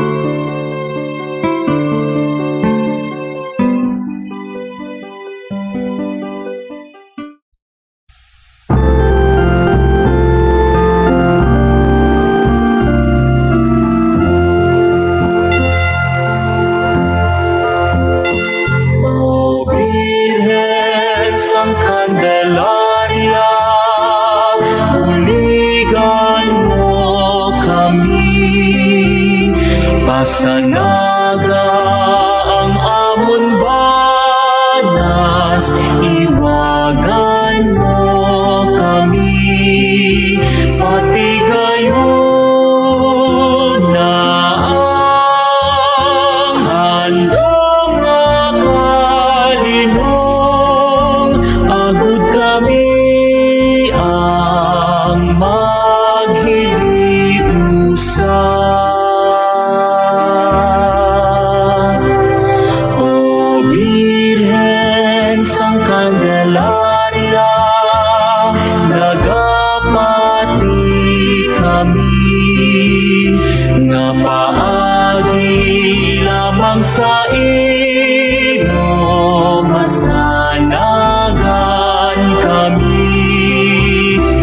Speaker 22: naga ang amon banas, iwagan mo kami, pati gayon na ang handong nakalinong, agud kami ang maghiliusan. O Birhen sang Candelaria, nagapati kami, nga paagi lamang sa ino, masanagan kami,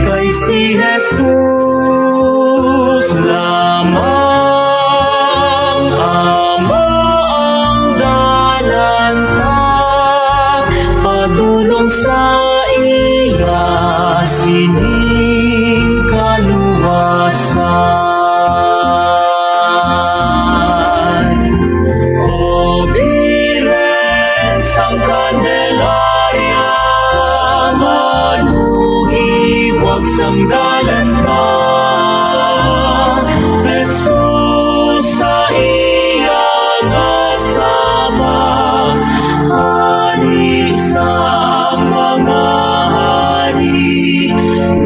Speaker 22: kay si Jesus lamang Ama ang dalan ta, padulong sa iya sining kaluwasan. O Birhen sang Candelaria, manugiwag sang dalan ta, Jesus sa iya nga sama, hari sang mga hari,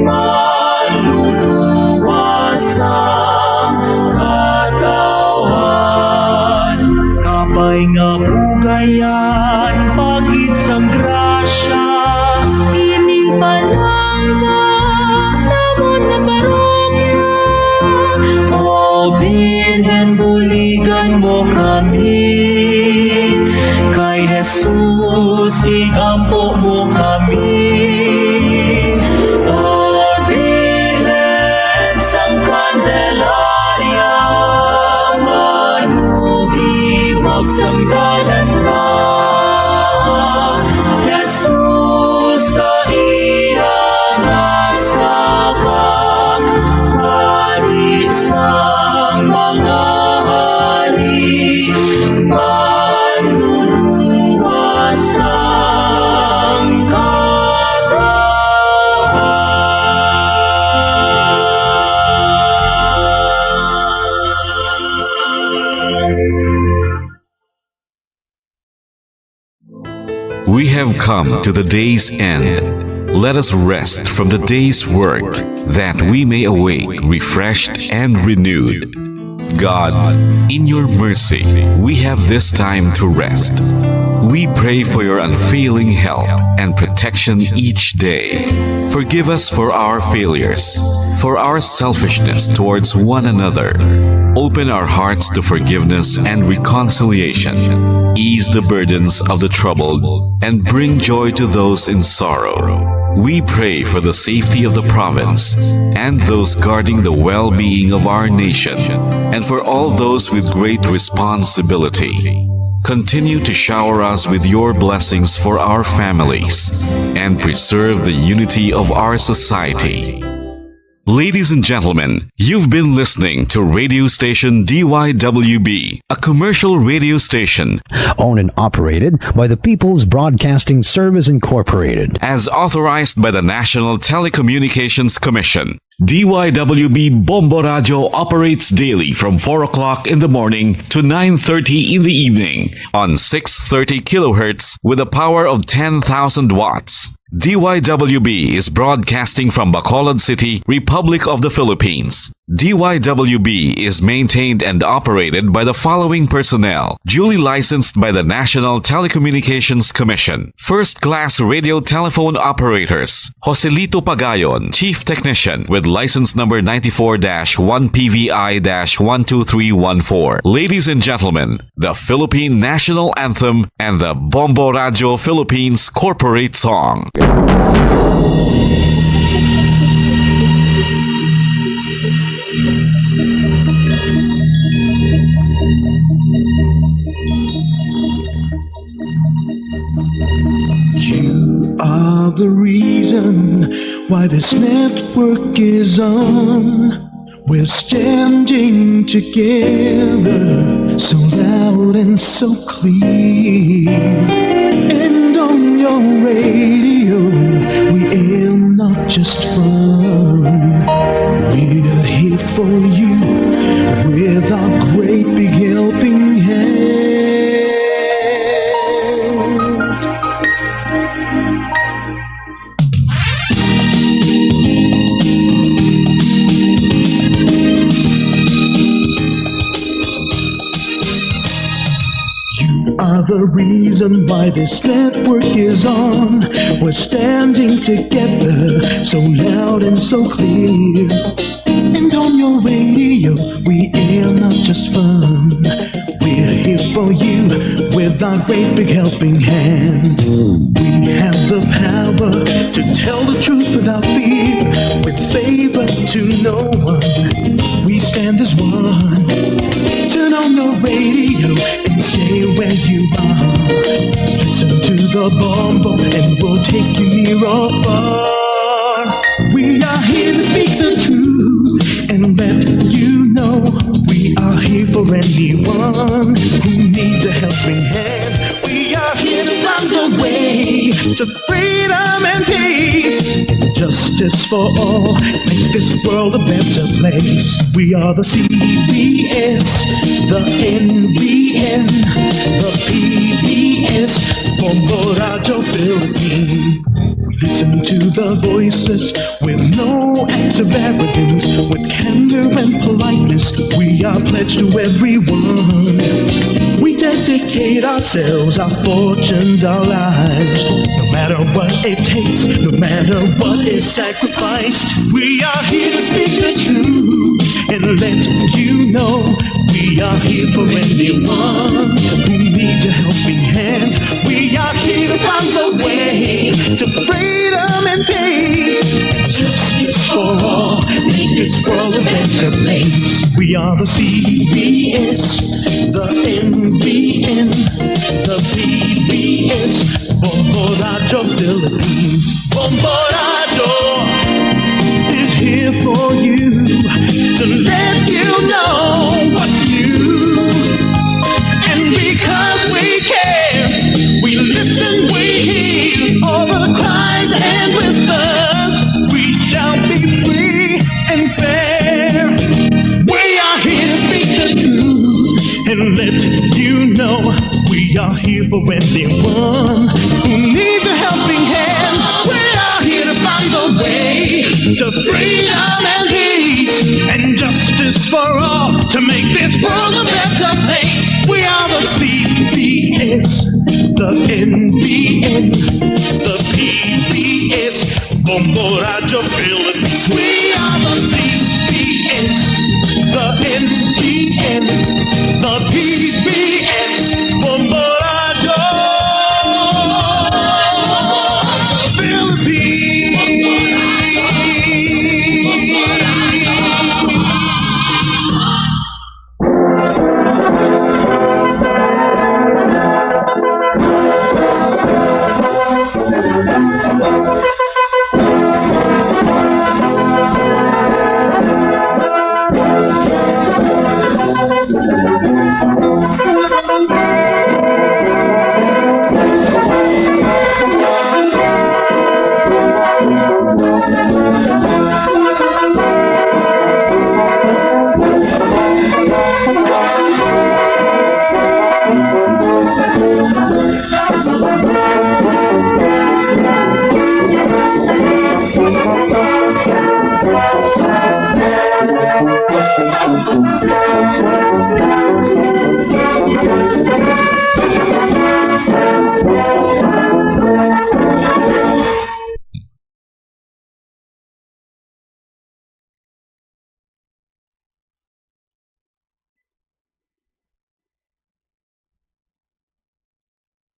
Speaker 22: maluluwasang katawan. Kapay nga bugayan, pagit sang grasya, ining palangga, namon na parokya. O Birhen, buligan mo kami, kay Jesus, igampo mo kami. O Birhen sang Candelaria, manugiwag sang dalan ta, Jesus sa iya nga sabak, hari sang mga hari, manluluwasang
Speaker 18: We have come to the day's end. Let us rest from the day's work, that we may awake refreshed and renewed. God, in your mercy, we have this time to rest. We pray for your unfailing help and protection each day. Forgive us for our failures, for our selfishness towards one another. Open our hearts to forgiveness and reconciliation. Ease the burdens of the troubled and bring joy to those in sorrow. We pray for the safety of the province and those guarding the well-being of our nation, and for all those with great responsibility. Continue to shower us with your blessings for our families and preserve the unity of our society. Ladies and gentlemen, you've been listening to radio station DYWB, a commercial radio station
Speaker 10: owned and operated by the People's Broadcasting Service Incorporated,
Speaker 18: as authorized by the National Telecommunications Commission. DYWB Bombo Radio operates daily from 4 o'clock in the morning to 9:30 in the evening on 630 kilohertz with a power of 10,000 watts. DYWB is broadcasting from Bacolod City, Republic of the Philippines. DYWB is maintained and operated by the following personnel, duly licensed by the National Telecommunications Commission. First-class radio telephone operators, Joselito Pagayon, Chief Technician with license number 94-1PVI-12314. Ladies and gentlemen, the Philippine National Anthem and the Bombo Radio Philippines Corporate Song.
Speaker 12: You are the reason why this network is on. We're standing together so that loud and so clear. And on your radio, we aim not just fun. We're here for you with our great big helping hand. Are the reason why this network is on. We're standing together, so loud and so clear. And on your radio, we air not just fun. We're here for you with our great big helping hand. We have the power to tell the truth without fear, with favor to no one. We stand as one. Turn on the radio and stay where you are. Listen to the Bombo and we'll take you near or far. We are here to speak the truth and let you know we are here for anyone who needs a helping hand. We are here to find the way to freedom and peace and justice for all. Make this world a better place. We are the CBS, the NBN, the PBS, Bombo Radio Philippines. Listen to the voices with no acts of arrogance, with candor and politeness. We are pledged to everyone. We dedicate ourselves, our fortunes, our lives. No matter what it takes, no matter what is sacrificed. We are here to speak the truth and let you know we are here for anyone who needs a helping hand. We are here to find the way to freedom and peace, justice for all, make this world a better place. We are the CBS, the NBN, the PBS, Bombo Radio Philippines. Bombo Radio is here for you to let you know what's new. And because we care, we listen, we hear all the cries and whispers. We shall be free and fair. We are here to speak the truth and let you know we are here for anyone who needs a helping hand. We are here to find the way to freedom and peace and justice for all, to make this world a better place. We are the CBS, the NBN,